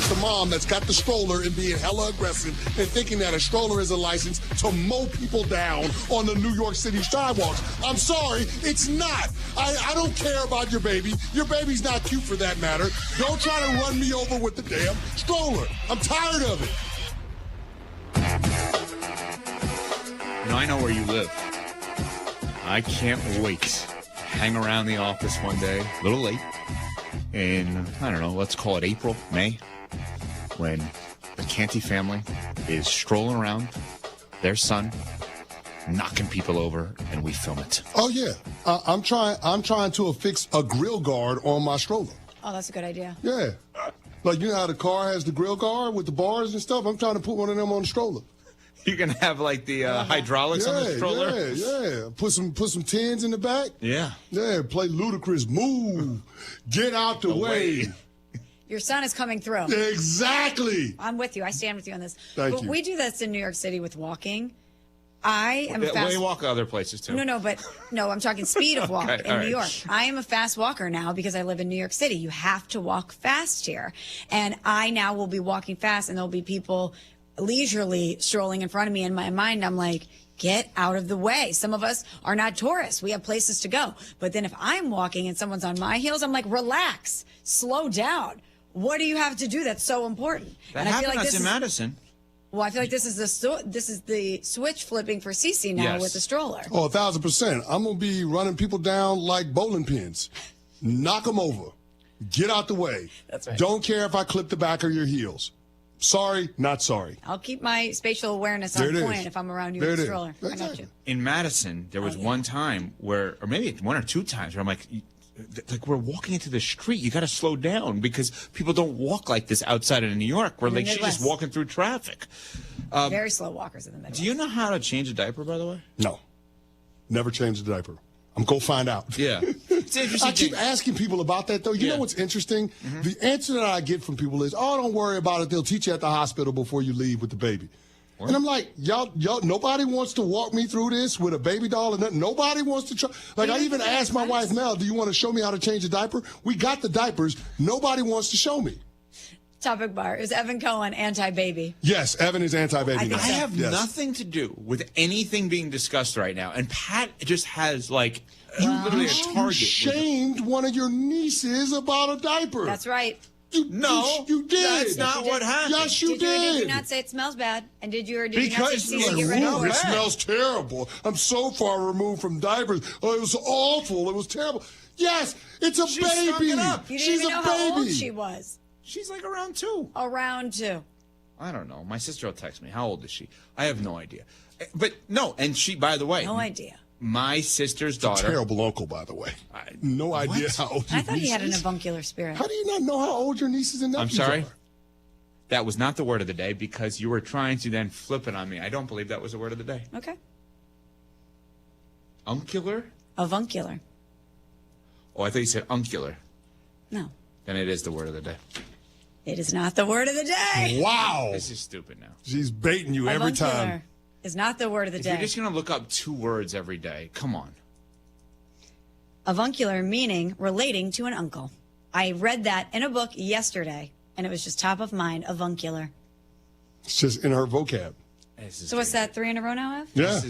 the mom that's got the stroller and being hella aggressive and thinking that a stroller is a license to mow people down on the New York City sidewalks. I'm sorry, it's not. I don't care about your baby. Your baby's not cute for that matter. Don't try to run me over with the damn stroller. I'm tired of it. You know, I know where you live. I can't wait to hang around the office one day, a little late, in, I don't know, let's call it April, May, when the Canty family is strolling around, their son, knocking people over, and we film it. Oh, yeah. I'm trying to affix a grill guard on my stroller. Oh, that's a good idea. Yeah. Like, you know how the car has the grill guard with the bars and stuff? I'm trying to put one of them on the stroller. You're going to have, like, the hydraulics on the stroller? Yeah. Put some tins in the back. Yeah. Yeah, play Ludacris. Move. Get out the way. Your son is coming through. Exactly. I'm with you. I stand with you on this. Thank you. We do this in New York City with walking. I am fast. We walk other places, too. No, I'm talking speed of walk Okay, in New York. I am a fast walker now because I live in New York City. You have to walk fast here. And I now will be walking fast, and there'll be people leisurely strolling in front of me. In my mind, I'm like, get out of the way. Some of us are not tourists. We have places to go. But then if I'm walking and someone's on my heels, I'm like, relax, slow down. What do you have to do that's so important? That happened to us in Madison. Well, I feel like this is the switch flipping for Cece now with the stroller. Oh, 1,000%. I'm going to be running people down like bowling pins. Knock them over. Get out the way. That's right. Don't care if I clip the back of your heels. Sorry, not sorry. I'll keep my spatial awareness on point if I'm around you with a stroller. I got you. In Madison, there was one time where, or maybe one or two times, where I'm like we're walking into the street. You got to slow down because people don't walk like this outside of New York. We're like, she's just walking through traffic. Very slow walkers in the Midwest. Do you know how to change a diaper, by the way? No. Never changed the diaper. I'm going to find out. Yeah. It's interesting. I keep asking people about that, though. You know what's interesting? Mm-hmm. The answer that I get from people is, oh, don't worry about it. They'll teach you at the hospital before you leave with the baby. What? And I'm like, y'all, nobody wants to walk me through this with a baby doll. And nobody wants to try. Like, I even asked my wife, Mel, do you want to show me how to change a diaper? We got the diapers. Nobody wants to show me. Topic bar. Is Evan Cohen anti-baby? Yes, Evan is anti-baby. I have nothing to do with anything being discussed right now. And Pat just has, like, literally a target. You shamed one of your nieces about a diaper. That's right. You did. That's not what happened. Yes, you did. Did you not say it smells bad? And did you not say get ready for it? It smells terrible. I'm so far removed from diapers. Oh, it was awful. It was terrible. Yes, it's a baby. You didn't even know how old she was. She's like around 2. Around 2. I don't know. My sister will text me. How old is she? I have no idea. But no, and she, by the way. No idea. My sister's daughter. Terrible uncle, by the way. No idea how old I thought he had an avuncular spirit. How do you not know how old your nieces and nephews are? I'm sorry? That was not the word of the day because you were trying to then flip it on me. I don't believe that was the word of the day. Okay. Uncular? Avuncular. Oh, I thought you said uncular. No. Then it is the word of the day. It is not the word of the day. Wow. This is stupid now. She's baiting you every time. Is not the word of the day. You're just going to look up 2 words every day. Come on. Avuncular meaning relating to an uncle. I read that in a book yesterday, and it was just top of mind, avuncular. It's just in her vocab. So what's that, 3 in a row now, Ev? Yeah.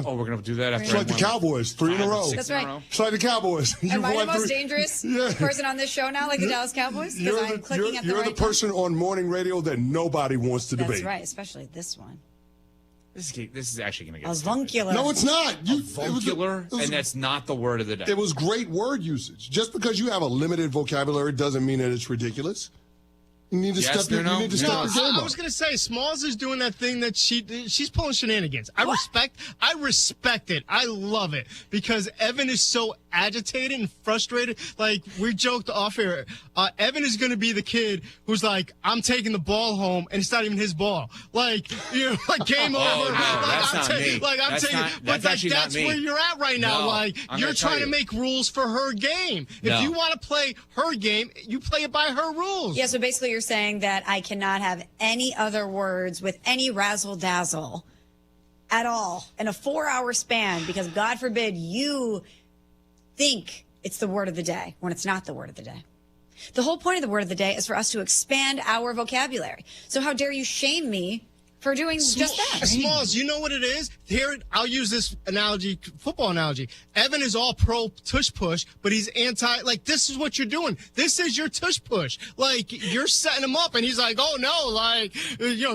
Oh, we're going to do that after. It's like the Cowboys, 3 in a row. That's right. It's like the Cowboys. Am I the most dangerous person on this show now, like the Dallas Cowboys? Because I'm clicking at the right You're the person on morning radio that nobody wants to debate. That's right, especially this one. This is actually going to get avuncular. No, it's not. Avuncular, and that's not the word of the day. It was great word usage. Just because you have a limited vocabulary doesn't mean that it's ridiculous. You need to step your game up. I was going to say, Smalls is doing that thing that she's pulling shenanigans. I respect it. I love it because Evan is so agitated and frustrated. Like we joked off here, Evan is going to be the kid who's like, I'm taking the ball home and it's not even his ball. Like, you know, like game over. No, that's not me. Like I'm taking, but that's where you're at right now. Like you're trying to make rules for her game. If you want to play her game, you play it by her rules. Yeah. So basically, you're saying that I cannot have any other words with any razzle-dazzle at all in a 4-hour span because, God forbid, you think it's the word of the day when it's not the word of the day. The whole point of the word of the day is for us to expand our vocabulary. So how dare you shame me for doing just that? Smalls, you know what it is? Here, I'll use this analogy, football analogy. Evan is all pro tush push, but he's anti. Like, this is what you're doing. This is your tush push. Like, you're setting him up, and he's like, oh no, like,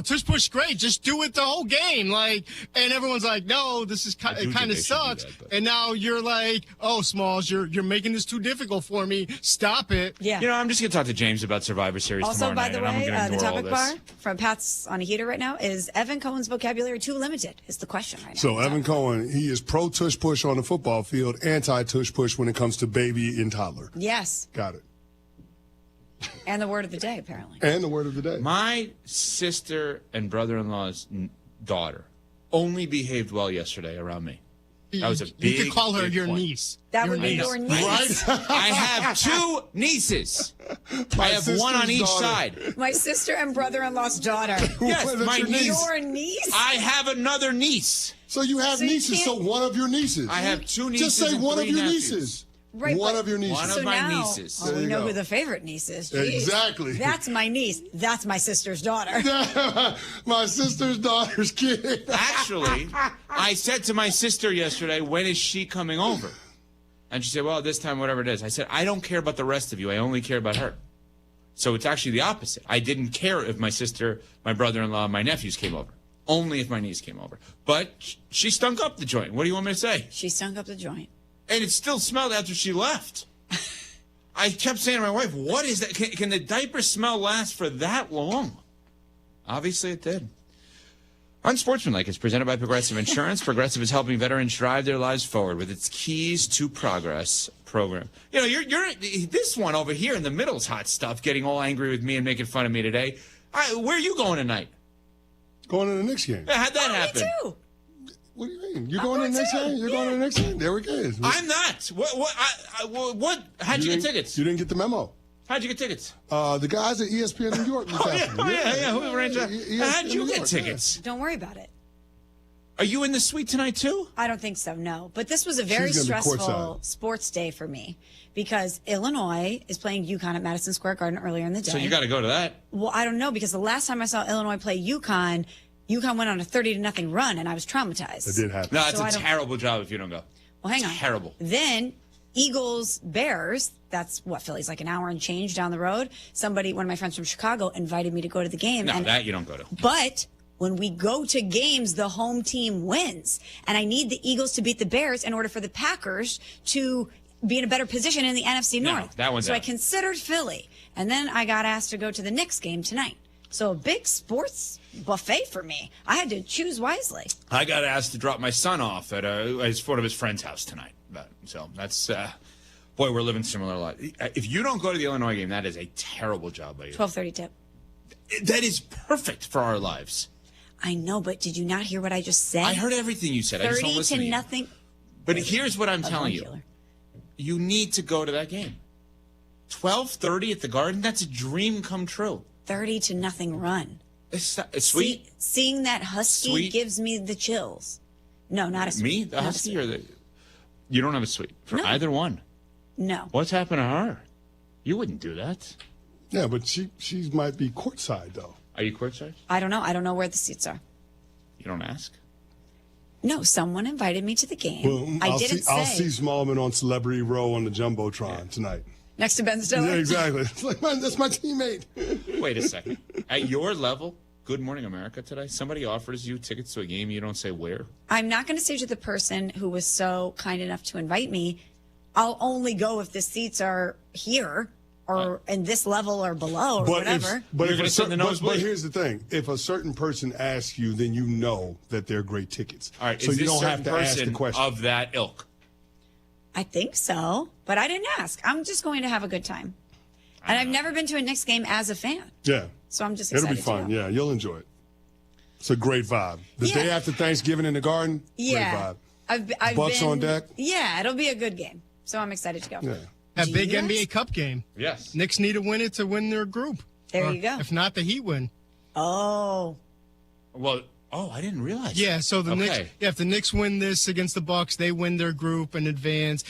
tush push great. Just do it the whole game. Like, and everyone's like, no, this is it kind of sucks. And now you're like, oh, Smalls, you're making this too difficult for me. Stop it. Yeah. I'm just gonna talk to James about Survivor Series Also, tomorrow by night. the and I'm way, gonna the ignore all topic this. bar from Pat's on a heater right now is Evan Cohen's vocabulary too limited? Is the question right now. So Evan Cohen, he is pro tush push on the football field, anti tush push when it comes to baby and toddler. Yes. Got it. And the word of the day, apparently. And the word of the day. My sister and brother-in-law's daughter only behaved well yesterday around me. That was a big. You could call her big your point. niece. That Your would be niece. your niece. I have two nieces. I have one on sister's each daughter. side. My sister and brother-in-law's daughter. Yes, That's my your niece. Your niece? I have another niece. So you have So you nieces, so can't- one of your nieces. I have two nieces. Just say and one of three your nephews. nieces. Right, one but- of your nieces. One So of my now, nieces. Oh, There we you know go. who the favorite niece is. Jeez. Exactly. That's my niece. That's my sister's daughter. My sister's daughter's kid. Actually, I said to my sister yesterday, when is she coming over? And she said, well, this time, whatever it is. I said, I don't care about the rest of you. I only care about her. So it's actually the opposite. I didn't care if my sister, my brother-in-law, my nephews came over. Only if my niece came over. But she stunk up the joint. What do you want me to say? She stunk up the joint. And it still smelled after she left. I kept saying to my wife, what is that? Can the diaper smell last for that long? Obviously it did. Unsportsmanlike is presented by Progressive Insurance. Progressive is helping veterans drive their lives forward with its Keys to Progress program. You're this one over here in the middle is hot stuff, getting all angry with me and making fun of me today. Where are you going tonight? Going to the Knicks game. How'd that happen? Me too. What do you mean? You're going to the Knicks game? You're going to the Knicks game? There we go. I'm not. What? How'd you get tickets? You didn't get the memo. How'd you get tickets? The guys at ESPN New York this afternoon. Yeah. Who arranged that? ESPN How'd you New get York, tickets? Don't worry about it. Are you in the suite tonight too? I don't think so, no. But this was a very She's gonna be stressful courtside. sports day for me because Illinois is playing UConn at Madison Square Garden earlier in the day. So you got to go to that. Well, I don't know because the last time I saw Illinois play UConn went on a 30-0 run and I was traumatized. It did happen. No, it's So I a don't- terrible job if you don't go. Well, hang on. Terrible. Then Eagles, Bears, that's what Philly's like an hour and change down the road. One of my friends from Chicago invited me to go to the game. No, and that you don't go to. But when we go to games, the home team wins. And I need the Eagles to beat the Bears in order for the Packers to be in a better position in the NFC No, North. that one's so I out. considered Philly. And then I got asked to go to the Knicks game tonight. So a big sports buffet for me. I had to choose wisely. I got asked to drop my son off at one of his friend's house tonight. So that's, boy, we're living similar lives. If you don't go to the Illinois game, that is a terrible job by you. 12:30 tip. That is perfect for our lives. I know, but did you not hear what I just said? I heard everything you said. I just don't 30 listen to to you. nothing. But here's what I'm telling you. Killer. You need to go to that game. 12:30 at the Garden, that's a dream come true. 30-0 run. It's sweet. Seeing that husky Sweet. gives me the chills. No, not a sweet. Me? The Not a Husky sweet. or the... You don't have a suite for No. either one. No. What's happened to her? You wouldn't do that. Yeah, but she might be courtside, though. Are you courtside? I don't know. I don't know where the seats are. You don't ask? No, someone invited me to the game. Well, I I'll didn't see, I'll say. see Smallman on Celebrity Row on the Jumbotron tonight. Next to Ben Stiller. Yeah, exactly. It's like, man, that's my teammate. Wait a second. At your level, Good Morning America today, somebody offers you tickets to a game, you don't say where? I'm not going to say to the person who was so kind enough to invite me, I'll only go if the seats are here or in this level or below or whatever. You're gonna sit in the but nosebleed. here's the thing: if a certain person asks you, then you know that they're great tickets. All right, so is you this don't have certain to ask person the question. of that ilk? I think so, but I didn't ask. I'm just going to have a good time. And I've never been to a Knicks game as a fan. Yeah, So I'm just it'll excited be fun. to go. Yeah, you'll enjoy it. It's a great vibe. The Yeah. day after Thanksgiving in the Garden, Yeah. great vibe. I've Bucks been, on deck. Yeah, it'll be a good game. So I'm excited to go. Yeah. That big Yes. NBA Cup game. Yes. Knicks need to win it to win their group. There Or you go. If not, the Heat win. Oh, Well, I didn't realize. Yeah, so the Okay. Knicks. Yeah, if the Knicks win this against the Bucks, they win their group and advance.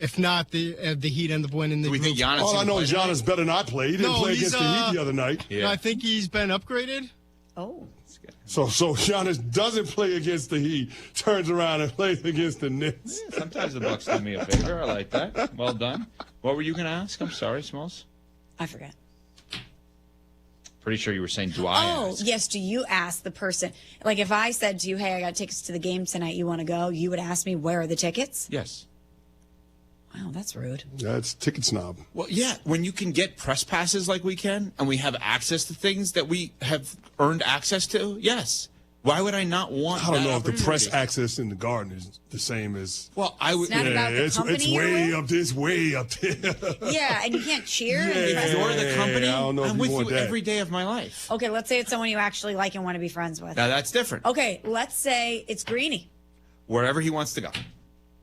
If not, the Heat end up winning the Do we group. think Giannis? All I know is Giannis. Giannis better not play. He didn't No, play he's, against the Heat the other night. Yeah. No, I think he's been upgraded. Oh. So Giannis doesn't play against the Heat, turns around and plays against the Knicks. Sometimes the Bucks do me a favor. I like that. Well done. What were you going to ask? I'm sorry, Smalls. I forget. Pretty sure you were saying, do I ask? Yes. Do you ask the person? Like if I said to you, hey, I got tickets to the game tonight. You want to go? You would ask me, where are the tickets? Yes. Wow, that's rude. That's ticket snob. Well, yeah, when you can get press passes like we can, and we have access to things that we have earned access to, yes. Why would I not want I don't that know if the press opportunity? access in the Garden is the same as. Well, I would. It's not about the it's company you're way with? up this, way up there. Yeah, and you can't cheer. and Yeah. press- If you're the company, I don't know if I'm you with want you that. every day of my life. Okay, let's say it's someone you actually like and want to be friends with. Now, that's different. Okay, let's say it's Greeny. Wherever he wants to go.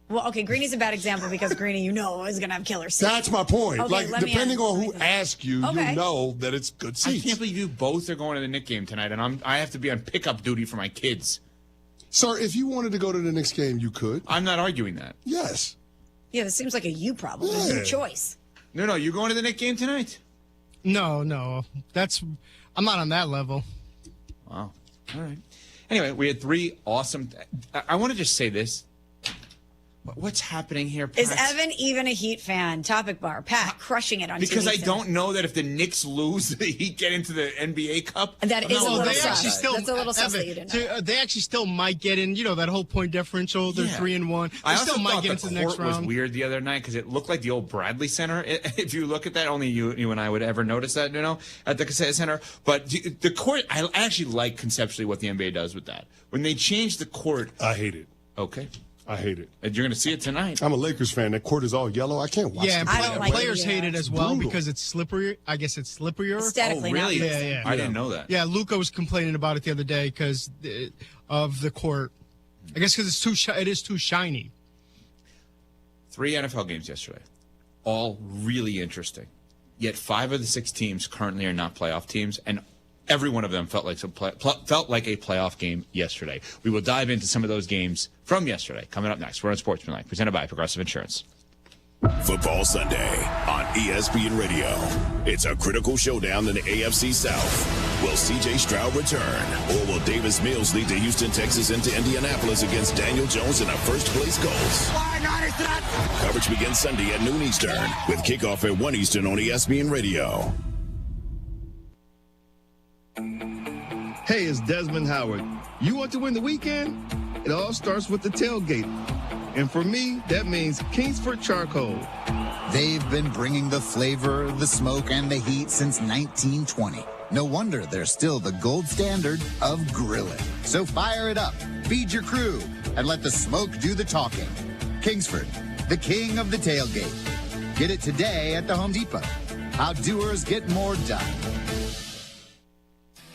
Well, okay, Greeny's a bad example because Greeny, you know, is going to have killer seats. That's my point. Okay, like, let me depending ask- on let me who think. asks you, Okay. you know that it's good I seats. can't believe you both are going to the Knicks game tonight, and I have to be on pickup duty for my kids. Sir, if you wanted to go to the next game, you could. I'm not arguing that. Yes. Yeah, this seems like a you problem, a you Yeah. choice. No, you going to the Knicks game tonight? No, I'm not on that level. Wow. All right. Anyway, we had three awesome. I want to just say this. What's happening here, Pat? Is Evan even a Heat fan? Topic bar. Pat crushing it on Because TV I tonight. don't know that if the Knicks lose, the Heat get into the NBA Cup. That I'm is not a worried little about sus. that. That's a little sus that you didn't know. They actually still might get in. You know that whole point differential. They're Yeah. 3-1. They I also still might thought get the into the next court was round. weird the other night because it looked like the old Bradley Center. If you look at that, only you and I would ever notice that, at the Caseta Center. But the court, I actually like conceptually what the NBA does with that. When they change the court, I hate it. okay, I hate it. and you're going to see it tonight. I'm a Lakers fan. That court is all yellow. I can't watch Yeah, the I play. don't like players it hate either. it as well Brutal. because it's slippery. I guess it's slipperier. Aesthetically, Oh, really? not Yeah. I didn't know that. Yeah, Luca was complaining about it the other day because of the court. I guess because it is too shiny. 3 NFL games yesterday, all really interesting. Yet 5 of the 6 teams currently are not playoff teams, and every one of them felt like a playoff game yesterday. We will dive into some of those games from yesterday. Coming up next, we're on Sportsmanlike, presented by Progressive Insurance. Football Sunday on ESPN Radio. It's a critical showdown in the AFC South. Will C.J. Stroud return, or will Davis Mills lead to Houston, Texas into Indianapolis against Daniel Jones and a first-place Colts? Coverage begins Sunday at noon Eastern, with kickoff at 1 Eastern on ESPN Radio. Hey, it's Desmond Howard. You want to win the weekend? It all starts with the tailgate. And for me, that means Kingsford Charcoal. They've been bringing the flavor, the smoke, and the heat since 1920. No wonder they're still the gold standard of grilling. So fire it up, feed your crew, and let the smoke do the talking. Kingsford, the king of the tailgate. Get it today at the Home Depot. How doers get more done.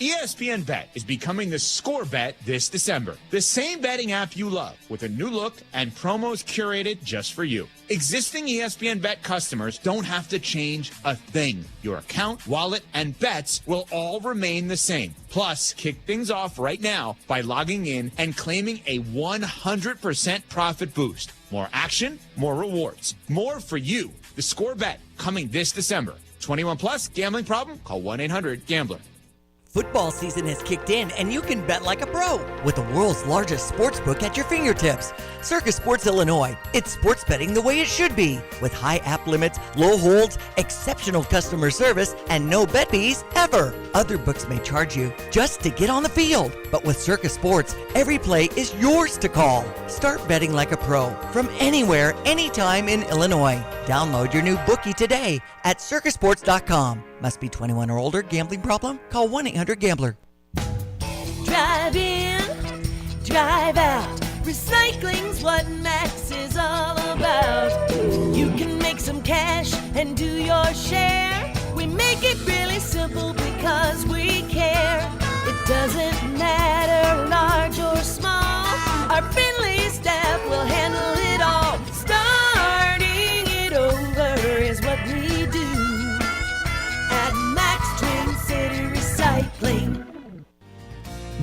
ESPN Bet is becoming the score bet this December. The same betting app you love with a new look and promos curated just for you. Existing ESPN Bet customers don't have to change a thing. Your account, wallet, and bets will all remain the same. Plus, kick things off right now by logging in and claiming a 100% profit boost. More action, more rewards, more for you. The score bet coming this December. 21 plus, gambling problem? Call 1-800-GAMBLER. Football season has kicked in, and you can bet like a pro with the world's largest sports book at your fingertips. Circus Sports Illinois. It's sports betting the way it should be, with high app limits, low holds, exceptional customer service, and no bet fees ever. Other books may charge you just to get on the field, but with Circus Sports, every play is yours to call. Start betting like a pro from anywhere, anytime in Illinois. Download your new bookie today at circusports.com. Must be 21 or older. Gambling problem? Call 1-800-GAMBLER. Drive in, drive out. Recycling's what Max is all about. You can make some cash and do your share. We make it really simple because we care. It doesn't matter large or small. Our friendly staff will handle it all. Starting it over is what we do at Max Twin City Recycling.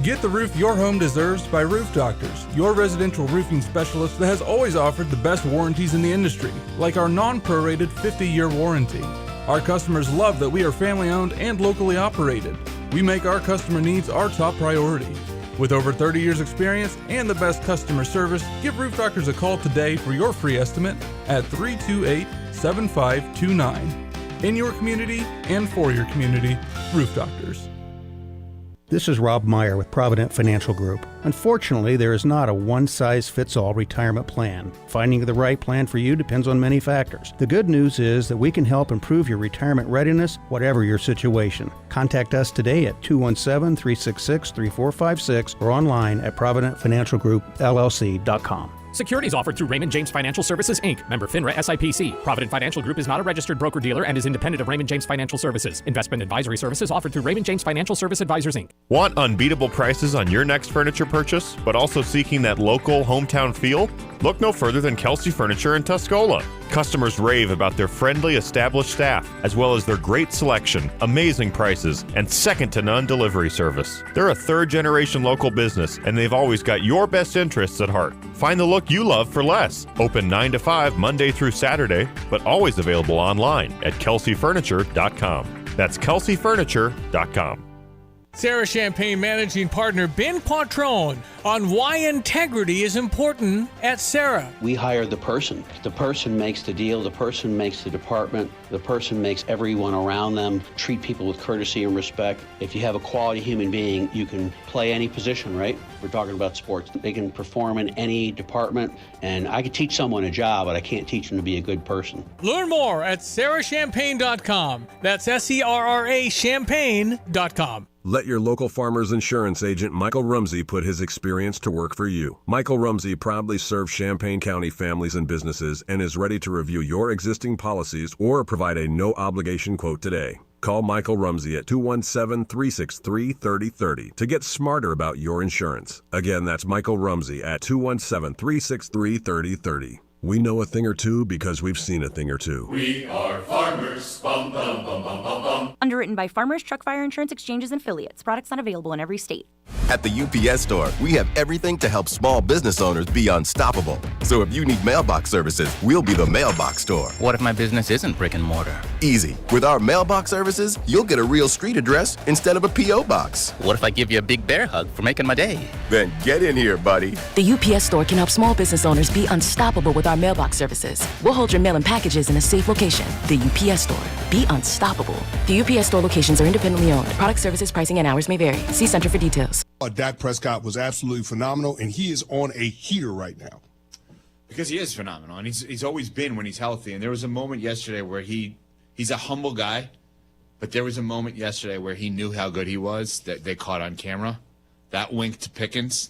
Get the roof your home deserves by Roof Doctors, your residential roofing specialist that has always offered the best warranties in the industry, like our non-prorated 50-year warranty. Our customers love that we are family-owned and locally operated. We make our customer needs our top priority. With over 30 years experience and the best customer service, give Roof Doctors a call today for your free estimate at 328-7529. In your community and for your community, Roof Doctors. This is Rob Meyer with Provident Financial Group. Unfortunately, there is not a one-size-fits-all retirement plan. Finding the right plan for you depends on many factors. The good news is that we can help improve your retirement readiness, whatever your situation. Contact us today at 217-366-3456 or online at providentfinancialgroupllc.com. Securities offered through Raymond James Financial Services, Inc., member FINRA SIPC. Provident Financial Group is not a registered broker-dealer and is independent of Raymond James Financial Services. Investment advisory services offered through Raymond James Financial Service Advisors, Inc. Want unbeatable prices on your next furniture purchase, but also seeking that local hometown feel? Look no further than Kelsey Furniture in Tuscola. Customers rave about their friendly, established staff, as well as their great selection, amazing prices, and second-to-none delivery service. They're a third-generation local business, and they've always got your best interests at heart. Find the look you love for less. Open 9 to 5 Monday through Saturday, but always available online at kelseyfurniture.com. That's kelseyfurniture.com. Sarah Champagne Managing Partner Ben Quattrone on why integrity is important at Sarah. We hire the person. The person makes the deal. The person makes the department. The person makes everyone around them treat people with courtesy and respect. If you have a quality human being, you can play any position, right? We're talking about sports. They can perform in any department, and I could teach someone a job, but I can't teach them to be a good person. Learn more at sarahchampagne.com. That's SERRA champagne.com. Let your local farmer's insurance agent, Michael Rumsey, put his experience to work for you. Michael Rumsey proudly serves Champaign County families and businesses and is ready to review your existing policies or provide a no-obligation quote today. Call Michael Rumsey at 217-363-3030 to get smarter about your insurance. Again, that's Michael Rumsey at 217-363-3030. We know a thing or two because we've seen a thing or two. We are farmers. Bum, bum, bum, bum, bum, bum. Underwritten by Farmers Truck Fire Insurance Exchanges and Affiliates. Products not available in every state. At the UPS Store, we have everything to help small business owners be unstoppable. So if you need mailbox services, we'll be the mailbox store. What if my business isn't brick and mortar? Easy. With our mailbox services, you'll get a real street address instead of a P.O. box. What if I give you a big bear hug for making my day? Then get in here, buddy. The UPS Store can help small business owners be unstoppable with our mailbox services. We'll hold your mail and packages in a safe location. The UPS Store. Be unstoppable. The UPS Store locations are independently owned. Product services, pricing, and hours may vary. See Center for details. Dak Prescott was absolutely phenomenal, and he is on a heater right now. Because he is phenomenal, and he's always been when he's healthy. And there was a moment yesterday where he's a humble guy, but there was a moment yesterday where he knew how good he was that they caught on camera. That wink to Pickens.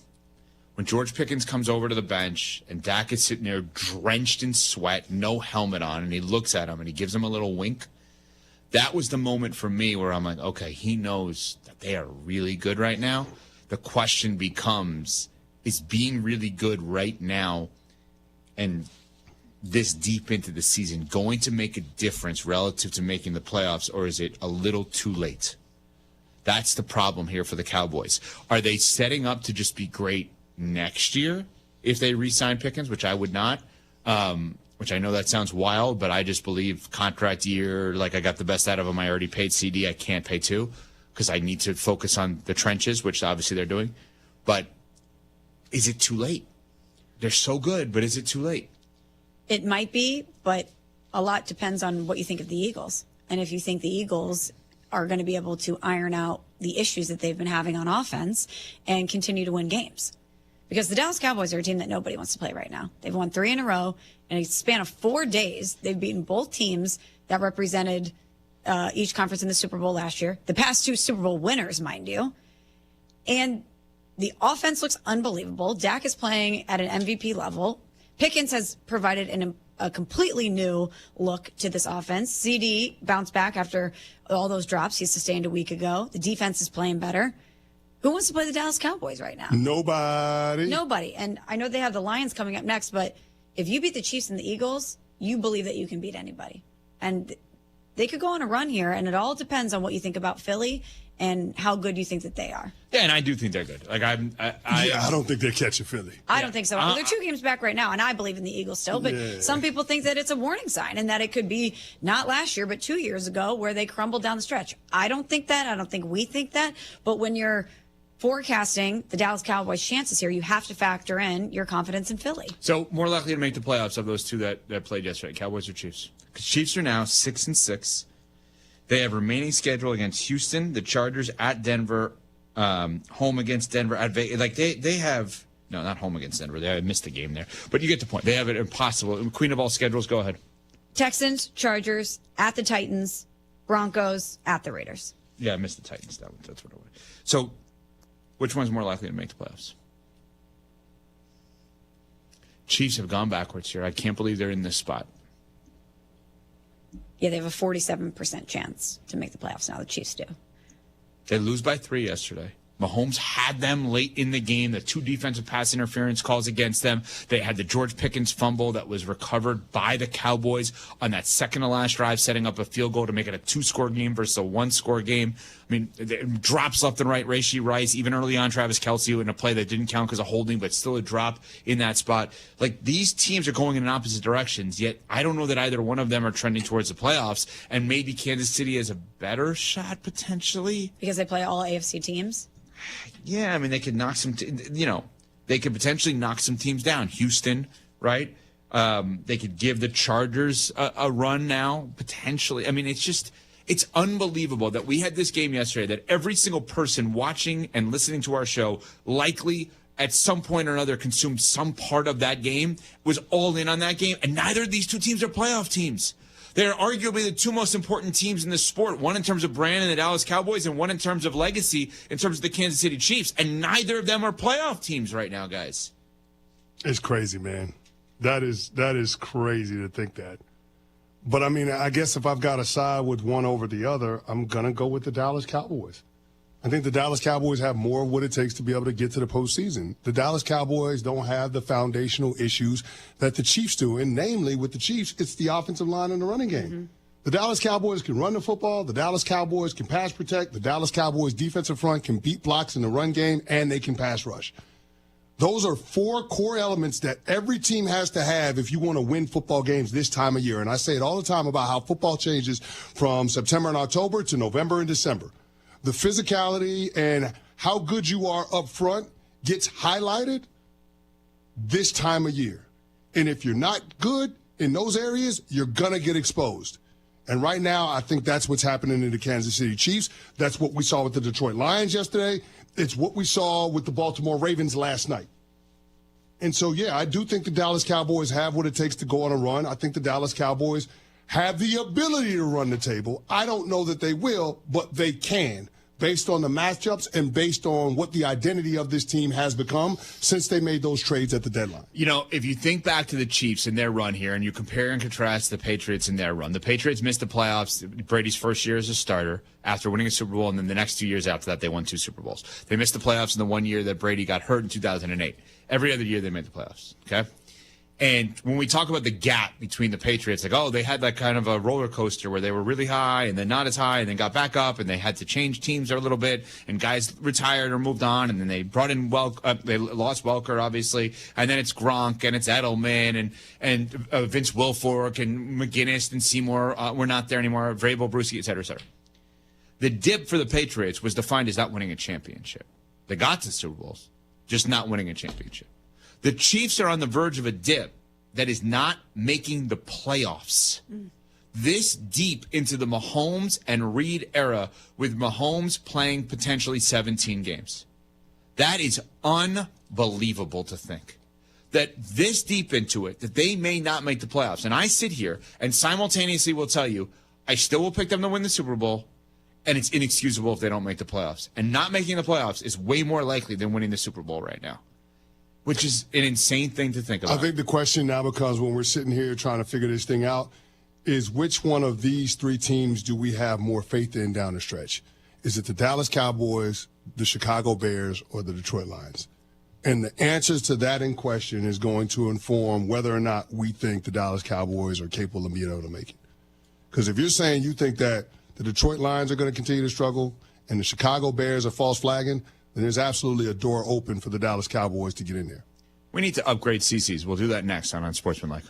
When George Pickens comes over to the bench and Dak is sitting there drenched in sweat, no helmet on, and he looks at him and he gives him a little wink. That was the moment for me where I'm like, okay, he knows that they are really good right now. The question becomes, is being really good right now and this deep into the season going to make a difference relative to making the playoffs, or is it a little too late? That's the problem here for the Cowboys. Are they setting up to just be great next year if they re-sign Pickens, which I would not, which I know that sounds wild, but I just believe contract year, like I got the best out of him. I already paid CD. I can't pay two because I need to focus on the trenches, which obviously they're doing. But is it too late? They're so good, but is it too late? It might be, but a lot depends on what you think of the Eagles. And if you think the Eagles are going to be able to iron out the issues that they've been having on offense and continue to win games. Because the Dallas Cowboys are a team that nobody wants to play right now. They've won 3 in a row. In a span of 4 days, they've beaten both teams that represented each conference in the Super Bowl last year. The past 2 Super Bowl winners, mind you. And the offense looks unbelievable. Dak is playing at an MVP level. Pickens has provided a completely new look to this offense. CD bounced back after all those drops he sustained a week ago. The defense is playing better. Who wants to play the Dallas Cowboys right now? Nobody. And I know they have the Lions coming up next, but if you beat the Chiefs and the Eagles, you believe that you can beat anybody. And they could go on a run here, and it all depends on what you think about Philly and how good you think that they are. Yeah, and I do think they're good. Like I don't think they're catching Philly. I don't think so. They're 2 games back right now, and I believe in the Eagles still. But some people think that it's a warning sign and that it could be not last year, but 2 years ago where they crumbled down the stretch. I don't think that. I don't think we think that. But when you're forecasting the Dallas Cowboys' chances here, you have to factor in your confidence in Philly. So more likely to make the playoffs of those two that played yesterday, Cowboys or Chiefs? Because Chiefs are now 6-6. They have remaining schedule against Houston, the Chargers, at Denver, home against Denver, at Vegas. Like they have no, not home against Denver. They missed the game there, but you get the point. They have it impossible. Queen of all schedules. Go ahead. Texans, Chargers, at the Titans, Broncos, at the Raiders. Yeah, I missed the Titans. That's what it was. So, which one's more likely to make the playoffs? Chiefs have gone backwards here. I can't believe they're in this spot. Yeah, they have a 47% chance to make the playoffs now. The Chiefs do. They lose by 3 yesterday. Mahomes had them late in the game. The 2 defensive pass interference calls against them. They had the George Pickens fumble that was recovered by the Cowboys on that second-to-last drive, setting up a field goal to make it a 2-score game versus a 1-score game. I mean, drops left and right. Rashee Rice, even early on, Travis Kelce in a play that didn't count because of holding, but still a drop in that spot. Like, these teams are going in opposite directions, yet I don't know that either one of them are trending towards the playoffs, and maybe Kansas City has a better shot potentially. Because they play all AFC teams? Yeah, I mean, they could knock some, they could potentially knock some teams down. Houston, right? They could give the Chargers a run now, potentially. I mean, it's unbelievable that we had this game yesterday that every single person watching and listening to our show likely at some point or another consumed some part of that game, was all in on that game, and neither of these 2 teams are playoff teams. They're arguably the 2 most important teams in the sport, one in terms of brand in the Dallas Cowboys and one in terms of legacy in terms of the Kansas City Chiefs. And neither of them are playoff teams right now, guys. It's crazy, man. That is crazy to think that. But, I mean, I guess if I've got to side with one over the other, I'm going to go with the Dallas Cowboys. I think the Dallas Cowboys have more of what it takes to be able to get to the postseason. The Dallas Cowboys don't have the foundational issues that the Chiefs do, and namely with the Chiefs, it's the offensive line and the running game. Mm-hmm. The Dallas Cowboys can run the football. The Dallas Cowboys can pass protect. The Dallas Cowboys defensive front can beat blocks in the run game, and they can pass rush. Those are 4 core elements that every team has to have if you want to win football games this time of year. And I say it all the time about how football changes from September and October to November and December. The physicality and how good you are up front gets highlighted this time of year. And if you're not good in those areas, you're going to get exposed. And right now, I think that's what's happening in the Kansas City Chiefs. That's what we saw with the Detroit Lions yesterday. It's what we saw with the Baltimore Ravens last night. And so, yeah, I do think the Dallas Cowboys have what it takes to go on a run. I think the Dallas Cowboys have the ability to run the table. I don't know that they will, but they can, based on the matchups and based on what the identity of this team has become since they made those trades at the deadline. You know, if you think back to the Chiefs and their run here and you compare and contrast the Patriots and their run, the Patriots missed the playoffs Brady's first year as a starter after winning a Super Bowl, and then the next 2 years after that they won 2 Super Bowls. They missed the playoffs in the 1 year that Brady got hurt in 2008. Every other year they made the playoffs, okay? And when we talk about the gap between the Patriots, like, oh, they had that kind of a roller coaster where they were really high and then not as high and then got back up and they had to change teams a little bit and guys retired or moved on and then they brought in they lost Welker, obviously, and then it's Gronk and it's Edelman and Vince Wilfork and McGinnis and Seymour were not there anymore, Vrabel, Brucey, et cetera, et cetera. The dip for the Patriots was defined as not winning a championship. They got to Super Bowls, just not winning a championship. The Chiefs are on the verge of a dip that is not making the playoffs. This deep into the Mahomes and Reed era with Mahomes playing potentially 17 games. That is unbelievable to think. That this deep into it, that they may not make the playoffs. And I sit here and simultaneously will tell you, I still will pick them to win the Super Bowl, and it's inexcusable if they don't make the playoffs. And not making the playoffs is way more likely than winning the Super Bowl right now. Which is an insane thing to think about. I think the question now becomes, when we're sitting here trying to figure this thing out, is which one of these 3 teams do we have more faith in down the stretch? Is it the Dallas Cowboys, the Chicago Bears, or the Detroit Lions? And the answers to that in question is going to inform whether or not we think the Dallas Cowboys are capable of being able to make it. Because if you're saying you think that the Detroit Lions are going to continue to struggle and the Chicago Bears are false flagging, then there's absolutely a door open for the Dallas Cowboys to get in there. We need to upgrade CC's. We'll do that next on Unsportsmanlike.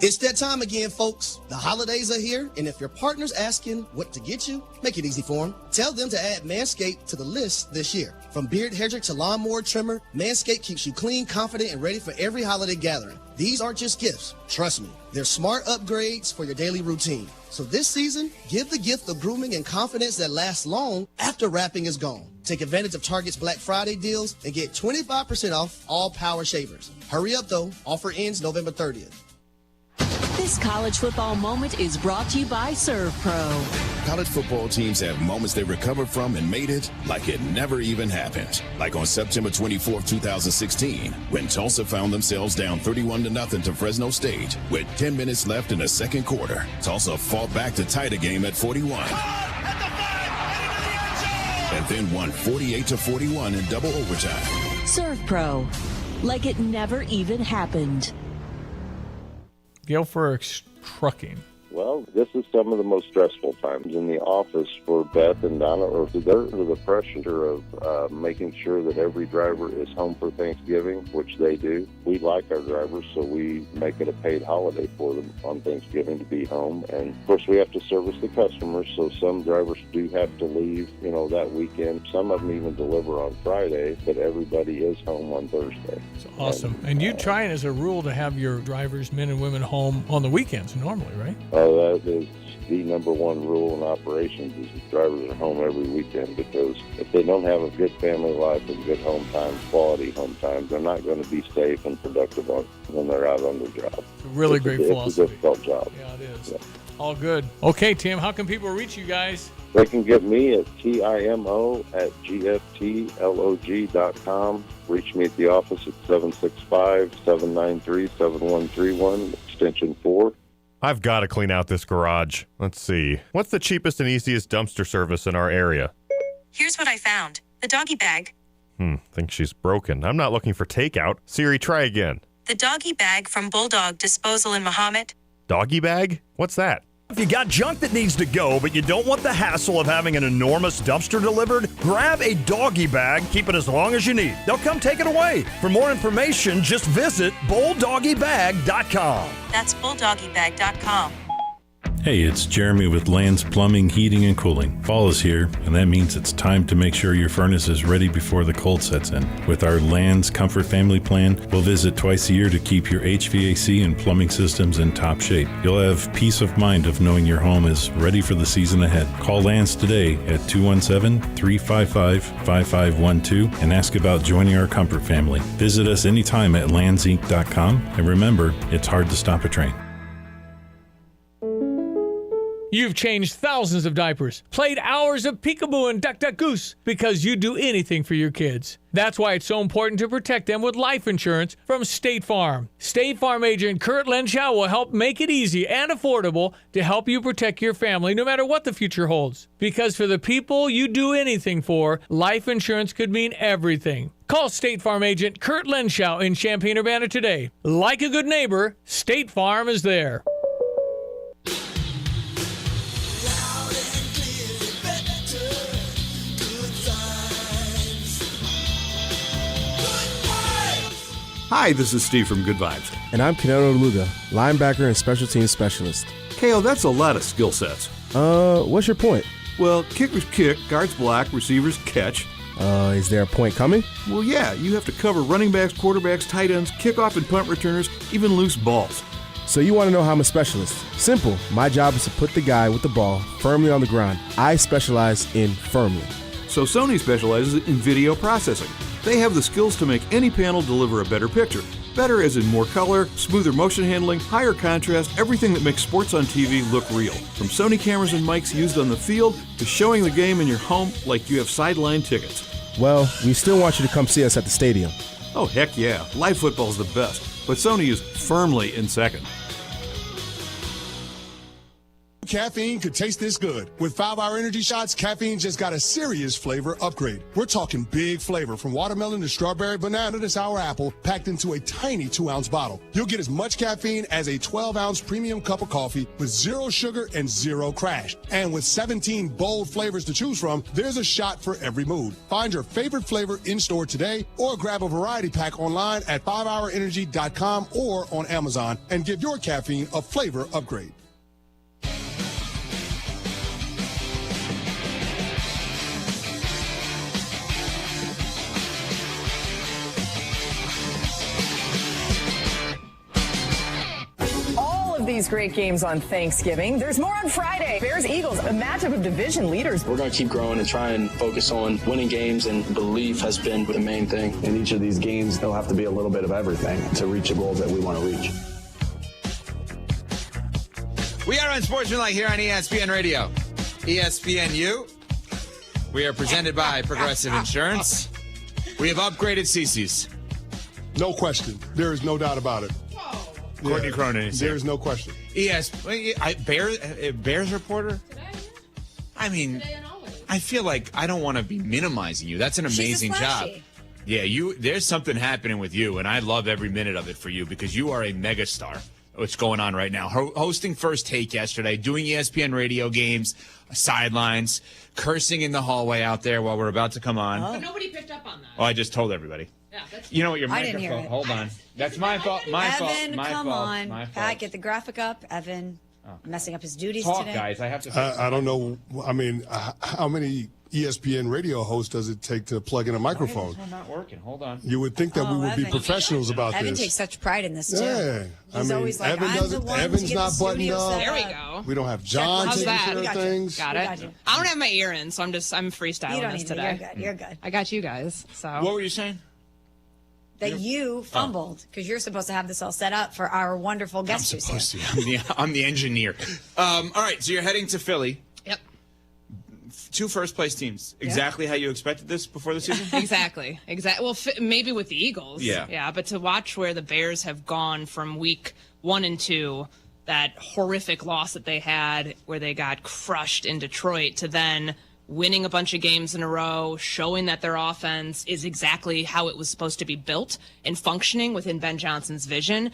It's that time again, folks. The holidays are here, and if your partner's asking what to get you, make it easy for them. Tell them to add Manscaped to the list this year. From beard hedger to lawnmower trimmer, Manscaped keeps you clean, confident, and ready for every holiday gathering. These aren't just gifts. Trust me. They're smart upgrades for your daily routine. So this season, give the gift of grooming and confidence that lasts long after wrapping is gone. Take advantage of Target's Black Friday deals and get 25% off all power shavers. Hurry up, though. Offer ends November 30th. This college football moment is brought to you by ServPro. College football teams have moments they recovered from and made it like it never even happened. Like on September 24, 2016, when Tulsa found themselves down 31-0 to Fresno State. With 10 minutes left in the second quarter, Tulsa fought back to tie the game at 41. And then won 48-41 in double overtime. ServPro. Like it never even happened. Guilford Trucking. Well, this is some of the most stressful times in the office for Beth and Donna, or they're under the pressure of making sure that every driver is home for Thanksgiving, which they do. We like our drivers, so we make it a paid holiday for them on Thanksgiving to be home. And, of course, we have to service the customers, so some drivers do have to leave, that weekend. Some of them even deliver on Friday, but everybody is home on Thursday. It's awesome. And you try it as a rule to have your drivers, men and women, home on the weekends normally, right? That is the number one rule in operations is the drivers are home every weekend, because if they don't have a good family life and good home time, quality home time, they're not going to be safe and productive when they're out on the job. It's a really great philosophy. It's a difficult job. Yeah, it is. Yeah. All good. Okay, Tim, how can people reach you guys? They can get me at TIMO@GFTLOG.com. Reach me at the office at 765-793-7131, extension 4. I've got to clean out this garage. Let's see. What's the cheapest and easiest dumpster service in our area? Here's what I found. The doggy bag. Think she's broken. I'm not looking for takeout. Siri, try again. The doggy bag from Bulldog Disposal in Mahomet. Doggy bag? What's that? If you got junk that needs to go, but you don't want the hassle of having an enormous dumpster delivered, grab a doggy bag, keep it as long as you need. They'll come take it away. For more information, just visit bulldoggybag.com. That's bulldoggybag.com. Hey, it's Jeremy with Land's Plumbing, Heating, and Cooling. Fall is here, and that means it's time to make sure your furnace is ready before the cold sets in. With our Land's Comfort Family Plan, we'll visit twice a year to keep your HVAC and plumbing systems in top shape. You'll have peace of mind of knowing your home is ready for the season ahead. Call Land's today at 217-355-5512 and ask about joining our comfort family. Visit us anytime at landsinc.com, and remember, it's hard to stop a train. You've changed thousands of diapers, played hours of peekaboo and duck duck goose because you do anything for your kids. That's why it's so important to protect them with life insurance from State Farm. State Farm agent Kurt Lenschow will help make it easy and affordable to help you protect your family no matter what the future holds. Because for the people you do anything for, life insurance could mean everything. Call State Farm agent Kurt Lenschow in Champaign-Urbana today. Like a good neighbor, State Farm is there. Hi, this is Steve from Good Vibes. And I'm Canelo Luga, linebacker and special teams specialist. KO, that's a lot of skill sets. What's your point? Well, kickers kick, guards block, receivers catch. Is there a point coming? Well, yeah, you have to cover running backs, quarterbacks, tight ends, kickoff and punt returners, even loose balls. So you want to know how I'm a specialist? Simple. My job is to put the guy with the ball firmly on the ground. I specialize in firmly. So Sony specializes in video processing. They have the skills to make any panel deliver a better picture. Better as in more color, smoother motion handling, higher contrast, everything that makes sports on TV look real. From Sony cameras and mics used on the field to showing the game in your home like you have sideline tickets. Well, we still want you to come see us at the stadium. Oh, heck yeah. Live football's the best, but Sony is firmly in second. Caffeine could taste this good. With 5-Hour Energy Shots, caffeine just got a serious flavor upgrade. We're talking big flavor, from watermelon to strawberry banana to sour apple, packed into a tiny 2-ounce bottle. You'll get as much caffeine as a 12-ounce premium cup of coffee with 0 sugar and 0 crash. And with 17 bold flavors to choose from, there's a shot for every mood. Find your favorite flavor in-store today or grab a variety pack online at 5hourenergy.com or on Amazon and give your caffeine a flavor upgrade. These great games on Thanksgiving. There's more on Friday. Bears-Eagles, a matchup of division leaders. We're going to keep growing and try and focus on winning games, and belief has been the main thing. In each of these games, there'll have to be a little bit of everything to reach the goals that we want to reach. We are Unsportsmanlike here on ESPN Radio. ESPNU. We are presented by Progressive Insurance. We have upgraded CC's. No question. There is no doubt about it. Courtney Cronin is here. There's no question. Bears reporter? I mean, I feel like I don't want to be minimizing you. That's an amazing job. Yeah, there's something happening with you, and I love every minute of it for you because you are a megastar. What's going on right now? Hosting First Take yesterday, doing ESPN radio games, sidelines, cursing in the hallway out there while we're about to come on. But nobody picked up on that. Oh, I just told everybody. Yeah, that's you know what? Your I didn't hear microphone. it. Hold on. That's my fault. My fault. Evan, My come fault. on. My fault. Pat, get the graphic up. Evan, messing up his duties Talk, today. guys. I have to. I don't know. I mean, how many ESPN radio hosts does it take to plug in a microphone? Why is this one not working? Hold on. You would think that we would be professionals about Evan this. takes such pride in this, too. Yeah. He's always like, Evan's not buttoned up. There we go. We don't have John How's taking that? care of things. Got it. I don't have my ear in, so I'm freestyling You don't this need today. to. You're good. I got you guys. So what were you saying? That you fumbled because you're supposed to have this all set up for our wonderful guest who's here. I'm the engineer. All right, so you're heading to Philly. Yep. 2 first-place teams. Exactly how you expected this before the season? Exactly. Well, maybe with the Eagles. Yeah. But to watch where the Bears have gone from week 1 and 2, that horrific loss that they had where they got crushed in Detroit, to then winning a bunch of games in a row, showing that their offense is exactly how it was supposed to be built and functioning within Ben Johnson's vision,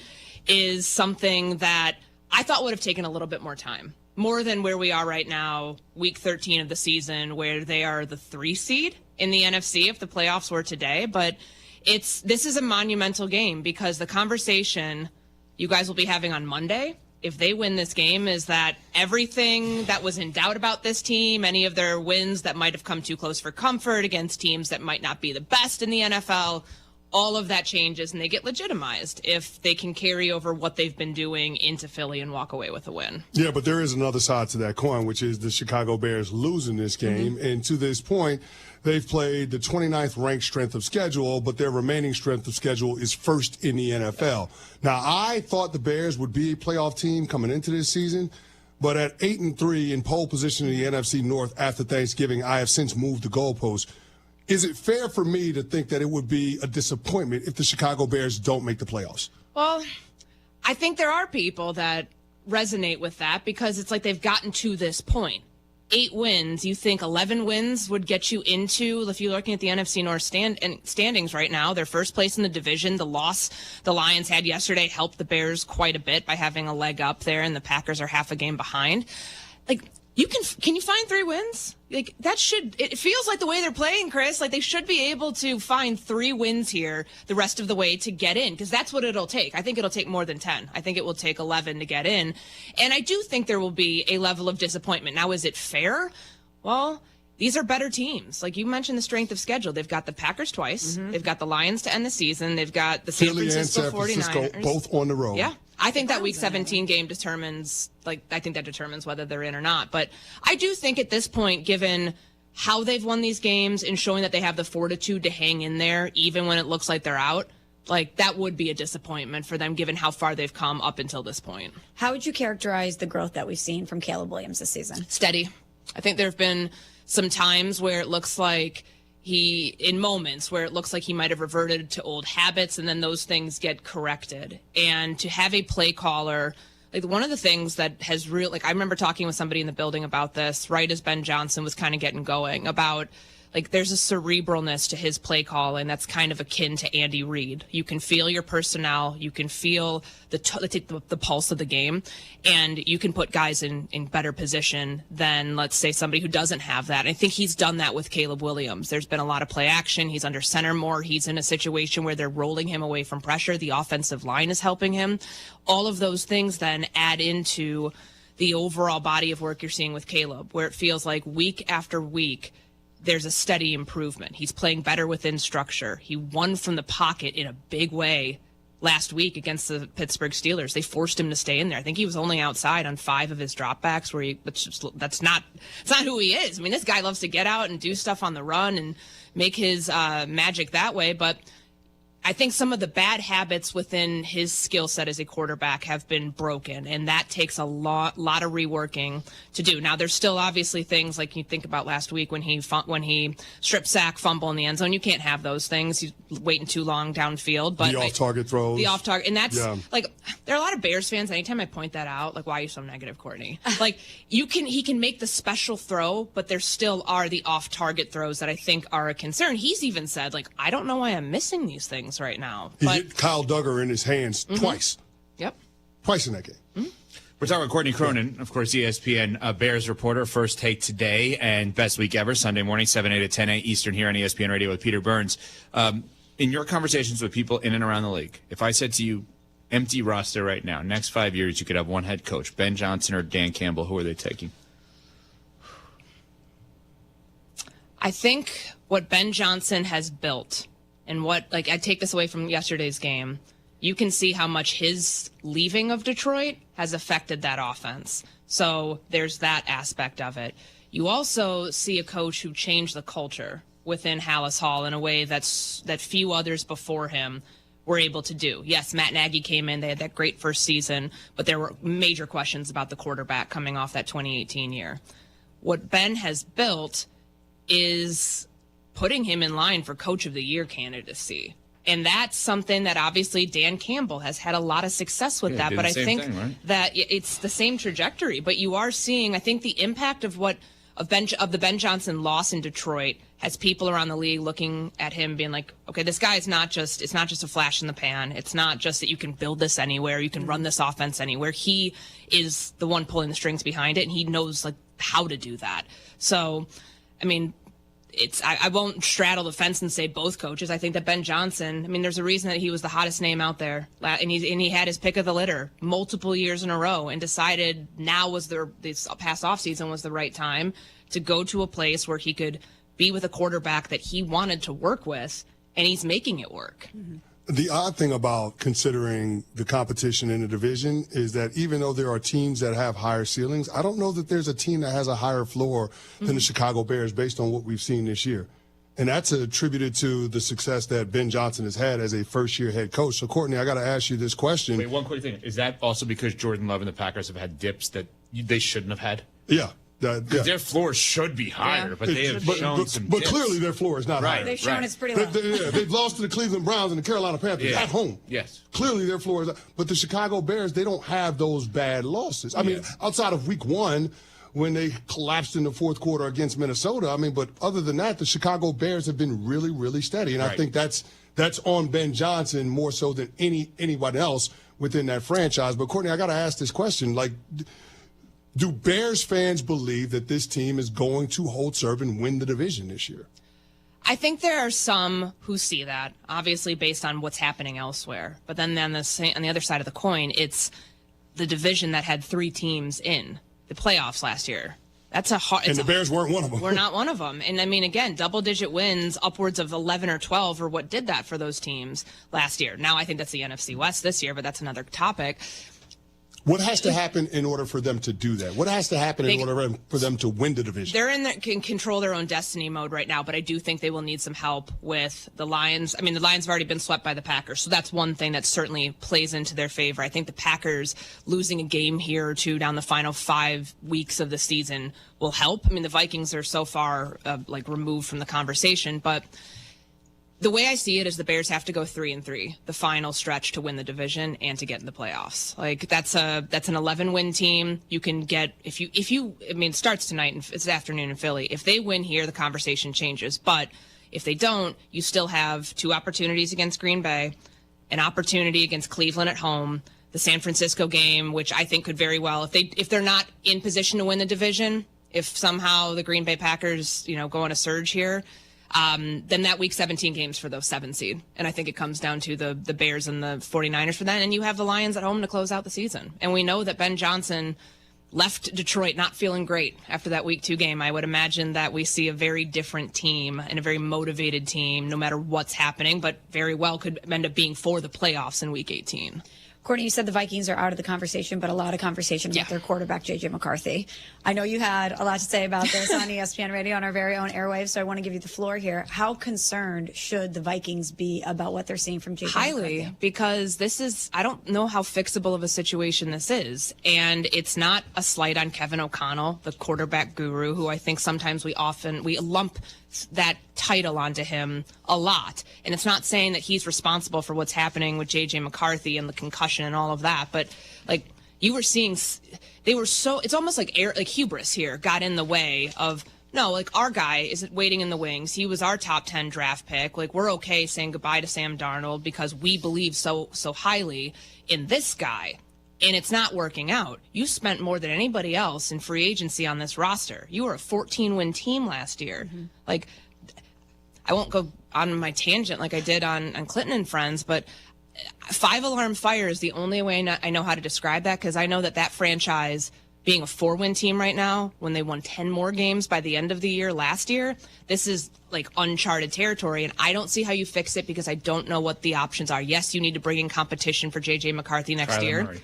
is something that I thought would have taken a little bit more time. More than where we are right now, week 13 of the season, where they are the 3 seed in the NFC if the playoffs were today. But this is a monumental game because the conversation you guys will be having on Monday, if they win this game, is that everything that was in doubt about this team, any of their wins that might have come too close for comfort against teams that might not be the best in the NFL, all of that changes and they get legitimized if they can carry over what they've been doing into Philly and walk away with a win. Yeah, but there is another side to that coin, which is the Chicago Bears losing this game. Mm-hmm. And to this point, they've played the 29th ranked strength of schedule, but their remaining strength of schedule is first in the NFL. Now, I thought the Bears would be a playoff team coming into this season, but at 8-3 in pole position in the NFC North after Thanksgiving, I have since moved the goalpost. Is it fair for me to think that it would be a disappointment if the Chicago Bears don't make the playoffs? Well, I think there are people that resonate with that because it's like they've gotten to this point. 8 wins, you think 11 wins would get you into, if you're looking at the NFC North standings right now, they're first place in the division. The loss the Lions had yesterday helped the Bears quite a bit by having a leg up there, and the Packers are half a game behind. Like, can you find 3 wins? Like, it feels like the way they're playing, Chris, like they should be able to find 3 wins here the rest of the way to get in, because that's what it'll take. I think it'll take more than 10. I think it will take 11 to get in. And I do think there will be a level of disappointment. Now, is it fair? Well, these are better teams. Like you mentioned, the strength of schedule. They've got the Packers twice. Mm-hmm. They've got the Lions to end the season. They've got the San Francisco 49ers. Both on the road. Yeah. I think that week 17 game determines whether they're in or not. But I do think at this point, given how they've won these games and showing that they have the fortitude to hang in there, even when it looks like they're out, like that would be a disappointment for them, given how far they've come up until this point. How would you characterize the growth that we've seen from Caleb Williams this season? Steady. I think there have been some times where it looks like he might have reverted to old habits, and then those things get corrected. And to have a play caller like one of the things that has I remember talking with somebody in the building about this right as Ben Johnson was kind of getting going about like there's a cerebralness to his play calling that's kind of akin to Andy Reid. You can feel your personnel, you can feel the pulse of the game, and you can put guys in better position than, let's say, somebody who doesn't have that. I think he's done that with Caleb Williams. There's been a lot of play action. He's under center more. He's in a situation where they're rolling him away from pressure. The offensive line is helping him. All of those things then add into the overall body of work you're seeing with Caleb, where it feels like week after week, there's a steady improvement. He's playing better within structure. He won from the pocket in a big way last week against the Pittsburgh Steelers. They forced him to stay in there. I think he was only outside on 5 of his dropbacks, it's not who he is. I mean, this guy loves to get out and do stuff on the run and make his magic that way, but I think some of the bad habits within his skill set as a quarterback have been broken, and that takes a lot of reworking to do. Now, there's still obviously things like you think about last week when he strip sack, fumble in the end zone. You can't have those things. He's waiting too long downfield. But the off-target throws. The off-target. And that's, like, there are a lot of Bears fans, anytime I point that out, like, why are you so negative, Courtney? Like, he can make the special throw, but there still are the off-target throws that I think are a concern. He's even said, like, I don't know why I'm missing these things right now. He hit Kyle Duggar in his hands twice. Yep. Twice in that game. We're talking with Courtney Cronin, of course, ESPN Bears reporter. First take today and best week ever, Sunday morning, 7, 8 to 10 Eastern here on ESPN Radio with Peter Burns. In your conversations with people in and around the league, if I said to you, empty roster right now, next 5 years, you could have one head coach, Ben Johnson or Dan Campbell, who are they taking? I think what Ben Johnson has built and I take this away from yesterday's game, you can see how much his leaving of Detroit has affected that offense. So there's that aspect of it. You also see a coach who changed the culture within Hallis Hall in a way that few others before him were able to do. Yes, Matt Nagy came in. They had that great first season, but there were major questions about the quarterback coming off that 2018 year. What Ben has built is putting him in line for Coach of the Year candidacy. And that's something that obviously Dan Campbell has had a lot of success with that. But I think that it's the same trajectory. But you are seeing, I think, the impact of the Ben Johnson loss in Detroit has people around the league looking at him being like, okay, this guy is it's not just a flash in the pan. It's not just that you can build this anywhere. You can run this offense anywhere. He is the one pulling the strings behind it, and he knows how to do that. So, I mean, I won't straddle the fence and say both coaches. I think that Ben Johnson, I mean, there's a reason that he was the hottest name out there, and he had his pick of the litter multiple years in a row, and decided now this past offseason was the right time to go to a place where he could be with a quarterback that he wanted to work with, and he's making it work. Mm-hmm. The odd thing about considering the competition in the division is that even though there are teams that have higher ceilings, I don't know that there's a team that has a higher floor than the Chicago Bears based on what we've seen this year. And that's attributed to the success that Ben Johnson has had as a first-year head coach. So, Courtney, I got to ask you this question. Wait, one quick thing. Is that also because Jordan Love and the Packers have had dips that they shouldn't have had? Yeah. Their floor should be higher, but they have shown some dips. But clearly their floor is not higher. They've shown it's pretty low. They've lost to the Cleveland Browns and the Carolina Panthers at home. Yes. Clearly their floor is. But the Chicago Bears, they don't have those bad losses. I mean, outside of week 1, when they collapsed in the fourth quarter against Minnesota, I mean, but other than that, the Chicago Bears have been really, really steady. And I think that's on Ben Johnson more so than anyone else within that franchise. But, Courtney, I got to ask this question. Do Bears fans believe that this team is going to hold serve and win the division this year? I think there are some who see that, obviously based on what's happening elsewhere. But then on the other side of the coin, it's the division that had 3 teams in the playoffs last year. That's and the Bears weren't one of them. We're not one of them. And I mean, again, double-digit wins, upwards of 11 or 12, or what did that for those teams last year. Now I think that's the NFC West this year, but that's another topic. What has to happen in order for them to do that? What has to happen in order for them to win the division? They're can control their own destiny mode right now, but I do think they will need some help with the Lions. I mean, the Lions have already been swept by the Packers, so that's one ththing that certainly plays into their favor. I think the Packers losing a game here or two down the final 5 weeks of the season will help. I mean, the Vikings are so far removed from the conversation, but The way I see it is the Bears have to go 3-3, the final stretch to win the division and to get in the playoffs. Like that's an 11-win team. You can get if you it starts tonight and it's afternoon in Philly. If they win here, the conversation changes. But if they don't, you still have 2 opportunities against Green Bay, an opportunity against Cleveland at home, the San Francisco game, which I think could very well if they're not in position to win the division, if somehow the Green Bay Packers go on a surge here. Then that week 17 games for those 7 seed. And I think it comes down to the Bears and the 49ers for that. And you have the Lions at home to close out the season. And we know that Ben Johnson left Detroit not feeling great after that week 2 game. I would imagine that we see a very different team and a very motivated team no matter what's happening, but very well could end up being for the playoffs in week 18. Courtney, you said the Vikings are out of the conversation, but a lot of conversation about their quarterback, J.J. McCarthy. I know you had a lot to say about this on ESPN Radio on our very own airwaves, so I want to give you the floor here. How concerned should the Vikings be about what they're seeing from J.J. Highly, McCarthy? because I don't know how fixable of a situation this is. And it's not a slight on Kevin O'Connell, the quarterback guru, who I think sometimes we lump that title onto him a lot. And it's not saying that he's responsible for what's happening with J.J. McCarthy and the concussion and all of that, but you were seeing, it's almost like hubris here got in the way of, no, our guy isn't waiting in the wings. He was our top 10 draft pick. We're okay saying goodbye to Sam Darnold because we believe so highly in this guy. And it's not working out. You spent more than anybody else in free agency on this roster. You were a 14-win team last year. Mm-hmm. I won't go on my tangent like I did on Clinton and Friends, but 5-alarm fire is the only way I know how to describe that, because I know that franchise being a 4-win team right now, when they won 10 more games by the end of the year last year, this is uncharted territory, and I don't see how you fix it because I don't know what the options are. Yes, you need to bring in competition for J.J. McCarthy next year. Murray.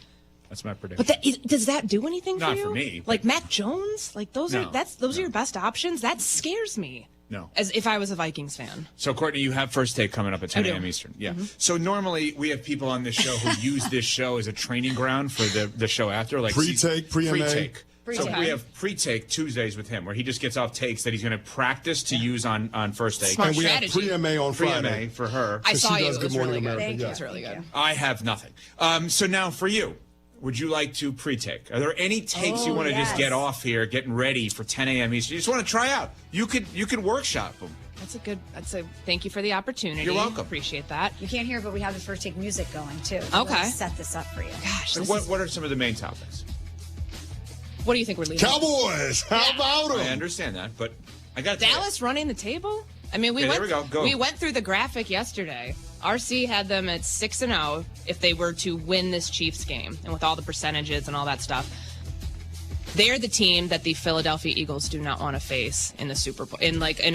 That's my prediction. But does that do anything for you? Not for me. Mac Jones? Those are your best options? That scares me. No. As if I was a Vikings fan. So, Courtney, you have First Take coming up at 10 I do. a.m. Eastern. Yeah. Mm-hmm. So normally we have people on this show who use this show as a training ground for the show after. Pre-take, pre-MA. Pre-take. Pre-take. So we have pre-take Tuesdays with him, where he just gets off takes that he's going to practice to use on First Take. Smart And we strategy. have pre-MA on Friday. Pre-MA for her. I saw she you. does It Good was Morning really good. America. Thank you. Yeah. It's really good. I have nothing. So now for you, would you like to pre-take? Are there any takes you want to just get off here, getting ready for 10 a.m. Eastern? You just want to try out. You could workshop them. Thank you for the opportunity. You're welcome. Appreciate that. You can't hear, but we have the First Take music going, too. So Okay. let's set this up for you. Gosh, What are some of the main topics? what do you think we're leaving? Cowboys, how about I them? understand that, but I got Dallas running the table? I mean, Okay, there we go. Go. We went through the graphic yesterday. RC had them at 6-0 if they were to win this Chiefs game, and with all the percentages and all that stuff. They're the team that the Philadelphia Eagles do not want to face in the Super Bowl,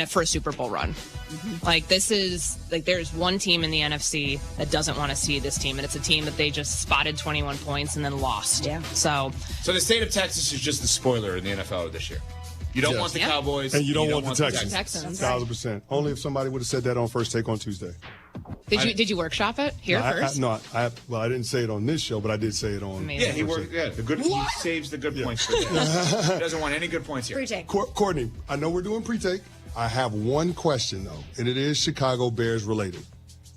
for a Super Bowl run. Mm-hmm. There's one team in the NFC that doesn't want to see this team, and it's a team that they just spotted 21 points and then lost. Yeah. So the state of Texas is just the spoiler in the NFL this year. You don't Yes. want the Yeah. Cowboys, And you don't want the Texans. Texans. 1,000%. Only if somebody would have said that on First Take on Tuesday. Did you workshop it here first? I didn't say it on this show, but I did say it on. Amazing. Yeah, he worked. Yeah, he saves the good points for this. He doesn't want any good points here. Pre-take. Courtney, I know we're doing pre-take. I have one question, though, and it is Chicago Bears related.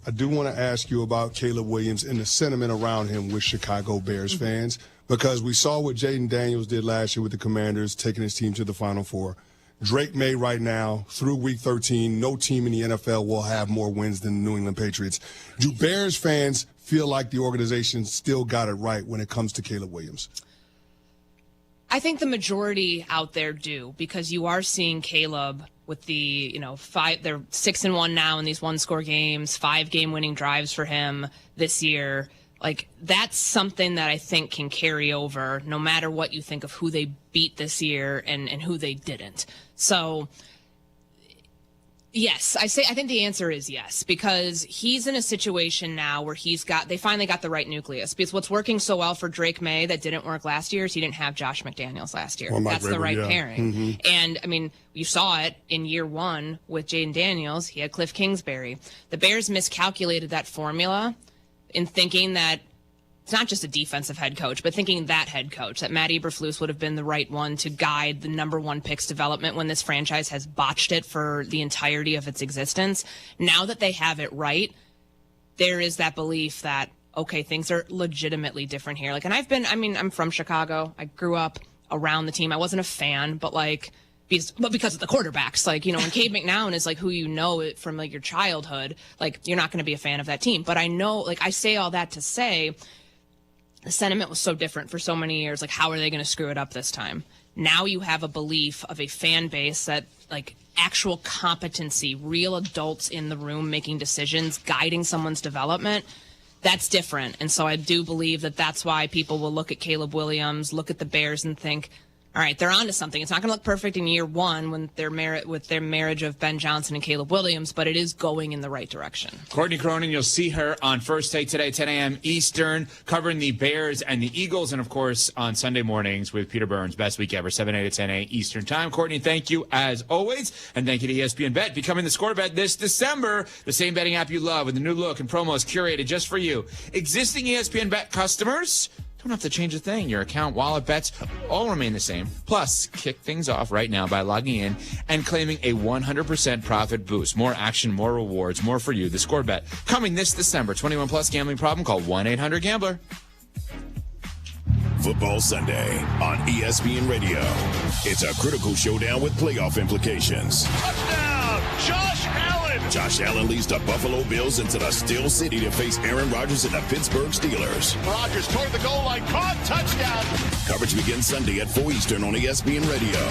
I do want to ask you about Caleb Williams and the sentiment around him with Chicago Bears fans, because we saw what Jaden Daniels did last year with the Commanders, taking his team to the Final Four. Drake May right now, through Week 13, no team in the NFL will have more wins than the New England Patriots. Do Bears fans feel like the organization still got it right when it comes to Caleb Williams? I think the majority out there do, because you are seeing Caleb with the, they're 6-1 now in these 1-score games, 5-game winning drives for him this year. That's something that I think can carry over no matter what you think of who they beat this year and who they didn't. So, yes, I think the answer is yes, because he's in a situation now where they finally got the right nucleus. Because what's working so well for Drake May that didn't work last year is he didn't have Josh McDaniels last year. That's the right pairing. Mm-hmm. And, I mean, you saw it in year one with Jaden Daniels. He had Cliff Kingsbury. The Bears miscalculated that formula in thinking that it's not just a defensive head coach, but thinking that head coach, that Matt Eberflus would have been the right one to guide the number one pick's development when this franchise has botched it for the entirety of its existence. Now that they have it right, there is that belief that, okay, things are legitimately different here. Like, and I'm from Chicago. I grew up around the team. I wasn't a fan, but because of the quarterbacks, like, when Cade McNown is like who you know it from like your childhood, like you're not going to be a fan of that team. But I know, like, I say all that to say the sentiment was so different for so many years. Like, how are they going to screw it up this time? Now you have a belief of a fan base that, like, actual competency, real adults in the room making decisions, guiding someone's development. That's different. And so I do believe that that's why people will look at Caleb Williams, look at the Bears and think, all right, they're onto something. It's not going to look perfect in year one with their marriage of Ben Johnson and Caleb Williams, but it is going in the right direction. Courtney Cronin, you'll see her on First Take today, 10 a.m. Eastern, covering the Bears and the Eagles, and, of course, on Sunday mornings with Peter Burns, Best Week Ever, 7 a to 10 a Eastern Time. Courtney, thank you as always, and thank you to ESPN Bet. Becoming the Score Bet this December, the same betting app you love with the new look and promos curated just for you. Existing ESPN Bet customers don't have to change a thing. Your account, wallet, bets all remain the same. Plus, kick things off right now by logging in and claiming a 100% profit boost. More action, more rewards, more for you. The Score Bet coming this December. 21 plus gambling problem. Call 1-800-GAMBLER. Football Sunday on ESPN Radio. It's a critical showdown with playoff implications. Touchdown, Josh Allen. Josh Allen leads the Buffalo Bills into the Steel City to face Aaron Rodgers and the Pittsburgh Steelers. Rodgers toward the goal line, caught, touchdown. Coverage begins Sunday at 4 Eastern on ESPN Radio.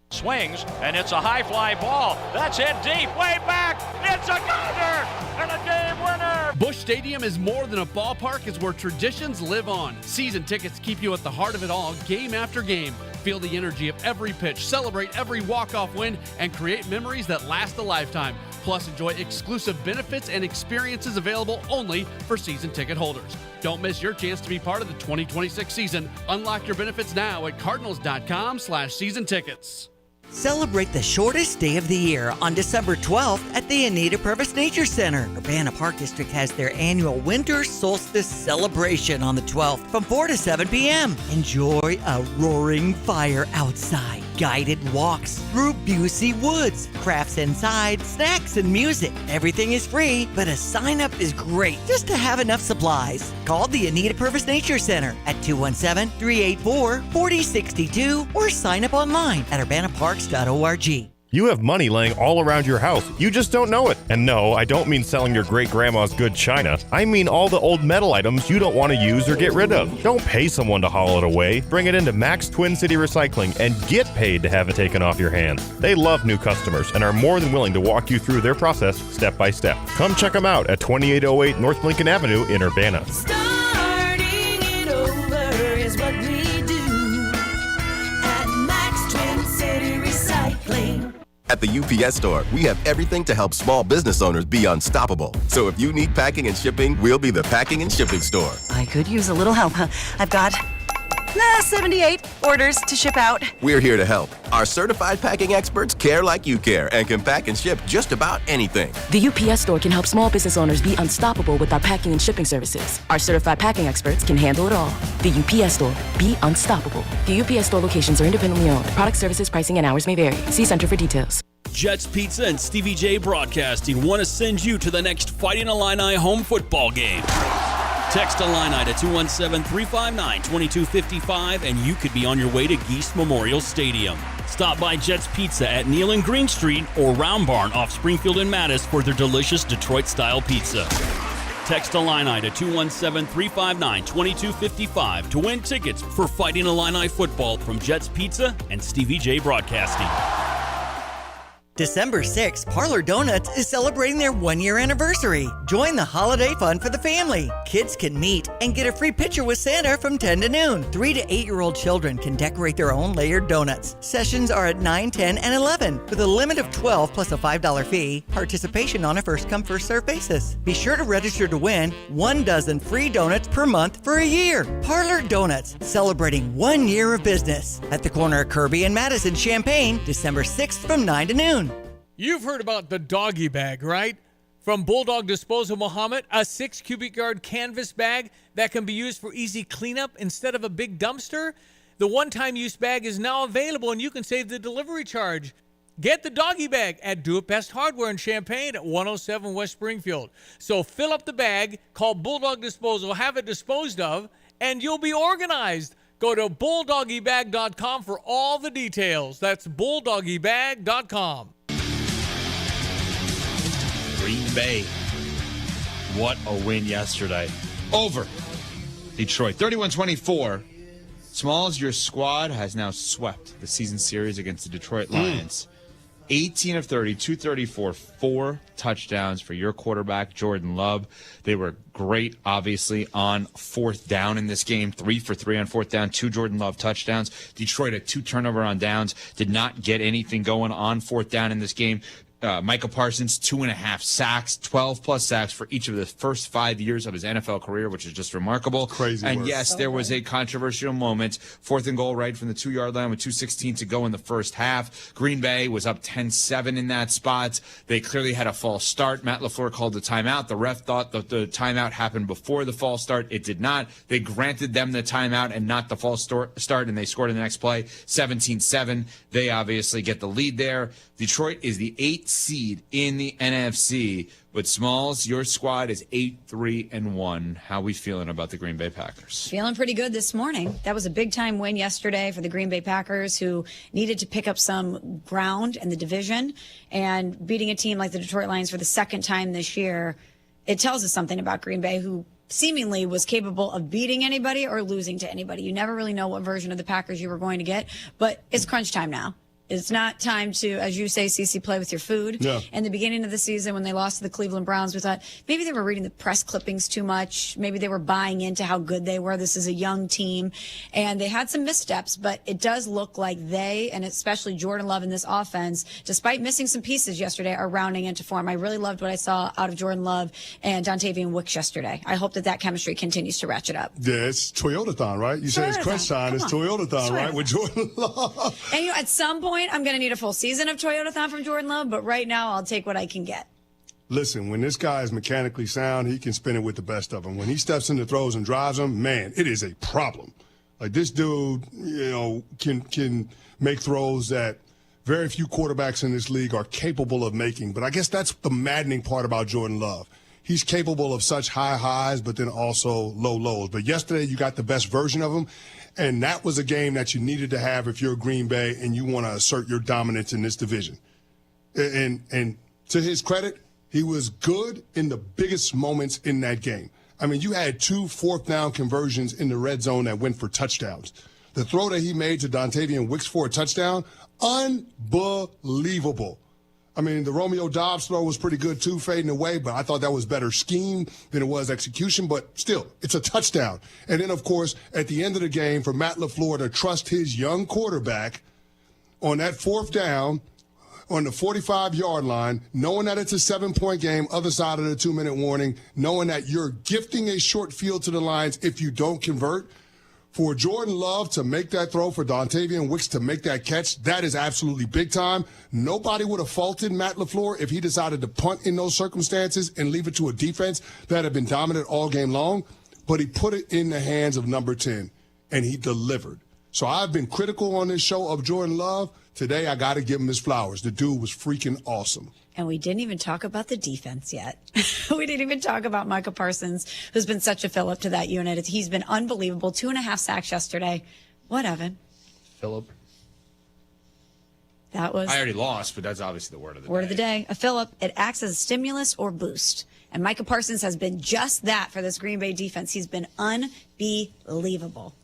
Swings, and it's a high fly ball. That's hit deep, way back. It's a goner and a game winner. Busch Stadium is more than a ballpark. It's where traditions live on. Season tickets keep you at the heart of it all, game after game. Feel the energy of every pitch, celebrate every walk-off win, and create memories that last a lifetime. Plus, enjoy exclusive benefits and experiences available only for season ticket holders. Don't miss your chance to be part of the 2026 season. Unlock your benefits now at cardinals.com/season tickets. Celebrate the shortest day of the year on December 12th at the Anita Purvis Nature Center. Urbana Park District has their annual Winter Solstice celebration on the 12th from 4 to 7 p.m. Enjoy a roaring fire outside, guided walks through Busey Woods, crafts inside, snacks and music. Everything is free, but a sign-up is great just to have enough supplies. Call the Anita Purvis Nature Center at 217-384-4062 or sign up online at urbanaparks.org. You have money laying all around your house. You just don't know it. And no, I don't mean selling your great-grandma's good china. I mean all the old metal items you don't want to use or get rid of. Don't pay someone to haul it away. Bring it into Max Twin City Recycling and get paid to have it taken off your hands. They love new customers and are more than willing to walk you through their process step by step. Come check them out at 2808 North Lincoln Avenue in Urbana. Starting it over is what we do at Max Twin City Recycling. At the UPS Store, we have everything to help small business owners be unstoppable. So if you need packing and shipping, we'll be the packing and shipping store. I could use a little help. I've got 78 orders to ship out. We're here to help. Our certified packing experts care like you care and can pack and ship just about anything. The UPS Store can help small business owners be unstoppable with our packing and shipping services. Our certified packing experts can handle it all. The UPS Store. Be unstoppable. The UPS Store locations are independently owned. Product services, pricing, and hours may vary. See Center for details. Jets Pizza and Stevie J Broadcasting want to send you to the next Fighting Illini home football game. Text Illini to 217-359-2255 and you could be on your way to Geese Memorial Stadium. Stop by Jets Pizza at Neal and Green Street or Round Barn off Springfield and Mattis for their delicious Detroit-style pizza. Text Illini to 217-359-2255 to win tickets for Fighting Illini football from Jets Pizza and Stevie J Broadcasting. December 6th, Parlor Donuts is celebrating their 1-year anniversary. Join the holiday fun for the family. Kids can meet and get a free picture with Santa from 10 to noon. 3 to 8-year-old children can decorate their own layered donuts. Sessions are at 9, 10, and 11 with a limit of 12 plus a $5 fee. Participation on a first-come, first-served basis. Be sure to register to win 1 dozen free donuts per month for a year. Parlor Donuts, celebrating 1 year of business. At the corner of Kirby and Madison, Champaign, December 6th from 9 to noon. You've heard about the doggy bag, right? From Bulldog Disposal Muhammad, a 6 cubic yard canvas bag that can be used for easy cleanup instead of a big dumpster. The one-time use bag is now available, and you can save the delivery charge. Get the doggy bag at Do It Best Hardware in Champaign at 107 West Springfield. So fill up the bag, call Bulldog Disposal, have it disposed of, and you'll be organized. Go to bulldoggybag.com for all the details. That's bulldoggybag.com. Green Bay. What a win yesterday. Over Detroit. 31-24. Smalls, your squad has now swept the season series against the Detroit Lions. 18 of 30, 234, 4 touchdowns for your quarterback, Jordan Love. They were great, obviously, on fourth down in this game. 3 for 3 on fourth down, 2 Jordan Love touchdowns. Detroit had 2 turnover on downs, did not get anything going on fourth down in this game. Micah Parsons, 2.5 sacks, 12-plus sacks for each of the first 5 years of his NFL career, which is just remarkable. Crazy And work. yes, there was a controversial moment. 4th and goal right from the 2-yard line with 2:16 to go in the first half. Green Bay was up 10-7 in that spot. They clearly had a false start. Matt LaFleur called the timeout. The ref thought that the timeout happened before the false start. It did not. They granted them the timeout and not the false start, and they scored in the next play, 17-7. They obviously get the lead there. Detroit is the 8th seed in the NFC. But Smalls, your squad is 8-3-1. How we feeling about the Green Bay Packers? Feeling pretty good this morning. That was a big-time win yesterday for the Green Bay Packers, who needed to pick up some ground in the division. And beating a team like the Detroit Lions for the second time this year, it tells us something about Green Bay, who seemingly was capable of beating anybody or losing to anybody. You never really know what version of the Packers you were going to get, but it's crunch time now. It's not time to, as you say, CeCe, play with your food. Yeah. In the beginning of the season, when they lost to the Cleveland Browns, we thought maybe they were reading the press clippings too much. Maybe they were buying into how good they were. This is a young team. And they had some missteps, but it does look like they, and especially Jordan Love in this offense, despite missing some pieces yesterday, are rounding into form. I really loved what I saw out of Jordan Love and Dontavian Wicks yesterday. I hope that chemistry continues to ratchet up. Yeah, it's Toyota-thon, right? You say it's crunch time. It's Toyota-thon, right? With Jordan Love. And, at some point, I'm going to need a full season of Toyota-thon from Jordan Love, but right now I'll take what I can get. Listen, when this guy is mechanically sound, he can spin it with the best of them. When he steps into throws and drives them, man, it is a problem. Like, this dude, can make throws that very few quarterbacks in this league are capable of making. But I guess that's the maddening part about Jordan Love. He's capable of such high highs, but then also low lows. But yesterday, you got the best version of him. And that was a game that you needed to have if you're Green Bay and you want to assert your dominance in this division. And to his credit, he was good in the biggest moments in that game. I mean, you had 2 fourth-down conversions in the red zone that went for touchdowns. The throw that he made to Dontavian Wicks for a touchdown, unbelievable. I mean, the Romeo Doubs throw was pretty good, too, fading away, but I thought that was better scheme than it was execution. But still, it's a touchdown. And then, of course, at the end of the game, for Matt LaFleur to trust his young quarterback on that 4th down on the 45-yard line, knowing that it's a 7-point game, other side of the 2-minute warning, knowing that you're gifting a short field to the Lions if you don't convert. For Jordan Love to make that throw, for Dontavian Wicks to make that catch, that is absolutely big time. Nobody would have faulted Matt LaFleur if he decided to punt in those circumstances and leave it to a defense that had been dominant all game long. But he put it in the hands of number 10, and he delivered. So I've been critical on this show of Jordan Love. Today, I got to give him his flowers. The dude was freaking awesome. And we didn't even talk about the defense yet. We didn't even talk about Micah Parsons, who's been such a fill-up to that unit. He's been unbelievable. 2.5 sacks yesterday. What, Evan? Phillip. That was... I already lost, but that's obviously the word of the day. Word of the day. A fill-up. It acts as a stimulus or boost. And Micah Parsons has been just that for this Green Bay defense. He's been unbelievable.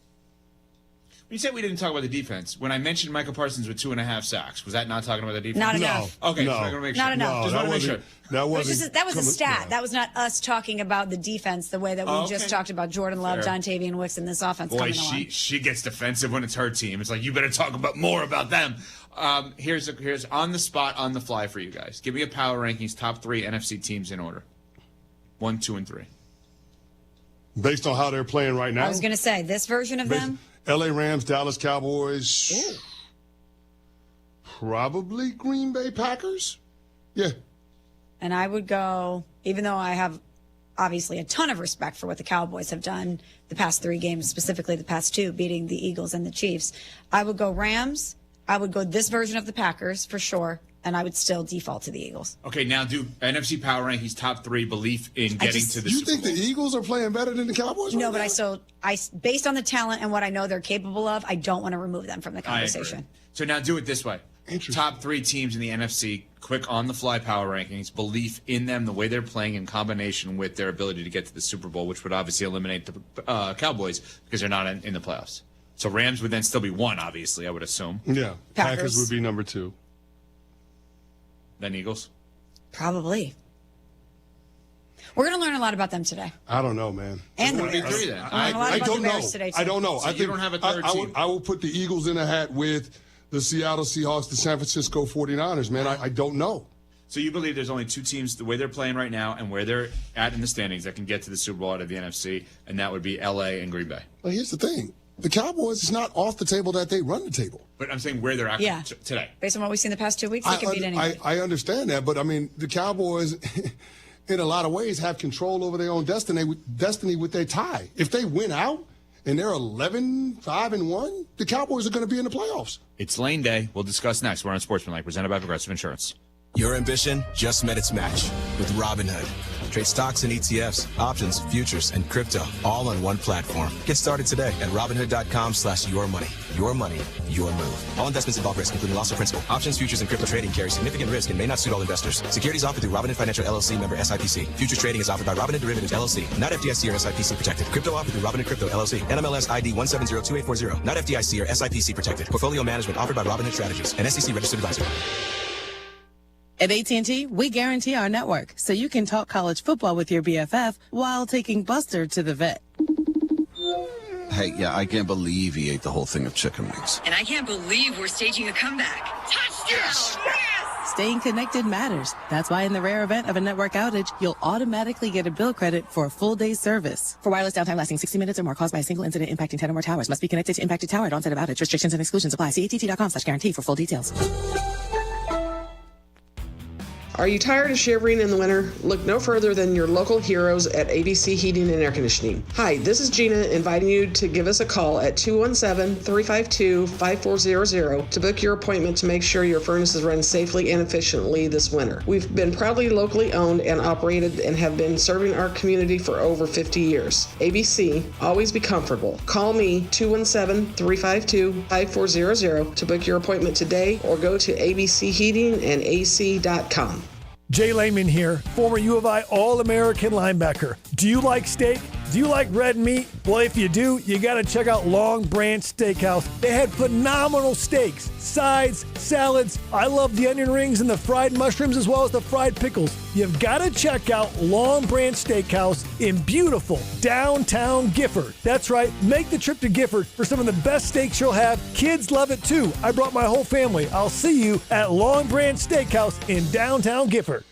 You said we didn't talk about the defense. When I mentioned Micah Parsons with 2.5 sacks, was that not talking about the defense? Not enough. Okay, no, just want to make sure. Not enough. Just want to make sure. That was a stat. That was not us talking about the defense the way that we just talked about Jordan Love, Dontavian Wicks, and this offense coming along. Boy, she gets defensive when it's her team. It's like, you better talk about more about them. Here's on the spot, on the fly for you guys. Give me a power rankings, top 3 NFC teams in order. 1, 2, and 3. Based on how they're playing right now? I was going to say, this version of them? L.A. Rams, Dallas Cowboys, probably Green Bay Packers. Yeah. And I would go, even though I have obviously a ton of respect for what the Cowboys have done the past 3 games, specifically the past 2, beating the Eagles and the Chiefs, I would go Rams. I would go this version of the Packers for sure, and I would still default to the Eagles. Okay, now do NFC Power Rankings top 3 belief in getting to the You Super think Bowl. the Eagles are playing better than the Cowboys? No, right but now? I based on the talent and what I know they're capable of, I don't want to remove them from the I agree. conversation. So now do it this way. Top 3 teams in the NFC, quick on the fly power rankings, belief in them, the way they're playing in combination with their ability to get to the Super Bowl, which would obviously eliminate the Cowboys because they're not in the playoffs. So Rams would then still be 1, obviously, I would assume. Yeah. Packers would be number 2. Then Eagles? Probably. We're going to learn a lot about them today. I don't know, man. And the What would be Bears. 3 then? I don't know. Today, I don't know. So I you think don't have a third team. I will put the Eagles in a hat with the Seattle Seahawks, the San Francisco 49ers, man. I don't know. So you believe there's only 2 teams, the way they're playing right now and where they're at in the standings, that can get to the Super Bowl out of the NFC, and that would be L.A. and Green Bay. Well, here's the thing. The Cowboys, it's not off the table that they run the table. But I'm saying where they're at today. Based on what we've seen the past 2 weeks, they can beat anybody. I understand that, but I mean, the Cowboys, in a lot of ways, have control over their own destiny with their tie. If they win out and they're 11-5-1, the Cowboys are going to be in the playoffs. It's Lane Day. We'll discuss next. We're on Sportsmanlike, presented by Progressive Insurance. Your ambition just met its match with Robinhood. Trade stocks and ETFs, options, futures, and crypto all on one platform. Get started today at Robinhood.com/yourmoney. Your money, your move. All investments involve risk, including loss of principal. Options, futures, and crypto trading carry significant risk and may not suit all investors. Securities offered through Robinhood Financial LLC, member SIPC. Futures trading is offered by Robinhood Derivatives LLC, not FDIC or SIPC protected. Crypto offered through Robinhood Crypto LLC, NMLS ID 1702840, not FDIC or SIPC protected. Portfolio management offered by Robinhood Strategies, an SEC registered advisor. At AT&T, we guarantee our network so you can talk college football with your BFF while taking Buster to the vet. Hey, yeah, I can't believe he ate the whole thing of chicken wings. And I can't believe we're staging a comeback. Touchdown! Yes! Staying connected matters. That's why in the rare event of a network outage, you'll automatically get a bill credit for a full day's service. For wireless downtime lasting 60 minutes or more caused by a single incident impacting 10 or more towers, must be connected to impacted tower at onset of outage. Restrictions and exclusions apply. See att.com/guarantee for full details. Are you tired of shivering in the winter? Look no further than your local heroes at ABC Heating and Air Conditioning. Hi, this is Gina inviting you to give us a call at 217-352-5400 to book your appointment to make sure your furnaces run safely and efficiently this winter. We've been proudly locally owned and operated and have been serving our community for over 50 years. ABC, always be comfortable. Call me 217-352-5400 to book your appointment today or go to abcheatingandac.com. Jay Lehman here, former U of I All-American linebacker. Do you like steak? Do you like red meat? Well, if you do, you got to check out Long Branch Steakhouse. They had phenomenal steaks, sides, salads. I love the onion rings and the fried mushrooms as well as the fried pickles. You've got to check out Long Branch Steakhouse in beautiful downtown Gifford. That's right, make the trip to Gifford for some of the best steaks you'll have. Kids love it too. I brought my whole family. I'll see you at Long Branch Steakhouse in downtown Gifford.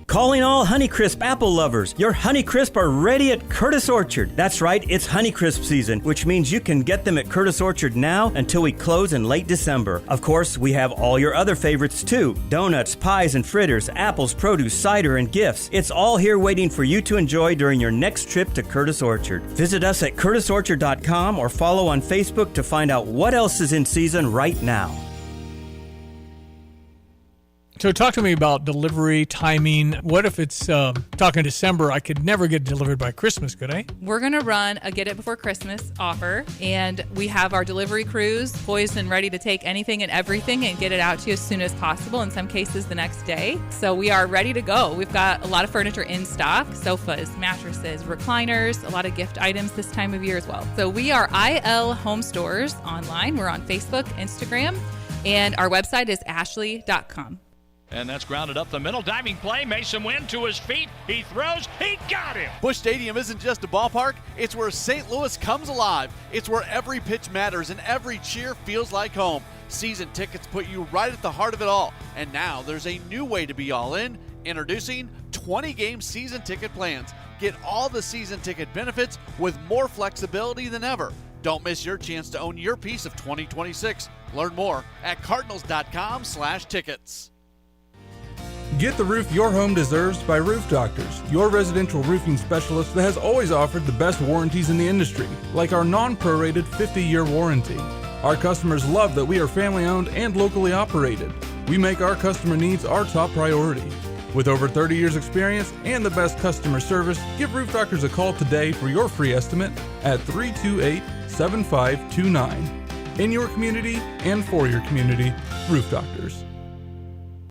Calling all Honeycrisp apple lovers. Your Honeycrisp are ready at Curtis Orchard. That's right, it's Honeycrisp season, which means you can get them at Curtis Orchard now until we close in late December. Of course, we have all your other favorites too. Donuts, pies and fritters, apples, produce, cider, and gifts. It's all here waiting for you to enjoy during your next trip to Curtis Orchard. Visit us at curtisorchard.com or follow on Facebook to find out what else is in season right now. So talk to me about delivery, timing. What if it's, talking December, I could never get it delivered by Christmas, could I? We're going to run a Get It Before Christmas offer, and we have our delivery crews poised and ready to take anything and everything and get it out to you as soon as possible, in some cases the next day. So we are ready to go. We've got a lot of furniture in stock, sofas, mattresses, recliners, a lot of gift items this time of year as well. So we are IL Home Stores online. We're on Facebook, Instagram, and our website is ashley.com. And that's grounded up the middle. Diving play. Mason Wynn to his feet. He throws. He got him. Busch Stadium isn't just a ballpark. It's where St. Louis comes alive. It's where every pitch matters and every cheer feels like home. Season tickets put you right at the heart of it all. And now there's a new way to be all in. Introducing 20-game season ticket plans. Get all the season ticket benefits with more flexibility than ever. Don't miss your chance to own your piece of 2026. Learn more at cardinals.com/tickets. Get the roof your home deserves by Roof Doctors, your residential roofing specialist that has always offered the best warranties in the industry, like our non-prorated 50-year warranty. Our customers love that we are family-owned and locally operated. We make our customer needs our top priority. With over 30 years experience and the best customer service, give Roof Doctors a call today for your free estimate at 328-7529. In your community and for your community, Roof Doctors.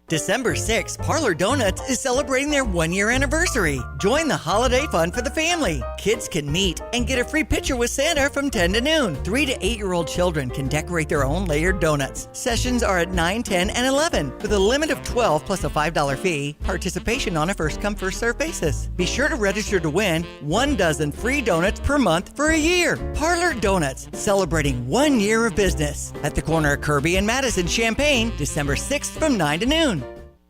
December 6th, Parlor Donuts is celebrating their 1-year anniversary. Join the holiday fun for the family. Kids can meet and get a free picture with Santa from 10 to noon. 3 to 8-year-old children can decorate their own layered donuts. Sessions are at 9, 10, and 11 with a limit of 12 plus a $5 fee. Participation on a first-come, first-served basis. Be sure to register to win 1 dozen free donuts per month for a year. Parlor Donuts, celebrating 1 year of business. At the corner of Kirby and Madison, Champaign, December 6th from 9 to noon.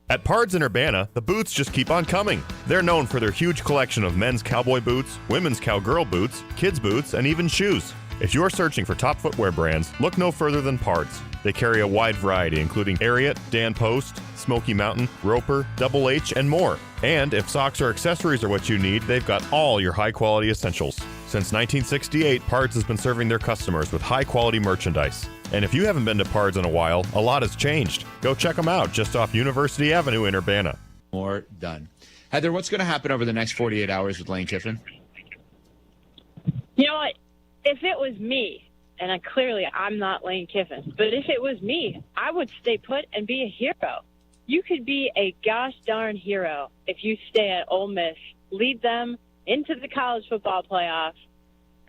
At Pards in Urbana, the boots just keep on coming. They're known for their huge collection of men's cowboy boots, women's cowgirl boots, kids' boots, and even shoes. If you're searching for top footwear brands, look no further than Pards. They carry a wide variety, including Ariat, Dan Post, Smoky Mountain, Roper, Double H, and more. And if socks or accessories are what you need, they've got all your high-quality essentials. Since 1968, Pards has been serving their customers with high-quality merchandise. And if you haven't been to Pards in a while, a lot has changed. Go check them out just off University Avenue in Urbana. More done. Heather, what's going to happen over the next 48 hours with Lane Kiffin? You know what? If it was me, and I'm not Lane Kiffin, but if it was me, I would stay put and be a hero. You could be a gosh darn hero if you stay at Ole Miss, lead them into the college football playoff,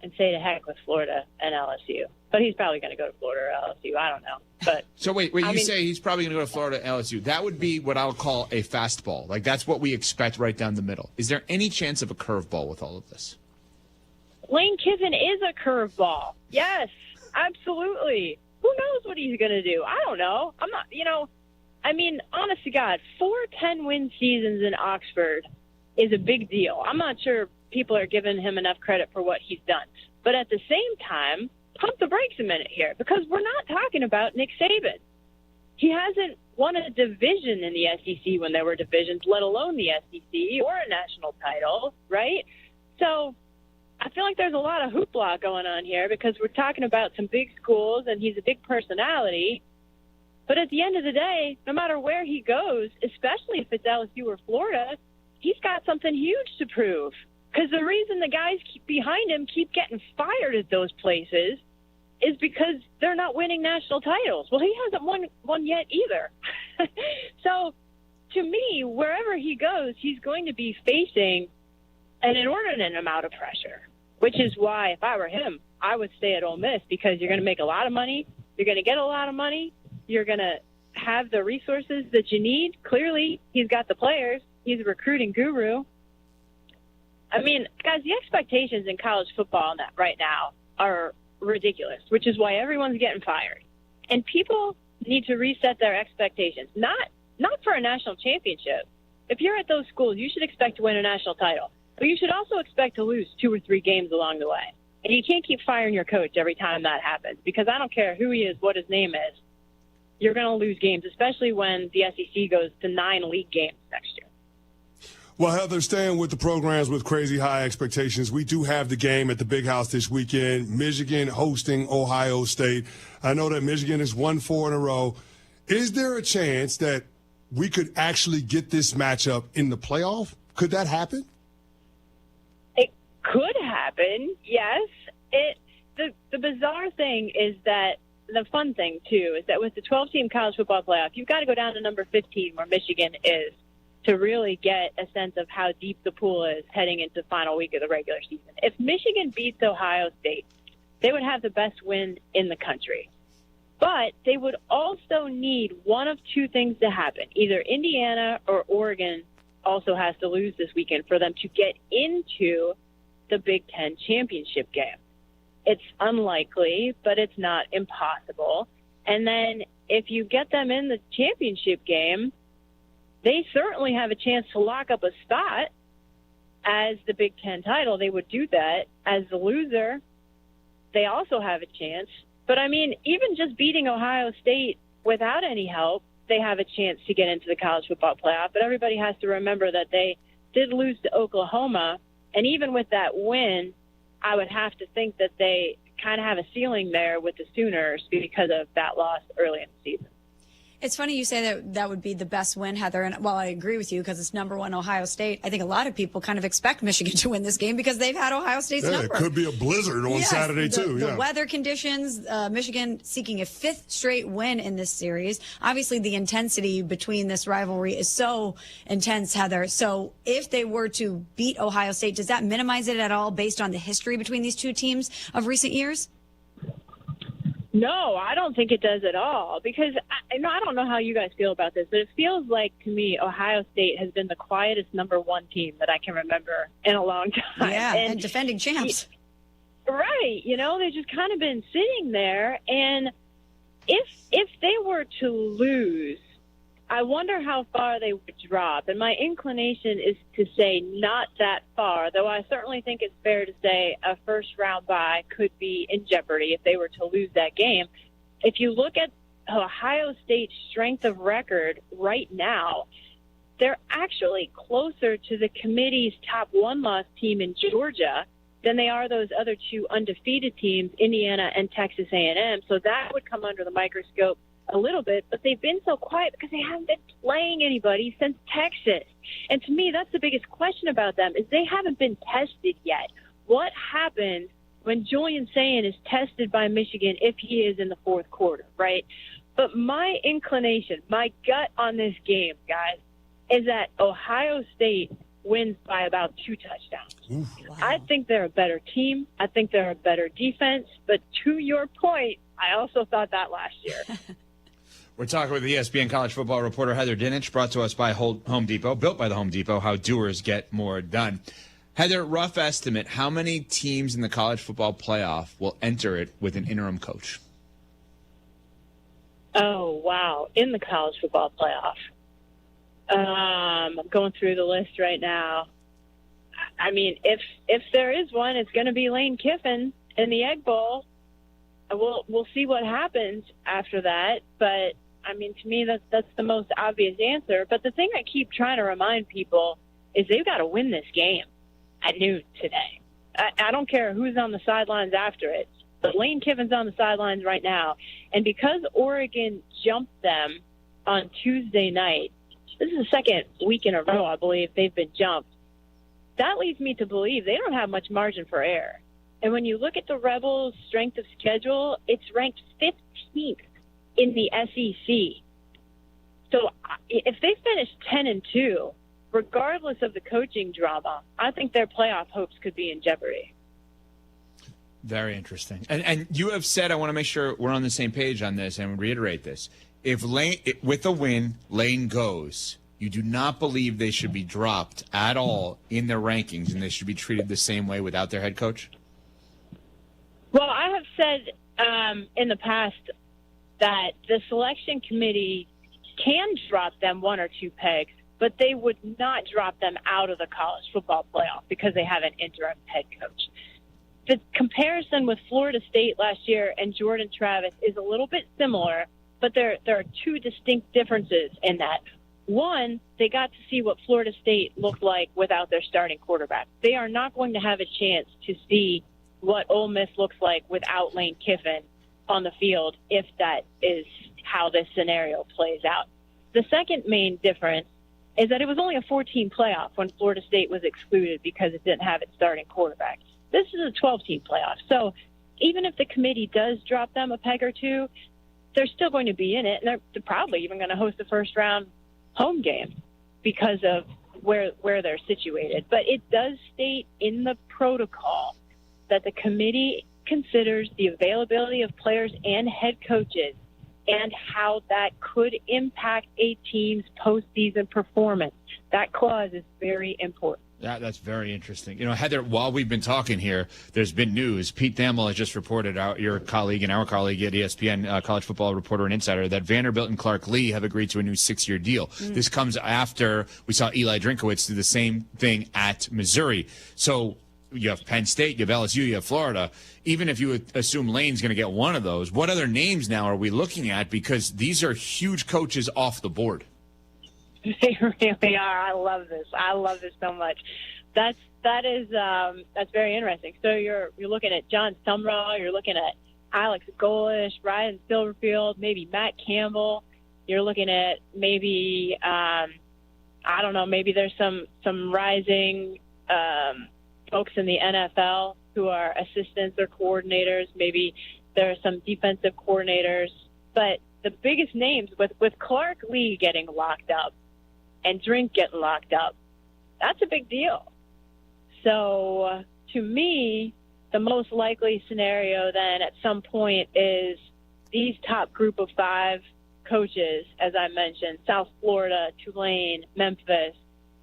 and say to heck with Florida and LSU. But he's probably going to go to Florida or LSU. I don't know. But so wait, say he's probably going to go to Florida and LSU. That would be what I'll call a fastball. Like, that's what we expect right down the middle. Is there any chance of a curveball with all of this? Lane Kiffin is a curveball. Yes, absolutely. Who knows what he's going to do? I don't know. I'm not, honest to God, 4 10-win seasons in Oxford is a big deal. I'm not sure people are giving him enough credit for what he's done. But at the same time, pump the brakes a minute here, because we're not talking about Nick Saban. He hasn't won a division in the SEC when there were divisions, let alone the SEC or a national title, right? So I feel like there's a lot of hoopla going on here because we're talking about some big schools and he's a big personality. But at the end of the day, no matter where he goes, especially if it's LSU or Florida, he's got something huge to prove. Because the reason the guys behind him keep getting fired at those places is because they're not winning national titles. Well, he hasn't won one yet either. So, to me, wherever he goes, he's going to be facing an inordinate amount of pressure, which is why, if I were him, I would stay at Ole Miss, because you're going to make a lot of money, you're going to get a lot of money, you're going to have the resources that you need. Clearly, he's got the players. He's a recruiting guru. I mean, guys, the expectations in college football right now are ridiculous, which is why everyone's getting fired. And people need to reset their expectations, not for a national championship. If you're at those schools, you should expect to win a national title, but you should also expect to lose 2 or 3 games along the way. And you can't keep firing your coach every time that happens, because I don't care who he is, what his name is, you're going to lose games, especially when the SEC goes to 9 league games next year. Well, Heather, staying with the programs with crazy high expectations, we do have the game at the Big House this weekend, Michigan hosting Ohio State. I know that Michigan has won 4 in a row. Is there a chance that we could actually get this matchup in the playoff? Could that happen? It could happen, yes. The bizarre thing is that, the fun thing, too, is that with the 12-team college football playoff, you've got to go down to number 15, where Michigan is, to really get a sense of how deep the pool is heading into the final week of the regular season. If Michigan beats Ohio State, they would have the best win in the country. But they would also need one of 2 things to happen. Either Indiana or Oregon also has to lose this weekend for them to get into the Big Ten championship game. It's unlikely, but it's not impossible. And then if you get them in the championship game, they certainly have a chance to lock up a spot as the Big Ten title. They would do that. As the loser, they also have a chance. But, I mean, even just beating Ohio State without any help, they have a chance to get into the college football playoff. But everybody has to remember that they did lose to Oklahoma. And even with that win, I would have to think that they kind of have a ceiling there with the Sooners because of that loss early in the season. It's funny you say that that would be the best win, Heather. And while I agree with you because it's number one Ohio State, I think a lot of people kind of expect Michigan to win this game because they've had Ohio State's number. It could be a blizzard on Saturday, too. The weather conditions, Michigan seeking a fifth straight win in this series. Obviously, the intensity between this rivalry is so intense, Heather. So if they were to beat Ohio State, does that minimize it at all based on the history between these two teams of recent years? No, I don't think it does at all because I don't know how you guys feel about this, but it feels like to me Ohio State has been the quietest number one team that I can remember in a long time. Yeah, and defending champs. Right. They've just kind of been sitting there. And if they were to lose, I wonder how far they would drop. And my inclination is to say not that far, though I certainly think it's fair to say a first-round bye could be in jeopardy if they were to lose that game. If you look at Ohio State's strength of record right now, they're actually closer to the committee's top one-loss team in Georgia than they are those other two undefeated teams, Indiana and Texas A&M. So that would come under the microscope a little bit, but they've been so quiet because they haven't been playing anybody since Texas. And to me, that's the biggest question about them is they haven't been tested yet. What happens when Julian Sayin is tested by Michigan if he is in the fourth quarter, right? But my inclination, my gut on this game, guys, is that Ohio State wins by about 2 touchdowns. Wow. I think they're a better team. I think they're a better defense. But to your point, I also thought that last year. We're talking with ESPN college football reporter Heather Dinich, brought to us by Home Depot, built by the Home Depot, how doers get more done. Heather, rough estimate, how many teams in the college football playoff will enter it with an interim coach? Oh, wow. In the college football playoff. I'm going through the list right now. I mean, if there is one, it's going to be Lane Kiffin in the Egg Bowl. We'll see what happens after that, but I mean, to me, that's the most obvious answer. But the thing I keep trying to remind people is they've got to win this game at noon today. I don't care who's on the sidelines after it, but Lane Kiffin's on the sidelines right now. And because Oregon jumped them on Tuesday night, this is the second week in a row, I believe, they've been jumped. That leads me to believe they don't have much margin for error. And when you look at the Rebels' strength of schedule, it's ranked 15th in the SEC. So if they finish 10-2, regardless of the coaching drama, I think their playoff hopes could be in jeopardy. Very interesting. And you have said, I want to make sure we're on the same page on this and reiterate this. If Lane, with a win, Lane goes, you do not believe they should be dropped at all in their rankings and they should be treated the same way without their head coach? Well, I have said in the past that the selection committee can drop them 1 or 2 pegs, but they would not drop them out of the college football playoff because they have an interim head coach. The comparison with Florida State last year and Jordan Travis is a little bit similar, but there are 2 distinct differences in that. One, they got to see what Florida State looked like without their starting quarterback. They are not going to have a chance to see what Ole Miss looks like without Lane Kiffin on the field if that is how this scenario plays out. The second main difference is that it was only a 14 playoff when Florida State was excluded because it didn't have its starting quarterback. This is a 12-team playoff. So even if the committee does drop them a peg or 2, they're still going to be in it, and they're probably even going to host a first-round home game because of where they're situated. But it does state in the protocol that the committee considers the availability of players and head coaches and how that could impact a team's postseason performance. That clause is very important. That's very interesting. You know, Heather, while we've been talking here, there's been news. Pete Thamel has just reported, your colleague and our colleague at ESPN, college football reporter and insider, that Vanderbilt and Clark Lee have agreed to a new 6-year deal. This comes after we saw Eli Drinkowitz do the same thing at Missouri. So you have Penn State, you have LSU, you have Florida. Even if you would assume Lane's going to get one of those, what other names now are we looking at? Because these are huge coaches off the board. They really are. I love this. I love this so much. That's very interesting. So you're looking at John Sumrall, you're looking at Alex Golish, Ryan Silverfield, maybe Matt Campbell. You're looking at maybe I don't know, maybe there's some rising folks in the NFL who are assistants or coordinators. Maybe there are some defensive coordinators. But the biggest names, with Clark Lee getting locked up and Drink getting locked up, that's a big deal. So to me, the most likely scenario then at some point is these top group of 5 coaches, as I mentioned, South Florida, Tulane, Memphis,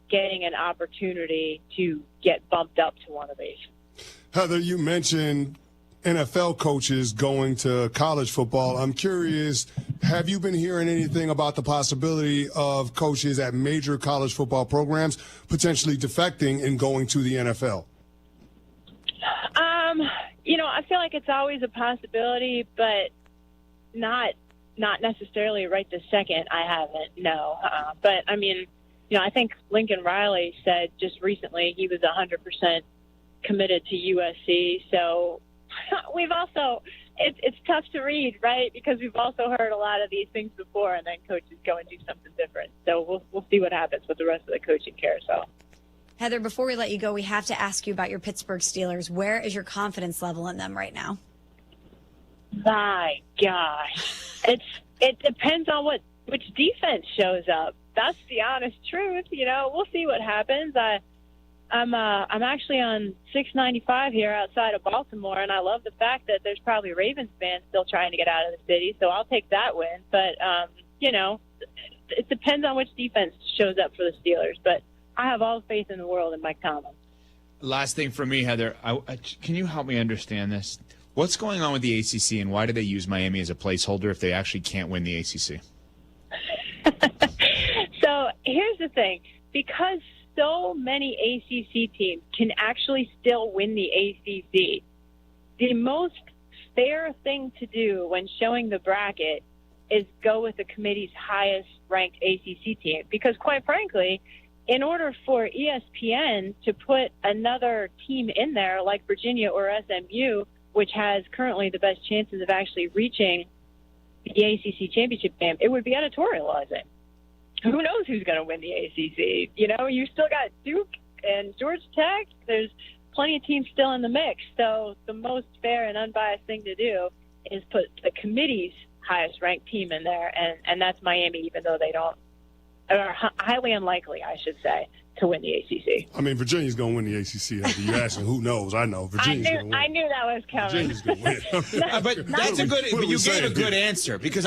getting an opportunity to get bumped up to one of these. Heather, you mentioned NFL coaches going to college football. I'm curious, have you been hearing anything about the possibility of coaches at major college football programs potentially defecting and going to the NFL? I feel like it's always a possibility, but not necessarily right this second. I haven't, no. But, I think Lincoln Riley said just recently he was 100% committed to USC. So we've also, it's tough to read, right? Because we've also heard a lot of these things before, and then coaches go and do something different. So we'll see what happens with the rest of the coaching carousel. Heather, before we let you go, we have to ask you about your Pittsburgh Steelers. Where is your confidence level in them right now? My gosh. It depends on which defense shows up. That's the honest truth. We'll see what happens. I'm actually on 695 here outside of Baltimore, and I love the fact that there's probably Ravens fans still trying to get out of the city, so I'll take that win. But, it depends on which defense shows up for the Steelers. But I have all the faith in the world in Mike Tomlin. Last thing for me, Heather, can you help me understand this? What's going on with the ACC, and why do they use Miami as a placeholder if they actually can't win the ACC? So here's the thing. Because so many ACC teams can actually still win the ACC, the most fair thing to do when showing the bracket is go with the committee's highest-ranked ACC team. Because, quite frankly, in order for ESPN to put another team in there like Virginia or SMU, which has currently the best chances of actually reaching the ACC championship game, it would be editorializing. Who knows who's going to win the ACC? You still got Duke and Georgia Tech. There's plenty of teams still in the mix. So the most fair and unbiased thing to do is put the committee's highest-ranked team in there, and that's Miami, even though they don't, are highly unlikely, I should say, to win the ACC. Virginia's going to win the ACC. You're asking who knows. I know. Virginia's going to win. I knew that was coming. Virginia's going to win. But that's but you gave a good answer, because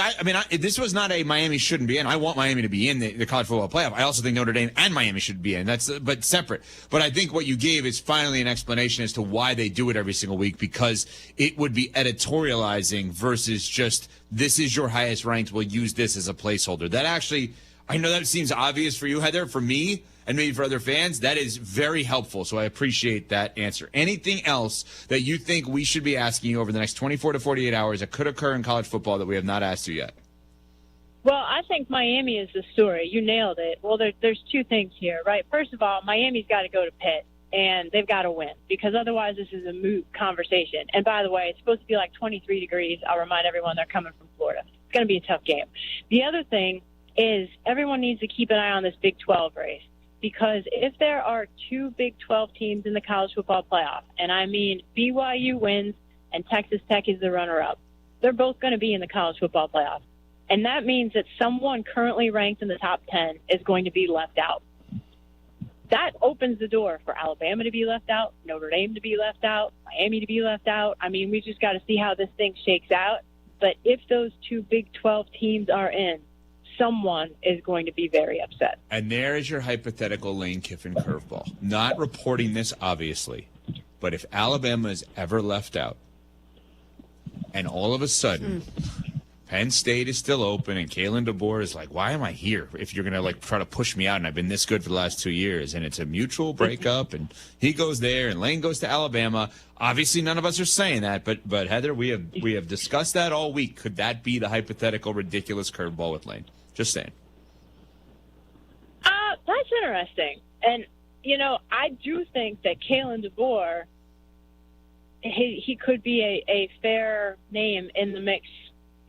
this was not a Miami shouldn't be in. I want Miami to be in the college football playoff. I also think Notre Dame and Miami should be in. But separate. But I think what you gave is finally an explanation as to why they do it every single week, because it would be editorializing versus just, this is your highest ranked, we'll use this as a placeholder. That actually, I know that seems obvious for you, Heather. For me, and maybe for other fans, that is very helpful. So I appreciate that answer. Anything else that you think we should be asking you over the next 24 to 48 hours that could occur in college football that we have not asked you yet? Well, I think Miami is the story. You nailed it. Well, there's two things here, right? First of all, Miami's got to go to Pitt, and they've got to win, because otherwise this is a moot conversation. And by the way, it's supposed to be like 23 degrees. I'll remind everyone they're coming from Florida. It's going to be a tough game. The other thing is everyone needs to keep an eye on this Big 12 race. Because if there are two Big 12 teams in the college football playoff, and I mean BYU wins and Texas Tech is the runner-up, they're both going to be in the college football playoff. And that means that someone currently ranked in the top 10 is going to be left out. That opens the door for Alabama to be left out, Notre Dame to be left out, Miami to be left out. We just got to see how this thing shakes out. But if those two Big 12 teams are in, someone is going to be very upset. And there is your hypothetical Lane Kiffin curveball. Not reporting this, obviously, but if Alabama is ever left out, and all of a sudden Penn State is still open, and Kalen DeBoer is like, why am I here if you're going to try to push me out, and I've been this good for the last 2 years, and it's a mutual breakup, and he goes there, and Lane goes to Alabama. Obviously, none of us are saying that, but Heather, we have discussed that all week. Could that be the hypothetical, ridiculous curveball with Lane? Just saying. That's interesting. And, I do think that Kalen DeBoer, he could be a fair name in the mix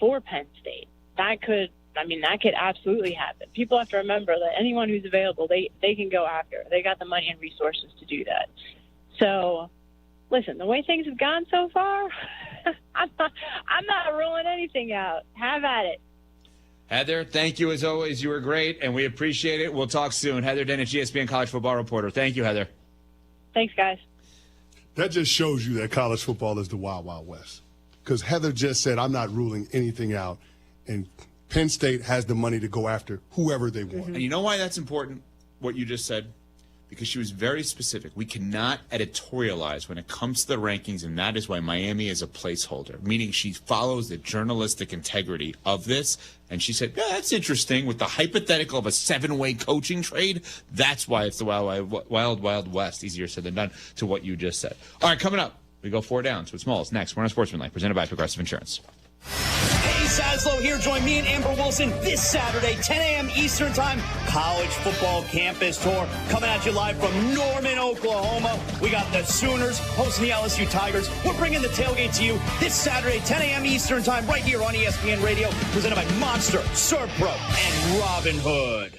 for Penn State. That could absolutely happen. People have to remember that anyone who's available, they can go after. They got the money and resources to do that. So, listen, the way things have gone so far, I'm not ruling anything out. Have at it. Heather, thank you as always. You were great, and we appreciate it. We'll talk soon. Heather Dinich, ESPN College Football Reporter. Thank you, Heather. Thanks, guys. That just shows you that college football is the Wild Wild West. Because Heather just said, I'm not ruling anything out, and Penn State has the money to go after whoever they want. And you know why that's important, what you just said? Because she was very specific. We cannot editorialize when it comes to the rankings, and that is why Miami is a placeholder, meaning she follows the journalistic integrity of this. And she said, yeah, that's interesting. With the hypothetical of a 7-way coaching trade, that's why it's the wild West. Easier said than done to what you just said. All right, coming up, we go 4 down. So it's Smalls next. We're on Sportsmanlike, presented by Progressive Insurance. Hey, Saslow here. Join me and Amber Wilson this Saturday, 10 a.m. Eastern Time. College football campus tour coming at you live from Norman, Oklahoma. We got the Sooners hosting the LSU Tigers. We're bringing the tailgate to you this Saturday, 10 a.m. Eastern Time, right here on ESPN Radio, presented by Monster, Serpro, and Robin Hood.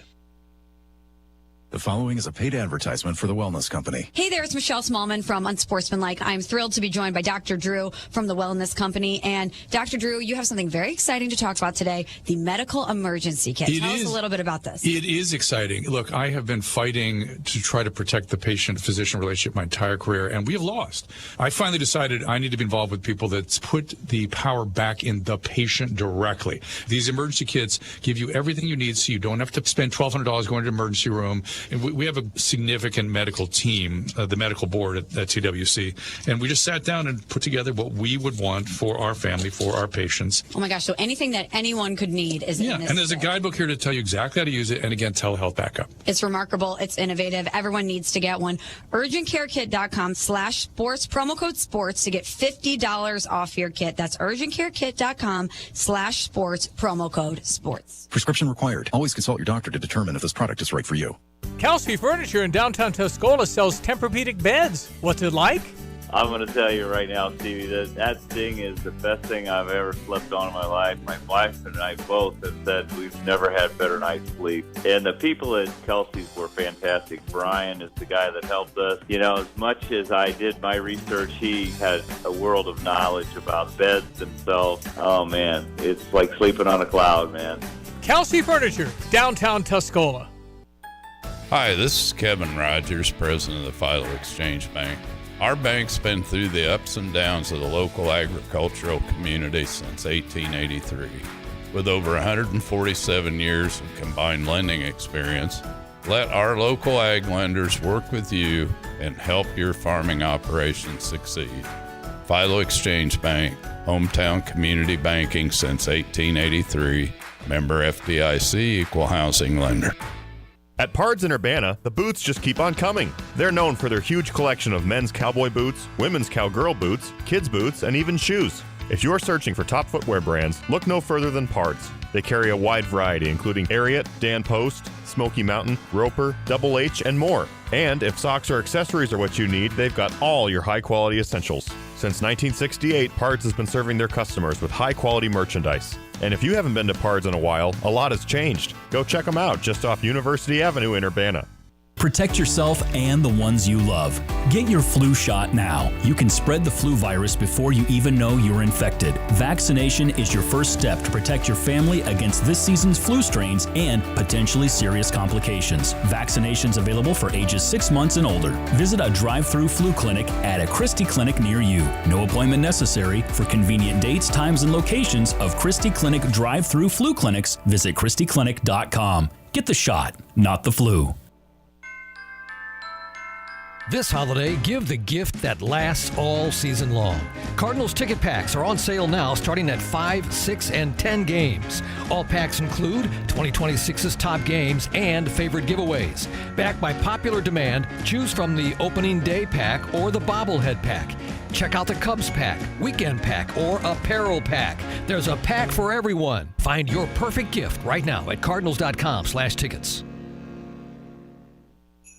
The following is a paid advertisement for the Wellness Company. Hey there, it's Michelle Smallman from Unsportsmanlike. I'm thrilled to be joined by Dr. Drew from the Wellness Company. And Dr. Drew, you have something very exciting to talk about today, the medical emergency kit. Tell us a little bit about this. It is exciting. Look, I have been fighting to try to protect the patient-physician relationship my entire career, and we have lost. I finally decided I need to be involved with people that put the power back in the patient directly. These emergency kits give you everything you need so you don't have to spend $1,200 going to an emergency room. And we have a significant medical team, the medical board at TWC, and we just sat down and put together what we would want for our family, for our patients. Oh my gosh, so anything that anyone could need is in this and there's kit. a guidebook here to tell you exactly how to use it, and again, telehealth backup. It's remarkable. It's innovative. Everyone needs to get one. UrgentCareKit.com/sports, promo code sports to get $50 off your kit. That's UrgentCareKit.com/sports, promo code sports. Prescription required. Always consult your doctor to determine if this product is right for you. Kelsey Furniture in downtown Tuscola sells Tempur-Pedic beds. What's it like? I'm going to tell you right now, Stevie, that thing is the best thing I've ever slept on in my life. My wife and I both have said we've never had better night's sleep. And the people at Kelsey's were fantastic. Brian is the guy that helped us. You know, as much as I did my research, he had a world of knowledge about beds themselves. Oh, man, it's like sleeping on a cloud, man. Kelsey Furniture, downtown Tuscola. Hi, this is Kevin Rogers, president of the Philo Exchange Bank. Our bank's been through the ups and downs of the local agricultural community since 1883. With over 147 years of combined lending experience, let our local ag lenders work with you and help your farming operations succeed. Philo Exchange Bank, hometown community banking since 1883, member FDIC, equal housing lender. At Pards in Urbana, the boots just keep on coming. They're known for their huge collection of men's cowboy boots, women's cowgirl boots, kids' boots, and even shoes. If you're searching for top footwear brands, look no further than Pards. They carry a wide variety, including Ariat, Dan Post, Smoky Mountain, Roper, Double H, and more. And if socks or accessories are what you need, they've got all your high-quality essentials. Since 1968, Pards has been serving their customers with high-quality merchandise. And if you haven't been to Pards in a while, a lot has changed. Go check them out just off University Avenue in Urbana. Protect yourself and the ones you love. Get your flu shot now. You can spread the flu virus before you even know you're infected. Vaccination is your first step to protect your family against this season's flu strains and potentially serious complications. Vaccinations available for ages 6 months and older. Visit a drive-through flu clinic at a Christie clinic near you. No appointment necessary. For convenient dates, times, and locations of Christie Clinic drive-through flu clinics, visit ChristieClinic.com. Get the shot, not the flu. This holiday, give the gift that lasts all season long. Cardinals ticket packs are on sale now, starting at 5, 6, and 10 games. All packs include 2026's top games and favorite giveaways. Backed by popular demand, choose from the opening day pack or the bobblehead pack. Check out the Cubs pack, weekend pack, or apparel pack. There's a pack for everyone. Find your perfect gift right now at cardinals.com/tickets.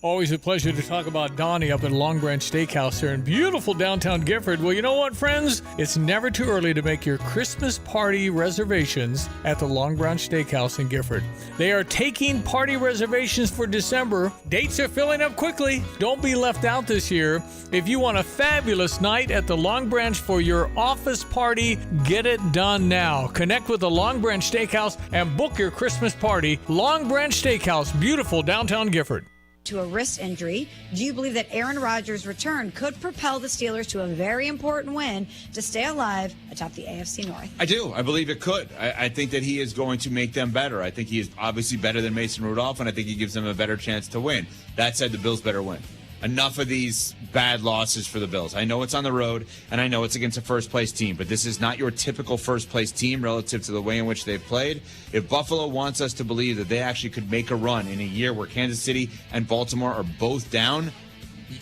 Always a pleasure to talk about Donnie up at Long Branch Steakhouse here in beautiful downtown Gifford. Well, you know what, friends? It's never too early to make your Christmas party reservations at the Long Branch Steakhouse in Gifford. They are taking party reservations for December. Dates are filling up quickly. Don't be left out this year. If you want a fabulous night at the Long Branch for your office party, get it done now. Connect with the Long Branch Steakhouse and book your Christmas party. Long Branch Steakhouse, beautiful downtown Gifford. To a wrist injury, do you believe that Aaron Rodgers' return could propel the Steelers to a very important win to stay alive atop the AFC North? I do. I believe it could. I think that he is going to make them better. I think he is obviously better than Mason Rudolph, and I think he gives them a better chance to win. That said, the Bills better win. Enough of these bad losses for the Bills. I know it's on the road, and I know it's against a first-place team, but this is not your typical first-place team relative to the way in which they've played. If Buffalo wants us to believe that they actually could make a run in a year where Kansas City and Baltimore are both down,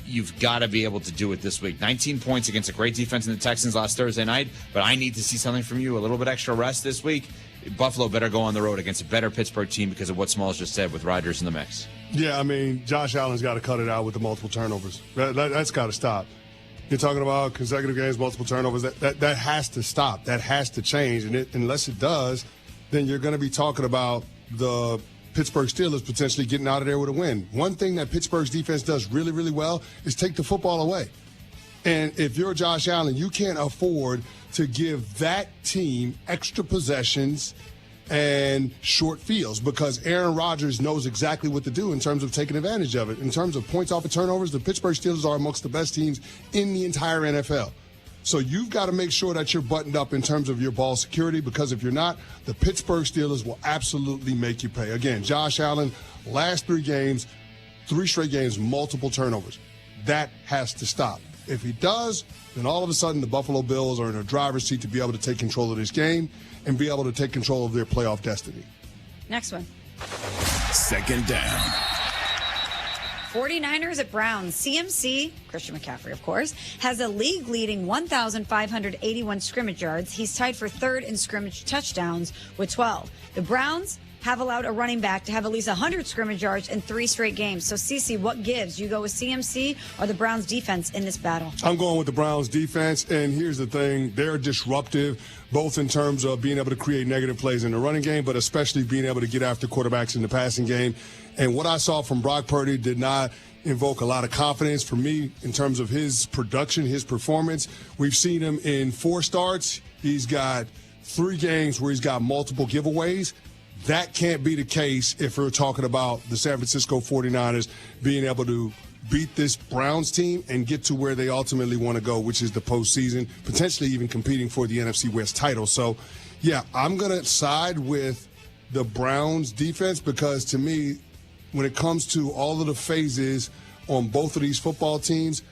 you've got to be able to do it this week. 19 points against a great defense in the Texans last Thursday night, but I need to see something from you, a little bit extra rest this week. Buffalo better go on the road against a better Pittsburgh team because of what Smalls just said with Rodgers in the mix. Yeah, I mean, Josh Allen's got to cut it out with the multiple turnovers. That's got to stop. You're talking about consecutive games, multiple turnovers. That has to stop. That has to change. And unless it does, then you're going to be talking about the Pittsburgh Steelers potentially getting out of there with a win. One thing that Pittsburgh's defense does really, really well is take the football away. And if you're Josh Allen, you can't afford to give that team extra possessions and short fields because Aaron Rodgers knows exactly what to do in terms of taking advantage of it. In terms of points off of turnovers, the Pittsburgh Steelers are amongst the best teams in the entire NFL. So you've got to make sure that you're buttoned up in terms of your ball security because if you're not, the Pittsburgh Steelers will absolutely make you pay. Again, Josh Allen, last 3 games, 3 straight games, multiple turnovers. That has to stop. If he does, then all of a sudden the Buffalo Bills are in a driver's seat to be able to take control of this game and be able to take control of their playoff destiny. Next one. Second down. 49ers at Browns. CMC, Christian McCaffrey, of course, has a league-leading 1,581 scrimmage yards. He's tied for 3rd in scrimmage touchdowns with 12. The Browns have allowed a running back to have at least 100 scrimmage yards in 3 straight games. So, CeCe, what gives? You go with CMC or the Browns defense in this battle? I'm going with the Browns defense, and here's the thing. They're disruptive, both in terms of being able to create negative plays in the running game, but especially being able to get after quarterbacks in the passing game. And what I saw from Brock Purdy did not invoke a lot of confidence for me in terms of his production, his performance. We've seen him in 4 starts. He's got 3 games where he's got multiple giveaways. That can't be the case if we're talking about the San Francisco 49ers being able to beat this Browns team and get to where they ultimately want to go, which is the postseason, potentially even competing for the NFC West title. So, yeah, I'm going to side with the Browns defense because, to me, when it comes to all of the phases on both of these football teams,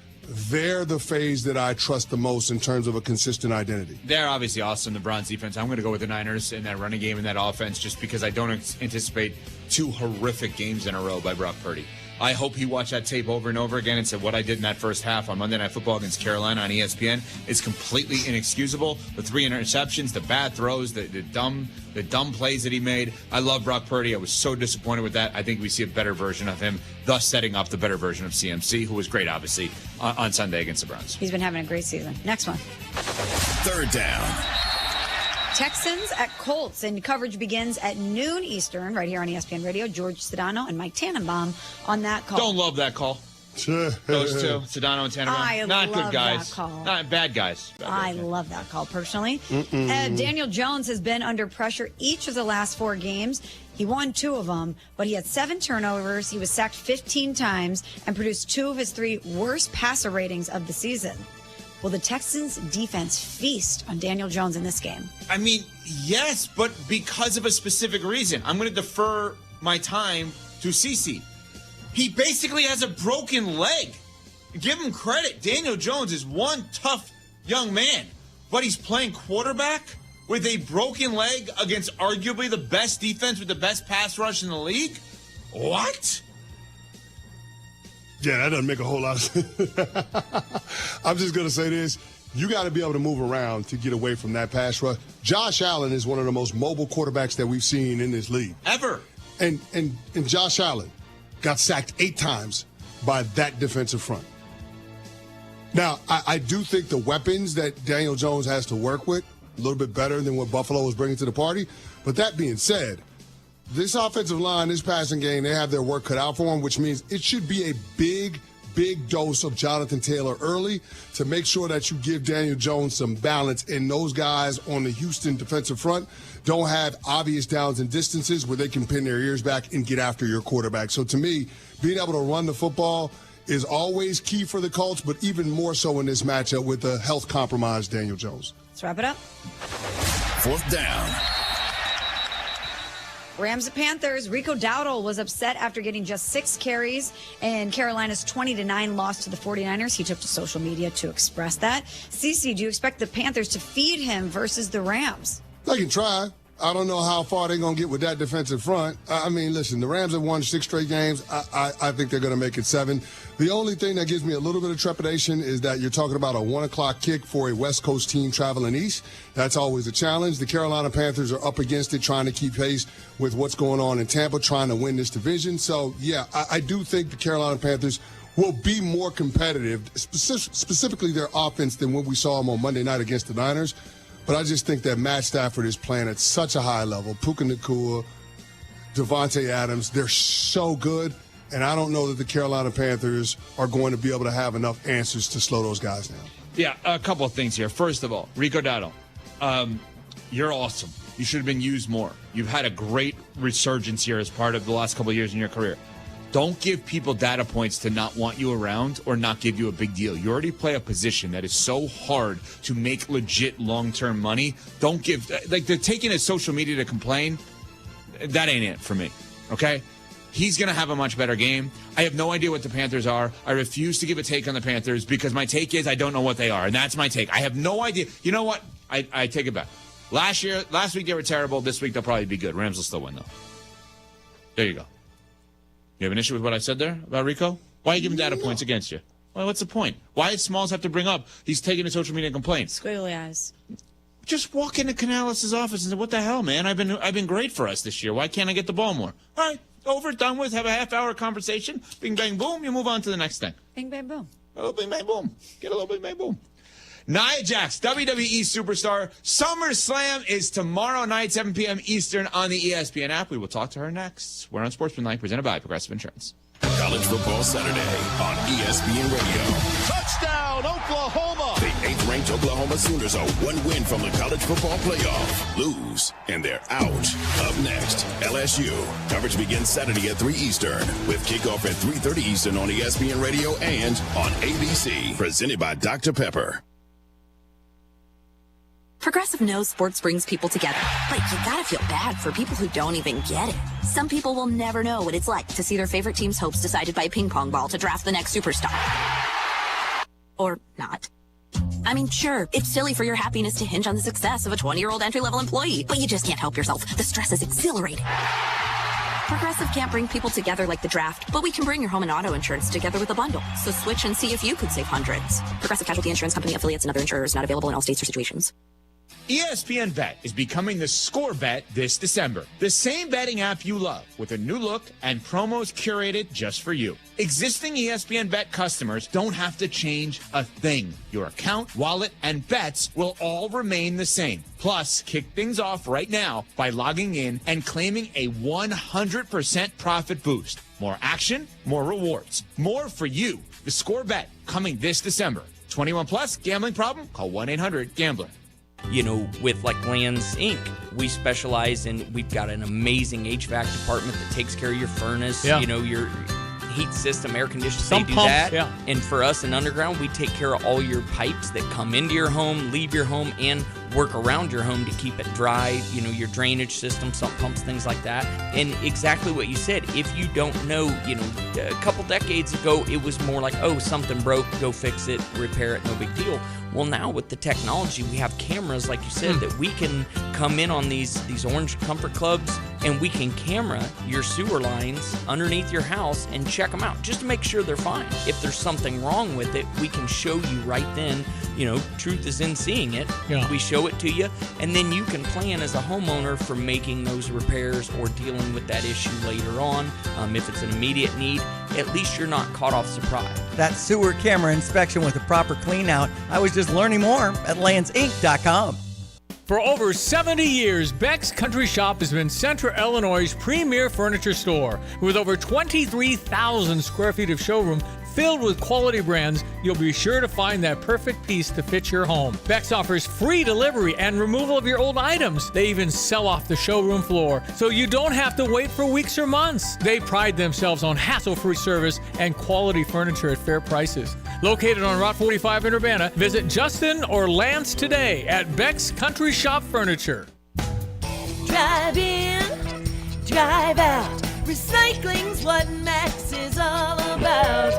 they're the phase that I trust the most in terms of a consistent identity. They're obviously awesome, the Browns defense. I'm going to go with the Niners in that running game and that offense just because I don't anticipate 2 horrific games in a row by Brock Purdy. I hope he watched that tape over and over again and said what I did in that first half on Monday Night Football against Carolina on ESPN is completely inexcusable. The 3 interceptions, the bad throws, the dumb plays that he made. I love Brock Purdy. I was so disappointed with that. I think we see a better version of him, thus setting up the better version of CMC, who was great, obviously, on Sunday against the Browns. He's been having a great season. Next one. 3rd down. Texans at Colts, and coverage begins at noon Eastern, right here on ESPN Radio. George Sedano and Mike Tannenbaum on that call. Don't love that call. Those 2, Sedano and Tannenbaum. I not love good guys. that call. Not bad guys. I love that call personally. Daniel Jones has been under pressure each of the last 4 games. He won 2 of them, but he had 7 turnovers. He was sacked 15 times and produced 2 of his 3 worst passer ratings of the season. Will the Texans defense feast on Daniel Jones in this game? I mean, yes, but because of a specific reason. I'm going to defer my time to CeCe. He basically has a broken leg. give him credit. Daniel Jones is one tough young man, but he's playing quarterback with a broken leg against arguably the best defense with the best pass rush in the league? What? Yeah, that doesn't make a whole lot of sense. I'm just going to say this. You got to be able to move around to get away from that pass rush. Josh Allen is one of the most mobile quarterbacks that we've seen in this league. Ever. And Josh Allen got sacked 8 times by that defensive front. Now, I do think the weapons that Daniel Jones has to work with a little bit better than what Buffalo was bringing to the party. But that being said, this offensive line, this passing game, they have their work cut out for them, which means it should be a big dose of Jonathan Taylor early to make sure that you give Daniel Jones some balance. And those guys on the Houston defensive front don't have obvious downs and distances where they can pin their ears back and get after your quarterback. So to me, being able to run the football is always key for the Colts, but even more so in this matchup with the health compromised Daniel Jones. Let's wrap it up. 4th down. Rams at Panthers. Rico Dowdle was upset after getting just 6 carries in Carolina's 20-9 loss to the 49ers. He took to social media to express that. CeCe, do you expect the Panthers to feed him versus the Rams? They can try. I don't know how far they're going to get with that defensive front. I mean, listen, the Rams have won 6 straight games. I think they're going to make it 7. The only thing that gives me a little bit of trepidation is that you're talking about a 1 o'clock kick for a West Coast team traveling east. That's always a challenge. The Carolina Panthers are up against it, trying to keep pace with what's going on in Tampa, trying to win this division. So, yeah, I do think the Carolina Panthers will be more competitive, specifically their offense, than what we saw them on Monday night against the Niners. But I just think that Matt Stafford is playing at such a high level. Puka Nacua, Devontae Adams, they're so good. And I don't know that the Carolina Panthers are going to be able to have enough answers to slow those guys down. Yeah, a couple of things here. First of all, Rico Dowdle, you're awesome. You should have been used more. You've had a great resurgence here as part of the last couple of years in your career. Don't give people data points to not want you around or not give you a big deal. You already play a position that is so hard to make legit long-term money. Don't give, like, they're taking his social media to complain. That ain't it for me, okay? He's going to have a much better game. I have no idea what the Panthers are. I refuse to give a take on the Panthers because my take is I don't know what they are, and that's my take. I have no idea. You know what? I take it back. Last week they were terrible. This week they'll probably be good. Rams will still win, though. There you go. You have an issue with what I said there about Rico? Why are you giving data points against you? Well, what's the point? Why does Smalls have to bring up he's taking to social media and complain? Squiggly eyes. Just walk into Canales' office and say, what the hell, man? I've been great for us this year. Why can't I get the ball more? All right, over, done with, have a half-hour conversation. Bing, bang, boom, you move on to the next thing. Bing, bang, boom. A little bing, bang, boom. Get a little bing, bang, boom. Nia Jax, WWE Superstar. SummerSlam is tomorrow night, 7 p.m. Eastern on the ESPN app. We will talk to her next. We're on Sportsmanlike, presented by Progressive Insurance. College Football Saturday on ESPN Radio. Touchdown, Oklahoma! The 8th-ranked Oklahoma Sooners are 1 win from the college football playoff. Lose, and they're out. Up next, LSU. Coverage begins Saturday at 3 Eastern, with kickoff at 3:30 Eastern on ESPN Radio and on ABC. Presented by Dr. Pepper. Progressive knows sports brings people together, but you gotta feel bad for people who don't even get it. Some people will never know what it's like to see their favorite team's hopes decided by a ping pong ball to draft the next superstar. Or not. I mean, sure, it's silly for your happiness to hinge on the success of a 20-year-old entry-level employee, but you just can't help yourself. The stress is exhilarating. Progressive can't bring people together like the draft, but we can bring your home and auto insurance together with a bundle. So switch and see if you could save hundreds. Progressive Casualty Insurance Company affiliates and other insurers not available in all states or situations. ESPN Bet is becoming the score bet this December. The same betting app you love with a new look and promos curated just for you. Existing ESPN Bet customers don't have to change a thing. Your account, wallet, and bets will all remain the same. Plus, kick things off right now by logging in and claiming a 100% profit boost. More action, more rewards, more for you. The score bet coming this December. 21 plus, gambling problem? Call 1-800-GAMBLER. You know, with like Lands Inc., we specialize in, we've got an amazing HVAC department that takes care of your furnace, you know, your heat system, air conditioning, they do pumps, that. yeah. And for us in Underground, we take care of all your pipes that come into your home, leave your home, and work around your home to keep it dry, you know, your drainage system, sump pumps, things like that. And exactly what you said, if you don't know, you know, a couple decades ago, it was more like, oh, something broke, go fix it, repair it, no big deal. Well, now with the technology, we have cameras, like you said, that we can come in on these orange comfort clubs, and we can camera your sewer lines underneath your house and check them out just to make sure they're fine. If there's something wrong with it, we can show you right then. You know, truth is in seeing it. Yeah. We show it to you, and then you can plan as a homeowner for making those repairs or dealing with that issue later on. If it's an immediate need, at least you're not caught off surprise. That sewer camera inspection with a proper clean out. I was just learning more at landsinc.com. For over 70 years, Beck's Country Shop has been Central Illinois' premier furniture store. With over 23,000 square feet of showroom filled with quality brands, you'll be sure to find that perfect piece to fit your home. Beck's offers free delivery and removal of your old items. They even sell off the showroom floor, so you don't have to wait for weeks or months. They pride themselves on hassle-free service and quality furniture at fair prices. Located on Route 45 in Urbana, visit Justin or Lance today at Beck's Country Shop Furniture. Drive in, drive out. Recycling's what Max is all about.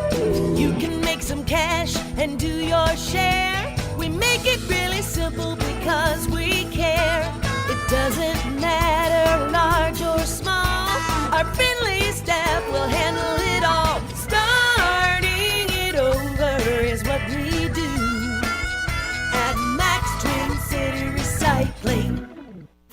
You can make some cash and do your share. We make it really simple because we care. It doesn't matter large or small. Our friendly staff will handle it all. Starting it over is what we do at Max Twin City Recycling.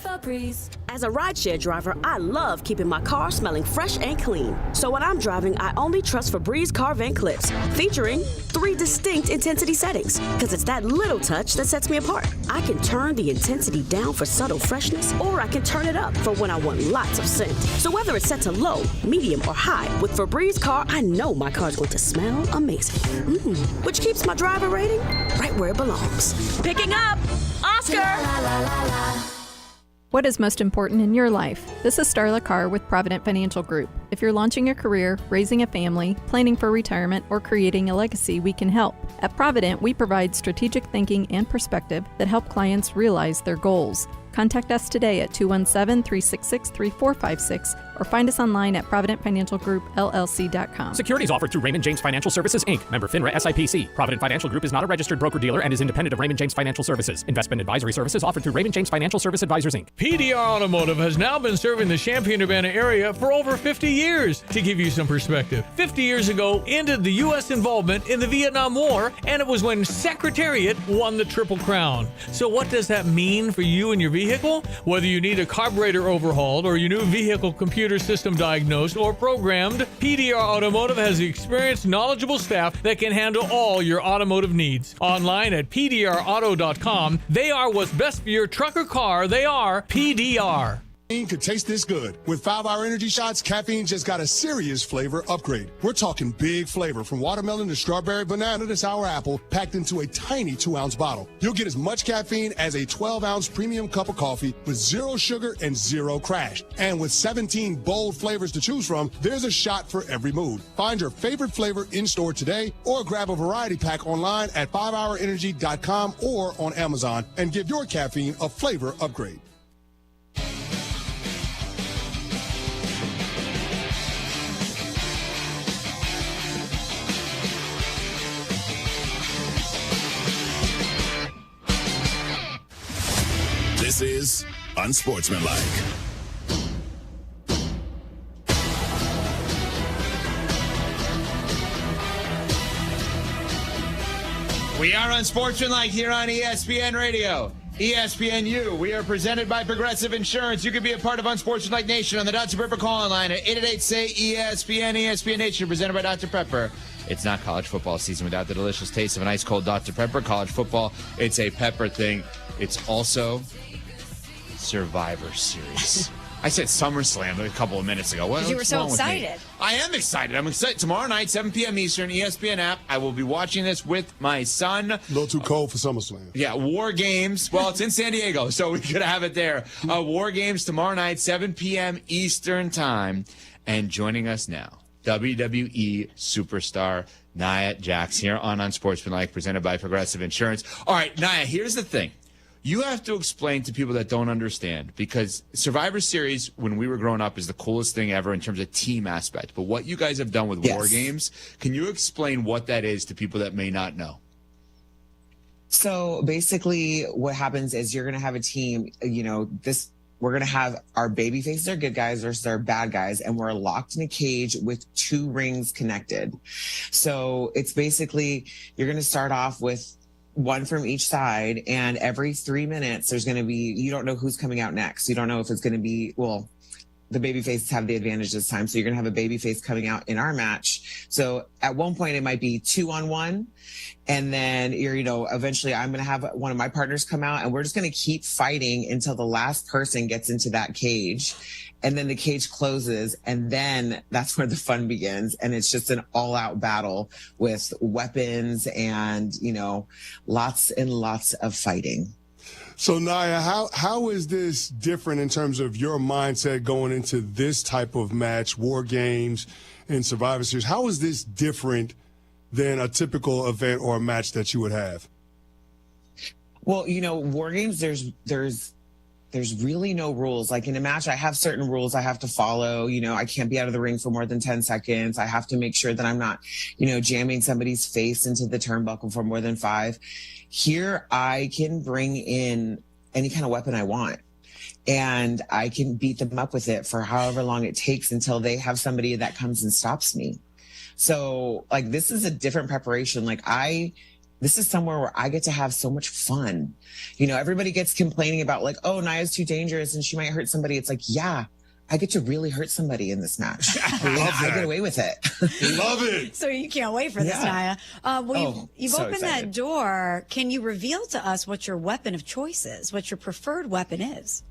Febreze. As a rideshare driver, I love keeping my car smelling fresh and clean. So when I'm driving, I only trust Febreze car vent clips, featuring 3 distinct intensity settings, because it's that little touch that sets me apart. I can turn the intensity down for subtle freshness, or I can turn it up for when I want lots of scent. So whether it's set to low, medium, or high, with Febreze car, I know my car's going to smell amazing. Which keeps my driver rating right where it belongs. Picking up Oscar! What is most important in your life? This is Starla Carr with Provident Financial Group. If you're launching a career, raising a family, planning for retirement, or creating a legacy, we can help. At Provident, we provide strategic thinking and perspective that help clients realize their goals. Contact us today at 217-366-3456 or find us online at providentfinancialgroupllc.com. Securities offered through Raymond James Financial Services, Inc., member FINRA SIPC. Provident Financial Group is not a registered broker-dealer and is independent of Raymond James Financial Services. Investment advisory services offered through Raymond James Financial Service Advisors, Inc. PDR Automotive has now been serving the Champaign-Urbana area for over 50 years. To give you some perspective, 50 years ago ended the U.S. involvement in the Vietnam War, and it was when Secretariat won the Triple Crown. So what does that mean for you and your vehicle? Whether you need a carburetor overhauled or your new vehicle computer system diagnosed or programmed, PDR Automotive has the experienced, knowledgeable staff that can handle all your automotive needs. Online at pdrauto.com, they are what's best for your truck or car. They are PDR. Caffeine could taste this good. With 5-Hour Energy Shots, caffeine just got a serious flavor upgrade. We're talking big flavor, from watermelon to strawberry, banana to sour apple, packed into a tiny 2-ounce bottle. You'll get as much caffeine as a 12-ounce premium cup of coffee with 0 sugar and 0 crash. And with 17 bold flavors to choose from, there's a shot for every mood. Find your favorite flavor in-store today or grab a variety pack online at 5hourenergy.com or on Amazon and give your caffeine a flavor upgrade. This is Unsportsmanlike. We are Unsportsmanlike here on ESPN Radio. ESPNU. We are presented by Progressive Insurance. You can be a part of Unsportsmanlike Nation on the Dr. Pepper call line at 888-SAY-ESPN. ESPN Nation presented by Dr. Pepper. It's not college football season without the delicious taste of an ice cold Dr. Pepper. College football, it's a pepper thing. It's also Survivor Series. I said SummerSlam a couple of minutes ago. You were so excited. I am excited. I'm excited. Tomorrow night, 7 p.m. Eastern, ESPN app. I will be watching this with my son. A little too cold for SummerSlam. Yeah, War Games. Well, it's in San Diego, so we could have it there. War Games tomorrow night, 7 p.m. Eastern time. And joining us now, WWE superstar Nia Jax here on Unsportsmanlike, presented by Progressive Insurance. All right, Nia, here's the thing. You have to explain to people that don't understand, because Survivor Series, when we were growing up, is the coolest thing ever in terms of team aspect. But what you guys have done with War Games, can you explain what that is to people that may not know? So basically what happens is you're going to have a team, we're going to have our baby faces are good guys versus our bad guys, and we're locked in a cage with 2 rings connected. So it's basically, you're going to start off with 1 from each side, and every 3 minutes there's going to be, you don't know who's coming out next. You don't know if it's going to be, well, the baby faces have the advantage this time. So you're going to have a baby face coming out in our match. So at one point it might be 2-on-1. And then eventually I'm going to have one of my partners come out, and we're just going to keep fighting until the last person gets into that cage. And then the cage closes, and then that's where the fun begins. And it's just an all-out battle with weapons and, lots and lots of fighting. So, Naya, how is this different in terms of your mindset going into this type of match, War Games and Survivor Series? How is this different than a typical event or a match that you would have? Well, War Games, there's really no rules. Like in a match, I have certain rules I have to follow. I can't be out of the ring for more than 10 seconds. I have to make sure that I'm not, jamming somebody's face into the turnbuckle for more than 5. Here, I can bring in any kind of weapon I want, and I can beat them up with it for however long it takes until they have somebody that comes and stops me. So, this is a different preparation. This is somewhere where I get to have so much fun. Everybody gets complaining about oh, Naya's too dangerous and she might hurt somebody. It's yeah, I get to really hurt somebody in this match. I get away with it. Love it. So you can't wait for this, Naya. You've so opened excited. that door. Can you reveal to us what your weapon of choice is, what your preferred weapon is?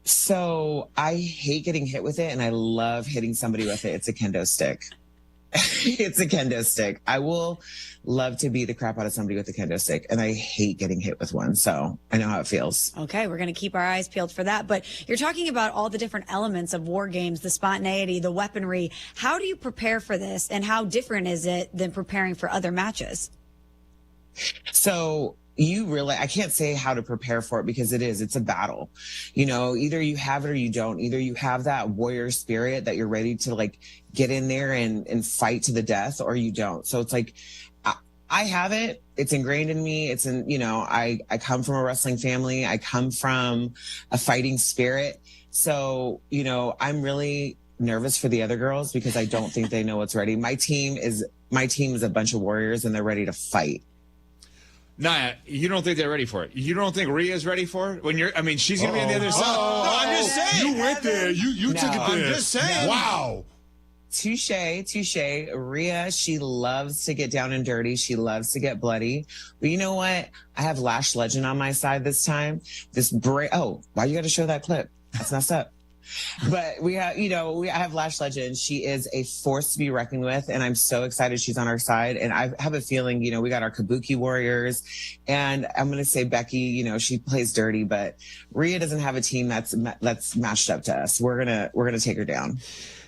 So I hate getting hit with it, and I love hitting somebody with it. It's a kendo stick. It's a kendo stick. I will love to beat the crap out of somebody with a kendo stick, and I hate getting hit with one, so I know how it feels. Okay, we're going to keep our eyes peeled for that. But you're talking about all the different elements of War Games, the spontaneity, the weaponry. How do you prepare for this, and how different is it than preparing for other matches? So I can't say how to prepare for it, because it's a battle. Either you have it or you don't. Either you have that warrior spirit that you're ready to get in there and fight to the death, or you don't. So it's I have it. It's ingrained in me. It's I come from a wrestling family. I come from a fighting spirit. So, I'm really nervous for the other girls, because I don't think they know what's ready. My team is a bunch of warriors, and they're ready to fight. Naya, you don't think they're ready for it? You don't think Rhea's ready for it? She's going to be on the other side. No, I'm just saying. You went there. You took it there. I'm just saying. Wow. Touche. Rhea, she loves to get down and dirty. She loves to get bloody. But you know what? I have Lash Legend on my side this time. Why you got to show that clip? That's messed up. But I have Lash Legend. She is a force to be reckoned with, and I'm so excited she's on our side. And I have a feeling, we got our Kabuki Warriors, and I'm going to say Becky, she plays dirty, but Rhea doesn't have a team that's matched up to us. We're gonna take her down.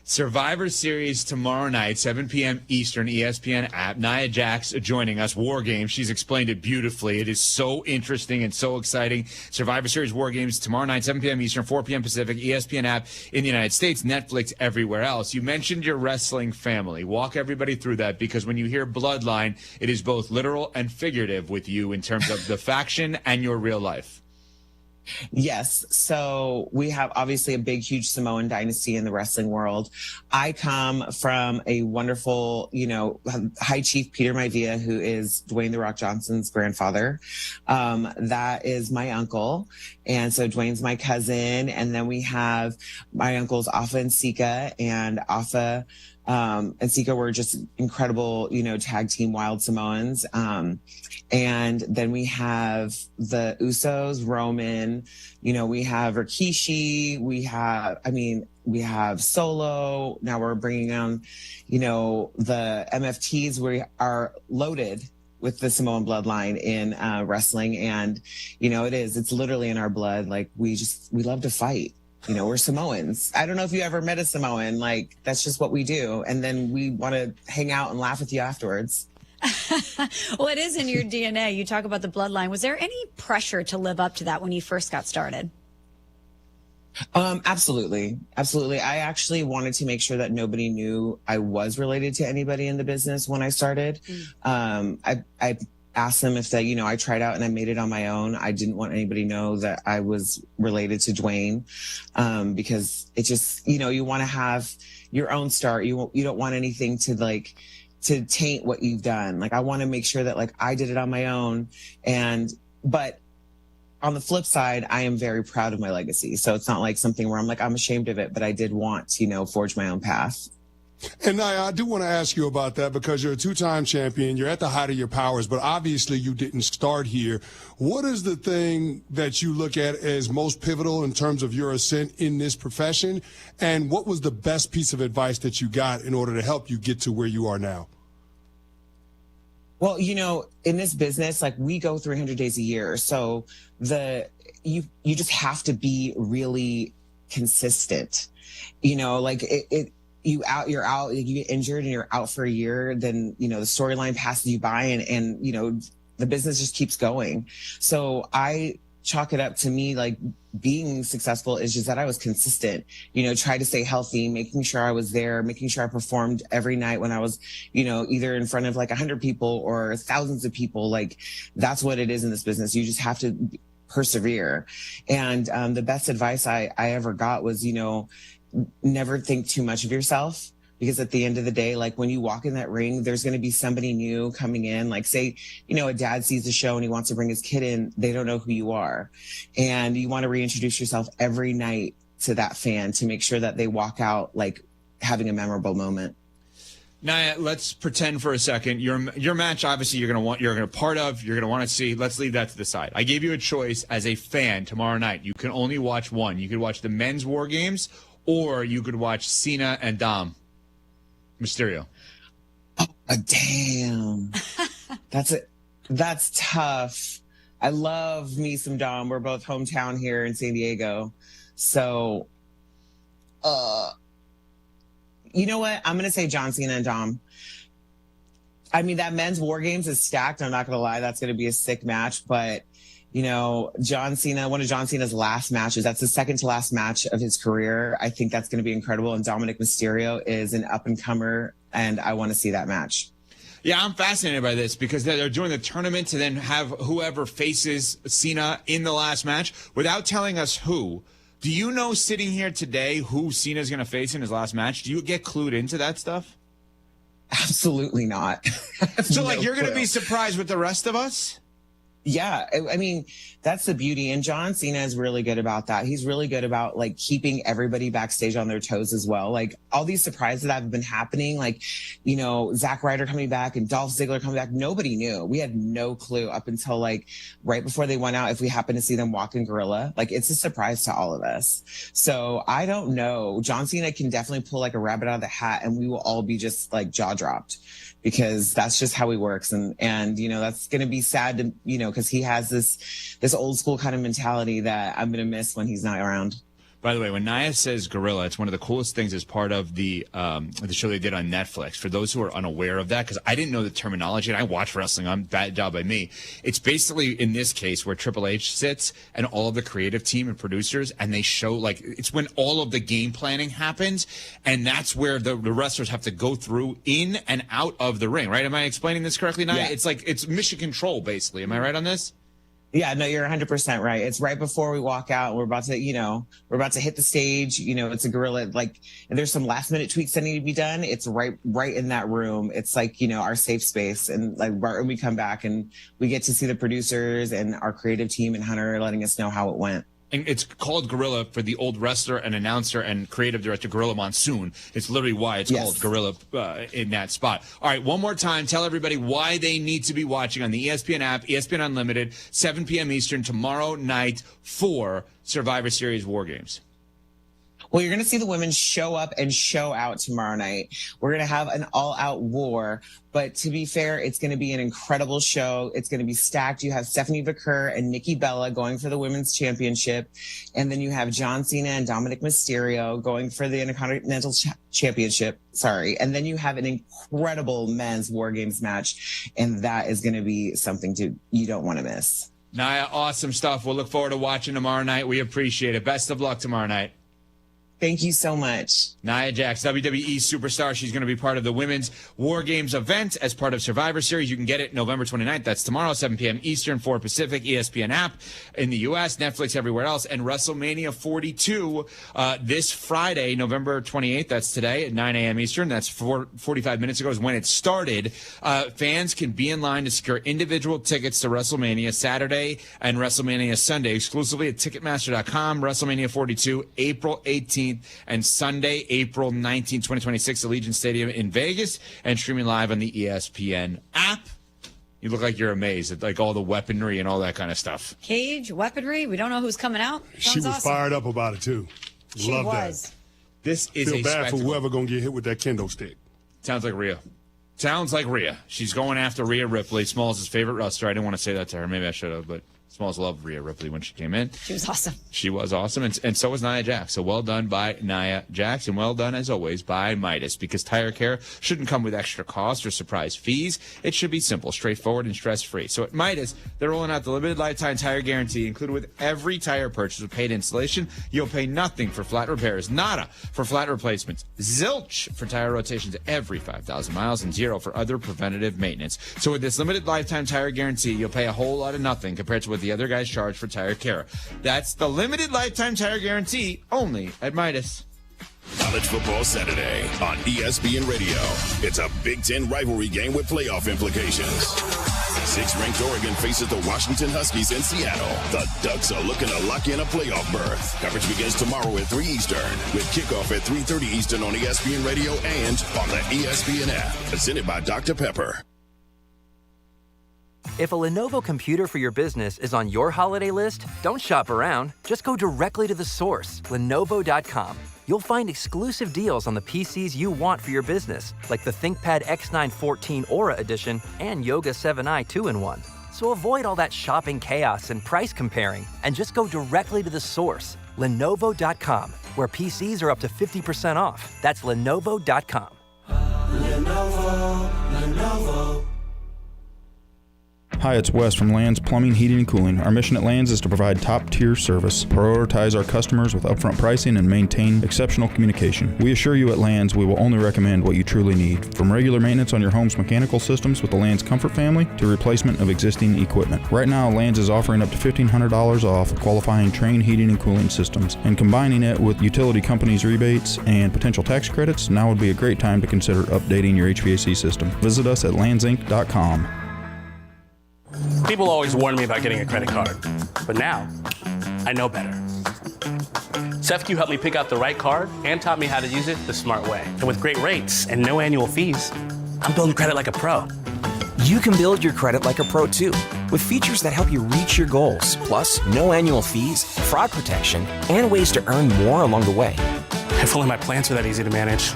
Survivor Series tomorrow night, 7 p.m. Eastern, ESPN app. Nia Jax joining us. War Games. She's explained it beautifully. It is so interesting and so exciting. Survivor Series War Games tomorrow night, 7 p.m. Eastern, 4 p.m. Pacific, ESPN app in the United States, Netflix everywhere else. You mentioned your wrestling family. Walk everybody through that, because when you hear bloodline, it is both literal and figurative with you in terms of the faction and your real life. Yes. So we have obviously a big, huge Samoan dynasty in the wrestling world. I come from a wonderful, High Chief Peter Maivia, who is Dwayne "The Rock" Johnson's grandfather. That is my uncle. And so Dwayne's my cousin. And then we have my uncles Afa and Sika, and Afa and Sika were just incredible, tag team Wild Samoans. And then we have the Usos, Roman, we have Rikishi, we have Solo. Now we're bringing on, the MFTs. We are loaded with the Samoan bloodline in wrestling. And, it's literally in our blood. We love to fight. We're Samoans. I don't know if you ever met a Samoan. That's just what we do. And then we want to hang out and laugh with you afterwards. Well, it is in your DNA. You talk about the bloodline. Was there any pressure to live up to that when you first got started? Absolutely. Absolutely. I actually wanted to make sure that nobody knew I was related to anybody in the business when I started. I asked them if they, I tried out and I made it on my own. I didn't want anybody to know that I was related to Dwayne, because it just, you want to have your own start. You don't want anything to taint what you've done. Like, I want to make sure that I did it on my own. But on the flip side, I am very proud of my legacy. So it's not like something where I'm ashamed of it, but I did want to, forge my own path. And I do want to ask you about that, because you're a two-time champion. You're at the height of your powers, but obviously you didn't start here. What is the thing that you look at as most pivotal in terms of your ascent in this profession? And what was the best piece of advice that you got in order to help you get to where you are now? Well, in this business, we go 300 days a year. So you just have to be really consistent. You're out, you get injured and you're out for a year, then, the storyline passes you by and the business just keeps going. So I chalk it up to me, being successful is just that I was consistent, try to stay healthy, making sure I was there, making sure I performed every night when I was, either in front of 100 people or thousands of people. That's what it is in this business. You just have to persevere. And the best advice I ever got was, never think too much of yourself, because at the end of the day, when you walk in that ring, there's going to be somebody new coming in. Say, a dad sees the show and he wants to bring his kid in. They don't know who you are. And you want to reintroduce yourself every night to that fan to make sure that they walk out having a memorable moment. Nia, let's pretend for a second your match. Obviously, you're going to want to see. Let's leave that to the side. I gave you a choice as a fan tomorrow night. You can only watch one. You could watch the men's War Games, or you could watch Cena and Dom Mysterio. Oh, damn. That's tough. I love me some Dom. We're both hometown here in San Diego. So, you know what? I'm going to say John Cena and Dom. I mean, that men's War Games is stacked. I'm not going to lie. That's going to be a sick match. But, John Cena, one of John Cena's last matches, that's the second to last match of his career. I think that's going to be incredible. And Dominic Mysterio is an up-and-comer, and I want to see that match. Yeah, I'm fascinated by this because they're doing the tournament to then have whoever faces Cena in the last match without telling us who. Do you know, sitting here today, who Cena's going to face in his last match? Do you get clued into that stuff? Absolutely not. So, you're going to be surprised with the rest of us? Yeah, I mean, that's the beauty. And John Cena is really good about that. He's really good about keeping everybody backstage on their toes as well. All these surprises that have been happening, Zack Ryder coming back and Dolph Ziggler coming back. Nobody knew. We had no clue up until right before they went out, if we happened to see them walk in Gorilla. It's a surprise to all of us. So I don't know. John Cena can definitely pull a rabbit out of the hat, and we will all be just jaw dropped, because that's just how he works. And that's going to be sad to, because he has this old school kind of mentality that I'm going to miss when he's not around. By the way, when Nia says gorilla, it's one of the coolest things as part of the show they did on Netflix. For those who are unaware of that, because I didn't know the terminology, and I watch wrestling, bad job by me. It's basically, in this case, where Triple H sits and all of the creative team and producers, and they show, it's when all of the game planning happens, and that's where the wrestlers have to go through in and out of the ring, right? Am I explaining this correctly, Nia? Yeah. It's mission control, basically. Am I right on this? Yeah, no, you're 100% right. It's right before we walk out. We're about to hit the stage. It's a gorilla. And there's some last minute tweaks that need to be done. It's right in that room. It's our safe space. And right when we come back and we get to see the producers and our creative team and Hunter letting us know how it went. And it's called Gorilla for the old wrestler and announcer and creative director Gorilla Monsoon. It's literally why it's called Gorilla in that spot. All right, one more time, tell everybody why they need to be watching on the ESPN app, ESPN Unlimited, 7 p.m. Eastern tomorrow night for Survivor Series War Games. Well, you're going to see the women show up and show out tomorrow night. We're going to have an all-out war. But to be fair, it's going to be an incredible show. It's going to be stacked. You have Stephanie Vaquer and Nikki Bella going for the women's championship. And then you have John Cena and Dominic Mysterio going for the Intercontinental Championship. Sorry. And then you have an incredible men's War Games match. And that is going to be something you don't want to miss. Nia, awesome stuff. We'll look forward to watching tomorrow night. We appreciate it. Best of luck tomorrow night. Thank you so much. Nia Jax, WWE superstar. She's going to be part of the Women's War Games event as part of Survivor Series. You can get it November 29th. That's tomorrow, 7 p.m. Eastern, 4 Pacific, ESPN app in the U.S., Netflix, everywhere else. And WrestleMania 42 this Friday, November 28th. That's today at 9 a.m. Eastern. That's 45 minutes ago is when it started. Fans can be in line to secure individual tickets to WrestleMania Saturday and WrestleMania Sunday exclusively at Ticketmaster.com. WrestleMania 42, April 18th. And Sunday, April 19, 2026, Allegiant Stadium in Vegas, and streaming live on the ESPN app. You look like you're amazed at like all the weaponry and all that kind of stuff. Cage, weaponry. We don't know who's coming out. She was awesome. fired up about it too. She Love was. that. This is Feel a bad spectacle. for whoever gonna get hit with that kendo stick. Sounds like Rhea. Sounds like Rhea. She's going after Rhea Ripley, Smalls' favorite wrestler. I didn't want to say that to her. Maybe I should have, but Smalls loved Rhea Ripley when she came in. She was awesome. She was awesome, and so was Nia Jax. So well done by Nia Jax, and well done, as always, by Midas, because tire care shouldn't come with extra cost or surprise fees. It should be simple, straightforward, and stress-free. So at Midas, they're rolling out the limited lifetime tire guarantee, included with every tire purchase with paid installation. You'll pay nothing for flat repairs, nada for flat replacements, zilch for tire rotations every 5,000 miles, and zero for other preventative maintenance. So with this limited lifetime tire guarantee, you'll pay a whole lot of nothing compared to what the other guys charge for tire care. That's the limited lifetime tire guarantee only at Midas. College Football Saturday on ESPN Radio. It's a Big Ten rivalry game with playoff implications. 6th-ranked Oregon faces the Washington Huskies in Seattle. The Ducks are looking to lock in a playoff berth. Coverage begins tomorrow at 3 Eastern with kickoff at 3:30 Eastern on ESPN Radio and on the ESPN app. Presented by Dr. Pepper. If a Lenovo computer for your business is on your holiday list, don't shop around. Just go directly to the source, Lenovo.com. You'll find exclusive deals on the PCs you want for your business, like the ThinkPad X9 14 Aura Edition and Yoga 7i 2-in-1. So avoid all that shopping chaos and price comparing, and just go directly to the source, Lenovo.com, where PCs are up to 50% off. That's Lenovo.com. Lenovo. Hi, it's Wes from Lands Plumbing, Heating, and Cooling. Our mission at Lands is to provide top-tier service, prioritize our customers with upfront pricing, and maintain exceptional communication. We assure you at Lands we will only recommend what you truly need, from regular maintenance on your home's mechanical systems with the Lands Comfort family to replacement of existing equipment. Right now, Lands is offering up to $1,500 off qualifying Trane heating and cooling systems, and combining it with utility companies' rebates and potential tax credits, now would be a great time to consider updating your HVAC system. Visit us at landsinc.com. People always warn me about getting a credit card, but now I know better. SEFCU helped me pick out the right card and taught me how to use it the smart way. And with great rates and no annual fees, I'm building credit like a pro. You can build your credit like a pro too, with features that help you reach your goals, plus no annual fees, fraud protection, and ways to earn more along the way. If only my plans were that easy to manage.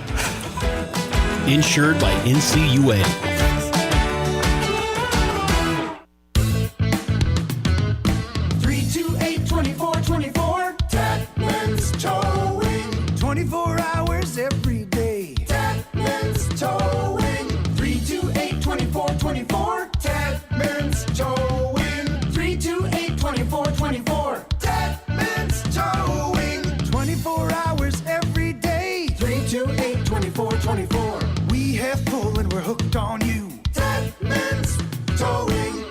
Insured by NCUA. 24. Tapman's Towing. 24 hours every day. Tapman's Towing. 328-2424. Tapman's Towing. 328-2424. Tapman's Towing. 24 hours every day. 328-2424. We have pull and we're hooked on you. Tapman's Towing.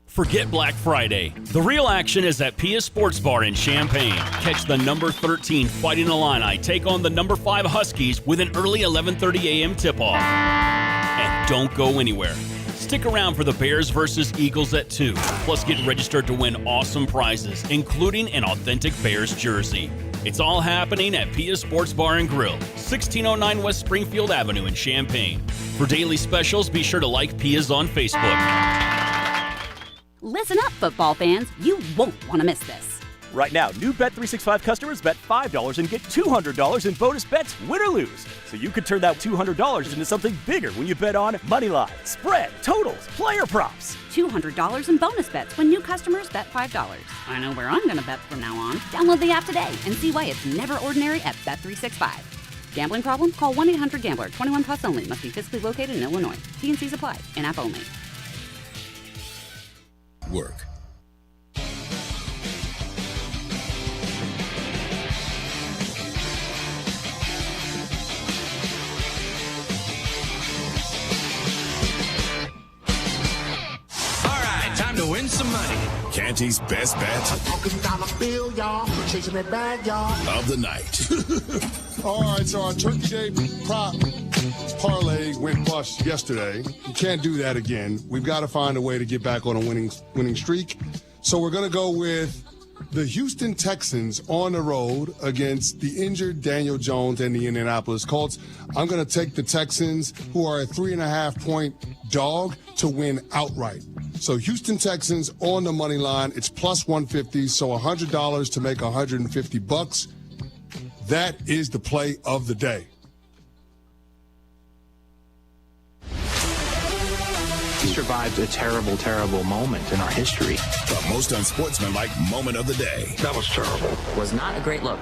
Forget Black Friday. The real action is at Pia Sports Bar in Champaign. Catch the number 13 Fighting Illini take on the number 5 Huskies with an early 11:30 a.m. tip-off. And don't go anywhere. Stick around for the Bears versus Eagles at 2. Plus get registered to win awesome prizes, including an authentic Bears jersey. It's all happening at Pia Sports Bar and Grill, 1609 West Springfield Avenue in Champaign. For daily specials, be sure to like Pia's on Facebook. Listen up, football fans. You won't want to miss this. Right now, new Bet365 customers bet $5 and get $200 in bonus bets, win or lose. So you could turn that $200 into something bigger when you bet on moneyline, spread, totals, player props. $200 in bonus bets when new customers bet $5. I know where I'm going to bet from now on. Download the app today and see why it's never ordinary at Bet365. Gambling problem? Call 1-800-GAMBLER. 21 plus only. Must be physically located in Illinois. T&Cs apply. In-app only. Work. To win some money. Canty's best bet $1 bill, y'all. Chasing that bag, y'all. of the night. All right, so our turkey day prop parlay went bust yesterday. You can't do that again. We've got to find a way to get back on a winning streak. So we're going to go with the Houston Texans on the road against the injured Daniel Jones and the Indianapolis Colts. I'm going to take the Texans, who are a 3.5-point dog, to win outright. So Houston Texans on the money line. It's plus 150, so $100 to make $150. That is the play of the day. He survived a terrible, terrible moment in our history. The most unsportsmanlike moment of the day. That was terrible. Was not a great look.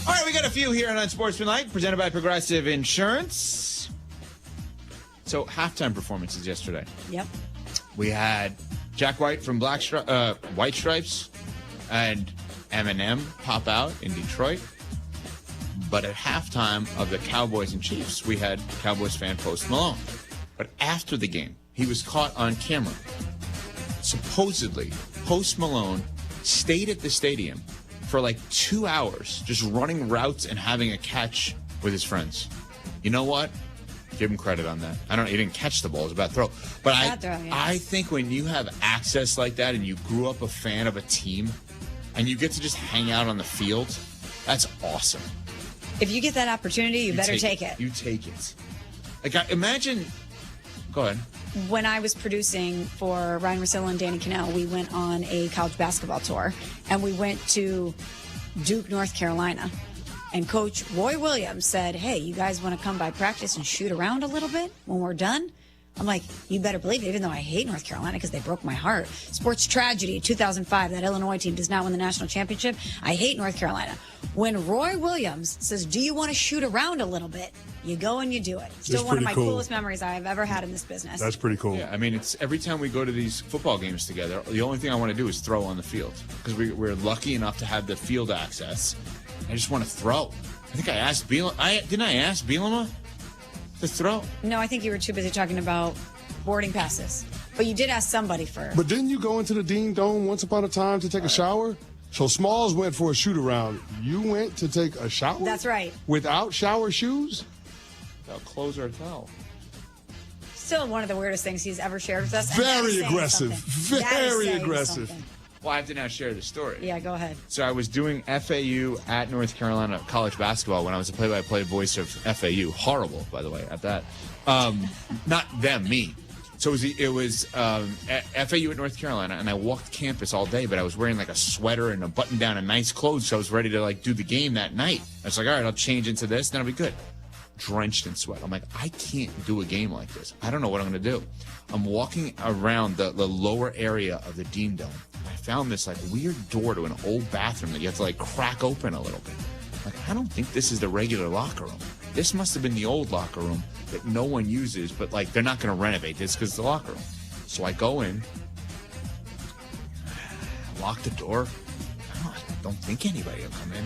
All right, we got a few here on Unsportsmanlike, presented by Progressive Insurance. So, halftime performances yesterday. Yep. We had Jack White from White Stripes and Eminem pop out in Detroit. But at halftime of the Cowboys and Chiefs, we had Cowboys fan Post Malone. But after the game, he was caught on camera. Supposedly, Post Malone stayed at the stadium for like 2 hours, just running routes and having a catch with his friends. You know what? Give him credit on that. He didn't catch the ball. It was a bad throw. But I think when you have access like that and you grew up a fan of a team and you get to just hang out on the field, that's awesome. If you get that opportunity, you better take it. You take it. Like, imagine... Go ahead. When I was producing for Ryan Russillo and Danny Cannell, we went on a college basketball tour, and we went to Duke, North Carolina. And Coach Roy Williams said, hey, you guys want to come by practice and shoot around a little bit when we're done? I'm like, you better believe it, even though I hate North Carolina because they broke my heart. Sports tragedy, 2005, that Illinois team does not win the national championship. I hate North Carolina. When Roy Williams says, do you want to shoot around a little bit? You go and you do it. Still one of my coolest memories I've ever had in this business. That's pretty cool. Yeah, I mean, it's every time we go to these football games together, the only thing I want to do is throw on the field because we're lucky enough to have the field access. I just want to throw. I think I asked Bielema. Didn't I ask Bielema to throw? No, I think you were too busy talking about boarding passes. But you did ask somebody first. But didn't you go into the Dean Dome once upon a time to take a shower? So Smalls went for a shoot-around. You went to take a shower? That's right. Without shower shoes? Without clothes or a towel. Still one of the weirdest things he's ever shared with us. Very aggressive. Very aggressive. Something. Well, I have to now share the story. Yeah, go ahead. So I was doing FAU at North Carolina college basketball when I was a play-by-play voice of FAU. Horrible, by the way, at that. Not them, me. So it was FAU at North Carolina, and I walked campus all day, but I was wearing like a sweater and a button-down and nice clothes, so I was ready to like do the game that night. I was like, all right, I'll change into this, then I'll be good. Drenched in sweat. I'm like, I can't do a game like this. I don't know what I'm going to do. I'm walking around the lower area of the Dean Dome. I found this like weird door to an old bathroom that you have to like crack open a little bit. Like, I don't think this is the regular locker room. This must have been the old locker room that no one uses, but like they're not going to renovate this because it's the locker room. So I go in, lock the door. I don't think anybody will come in.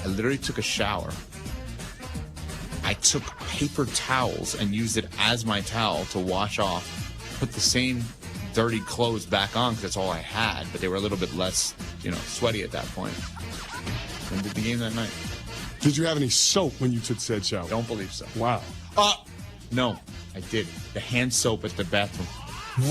I literally took a shower. I took paper towels and used it as my towel to wash off, put the same dirty clothes back on because that's all I had, but they were a little bit less, sweaty at that point. And did the game that night. Did you have any soap when you took said shower? Don't believe so. Wow. No, I did. The hand soap at the bathroom.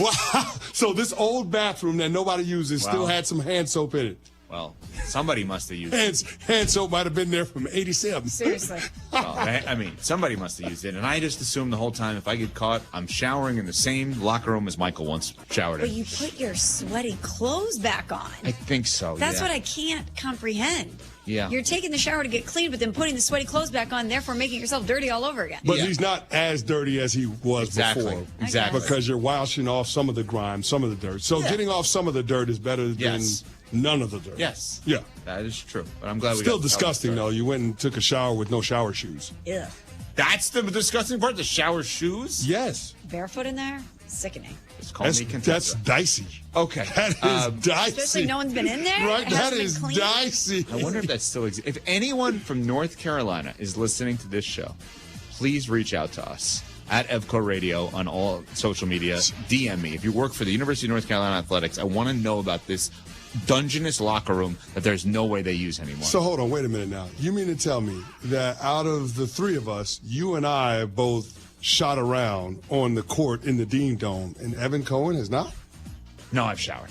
Wow. So this old bathroom that nobody uses still had some hand soap in it. Well, somebody must have used it. Hand soap might have been there from 87. Seriously. Well, I mean, somebody must have used it. And I just assumed the whole time if I get caught, I'm showering in the same locker room as Michael once showered in. But you put your sweaty clothes back on. I think so, That's what I can't comprehend. Yeah. You're taking the shower to get clean, but then putting the sweaty clothes back on, therefore making yourself dirty all over again. But he's not as dirty as he was before. Exactly. Because you're washing off some of the grime, some of the dirt. So getting off some of the dirt is better than none of the dirt. Yes. Yeah. That is true. But I'm glad we Still got disgusting, though. You went and took a shower with no shower shoes. Yeah. That's the disgusting part, the shower shoes? Yes. Barefoot in there? Sickening. That's dicey. Okay. That is dicey. Especially no one's been in there? Right? It That hasn't been is cleaned? dicey. I wonder if that still exists. If anyone from North Carolina is listening to this show, please reach out to us at EVCO Radio on all social media. DM me. If you work for the University of North Carolina Athletics, I want to know about this dungeness locker room that there's no way they use anymore. So hold on, wait a minute now. You mean to tell me that out of the three of us, you and I both shot around on the court in the Dean Dome, and Evan Cohen has not? No, I've showered.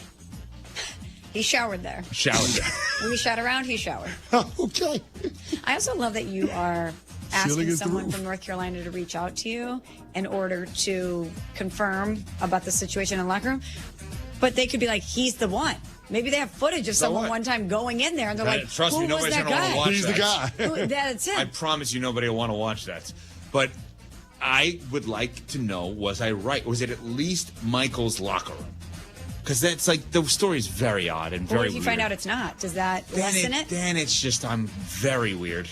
He showered there. Showered there. When we shot around, he showered. Okay. I also love that you are Ceiling asking is the someone roof. from North Carolina to reach out to you in order to confirm about the situation in the locker room. But they could be like, he's the one. Maybe they have footage of someone one time going in there, and they're like, trust who me, was nobody's that going to want guy? to watch He's that. the guy. Who, that's it. I promise you nobody will want to watch that. But I would like to know, was I right? Was it at least Michael's locker room? Because that's like, the story is very odd and Or very if you weird. find out it's not, does that lessen it? Then it's just, I'm very weird.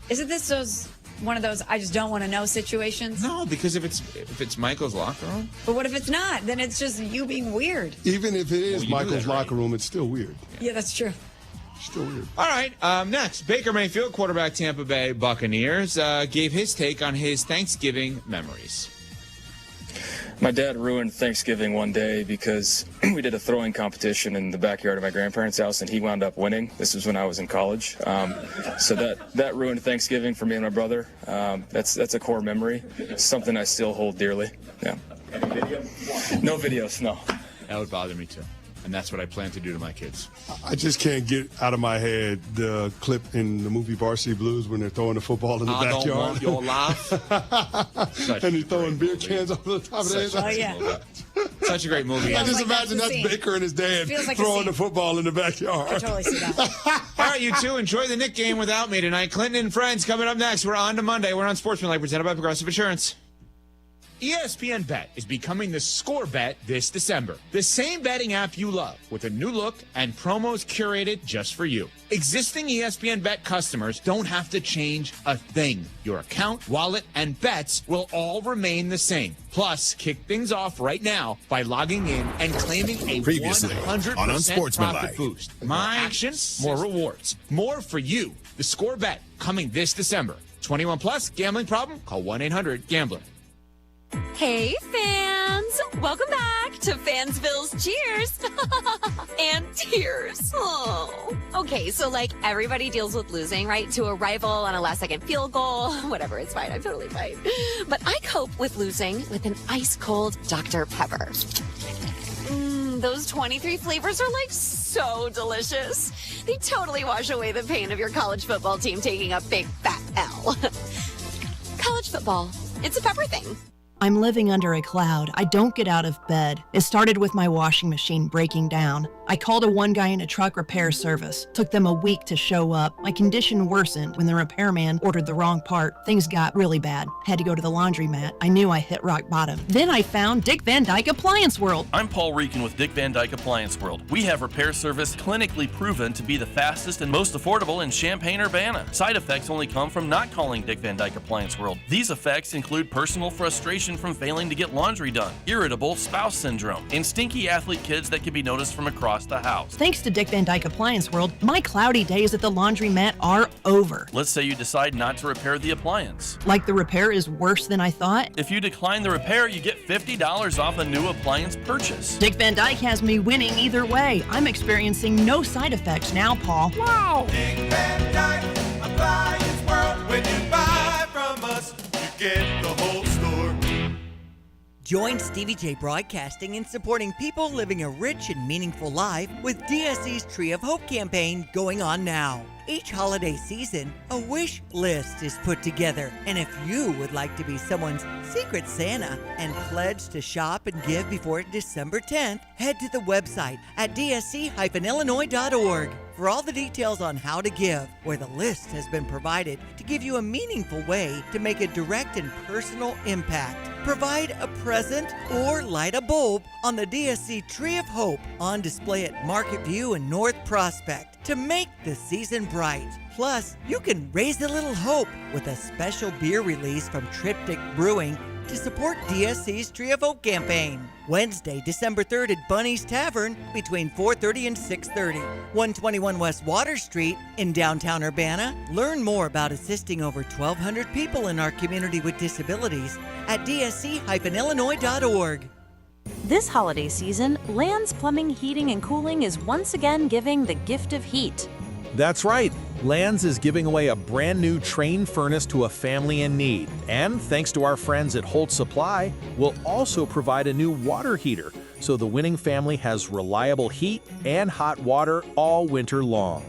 Isn't this one of those I just don't want to know situations? No, because if it's Michael's locker room. But what if it's not? Then it's just you being weird. Even if it is Well, you do Michael's that right. locker room, it's still weird. Yeah, that's true. Still weird. All right, next, Baker Mayfield, quarterback Tampa Bay Buccaneers, gave his take on his Thanksgiving memories. My dad ruined Thanksgiving one day because we did a throwing competition in the backyard of my grandparents' house, and he wound up winning. This was when I was in college. So that ruined Thanksgiving for me and my brother. That's a core memory. It's something I still hold dearly. Yeah. No videos, no. That would bother me too. And that's what I plan to do to my kids. I just can't get out of my head the clip in the movie Varsity Blues when they're throwing the football in the I backyard. don't want your laugh. And he's throwing beer cans over the top of their Such head. Oh, yeah. Such a great movie. I just like imagine that's that's the scene. Baker and his dad Feels like a throwing scene. the football in the backyard. I totally see that. All right, you two, enjoy the Nick game without me tonight. Clinton and Friends coming up next. We're on to Monday. We're on Sportsmanlike, presented by Progressive Insurance. ESPN Bet is becoming the score bet this December. The same betting app you love with a new look and promos curated just for you. Existing ESPN Bet customers don't have to change a thing. Your account, wallet, and bets will all remain the same. Plus, kick things off right now by logging in and claiming a Previously 100% on Unsportsmanlike. profit boost. More action, more rewards, more for you. The score bet coming this December. 21 plus, gambling problem? Call 1-800-GAMBLER. Hey, fans! Welcome back to Fansville's Cheers and Tears. Oh. Okay, so like everybody deals with losing, right? To a rival on a last-second field goal. Whatever, it's fine. I'm totally fine. But I cope with losing with an ice-cold Dr. Pepper. Those 23 flavors are like so delicious. They totally wash away the pain of your college football team taking a big fat L. College football, it's a pepper thing. I'm living under a cloud. I don't get out of bed. It started with my washing machine breaking down. I called a one guy in a truck repair service. Took them a week to show up. My condition worsened when the repairman ordered the wrong part. Things got really bad. Had to go to the laundromat. I knew I hit rock bottom. Then I found Dick Van Dyke Appliance World. I'm Paul Reekin with Dick Van Dyke Appliance World. We have repair service clinically proven to be the fastest and most affordable in Champaign-Urbana. Side effects only come from not calling Dick Van Dyke Appliance World. These effects include personal frustration from failing to get laundry done, irritable spouse syndrome, and stinky athlete kids that can be noticed from across the house. Thanks to Dick Van Dyke Appliance World, my cloudy days at the laundromat are over. Let's say you decide not to repair the appliance. Like the repair is worse than I thought? If you decline the repair, you get $50 off a new appliance purchase. Dick Van Dyke has me winning either way. I'm experiencing no side effects now, Paul. Wow! Dick Van Dyke Appliance World. When you buy from us, you get the whole store. Join Stevie J Broadcasting in supporting people living a rich and meaningful life with DSC's Tree of Hope campaign going on now. Each holiday season, a wish list is put together. And if you would like to be someone's secret Santa and pledge to shop and give before December 10th, head to the website at dsc-illinois.org for all the details on how to give, where the list has been provided to give you a meaningful way to make a direct and personal impact. Provide a present or light a bulb on the DSC Tree of Hope on display at Market View and North Prospect to make the season bright. Plus, you can raise a little hope with a special beer release from Triptych Brewing to support DSC's Tree of Hope campaign. Wednesday, December 3rd at Bunny's Tavern between 4:30 and 6:30. 121 West Water Street in downtown Urbana. Learn more about assisting over 1,200 people in our community with disabilities at dsc-illinois.org. This holiday season, Land's Plumbing, Heating, and Cooling is once again giving the gift of heat. That's right. Lands is giving away a brand new Train furnace to a family in need. And thanks to our friends at Holt Supply, we'll also provide a new water heater so the winning family has reliable heat and hot water all winter long.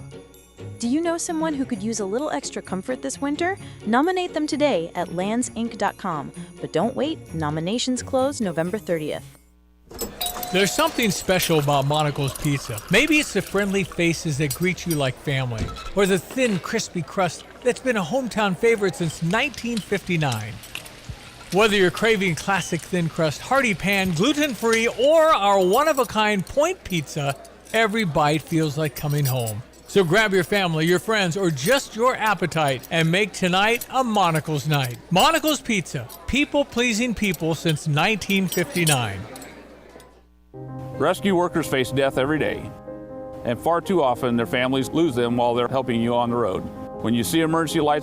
Do you know someone who could use a little extra comfort this winter? Nominate them today at landsinc.com. But don't wait, nominations close November 30th. There's something special about Monaco's Pizza. Maybe it's the friendly faces that greet you like family, or the thin, crispy crust that's been a hometown favorite since 1959. Whether you're craving classic thin crust, hearty pan, gluten-free, or our one-of-a-kind point pizza, every bite feels like coming home. So grab your family, your friends, or just your appetite and make tonight a Monaco's night. Monaco's Pizza, people-pleasing people since 1959. Rescue workers face death every day, and far too often their families lose them while they're helping you on the road. When you see emergency lights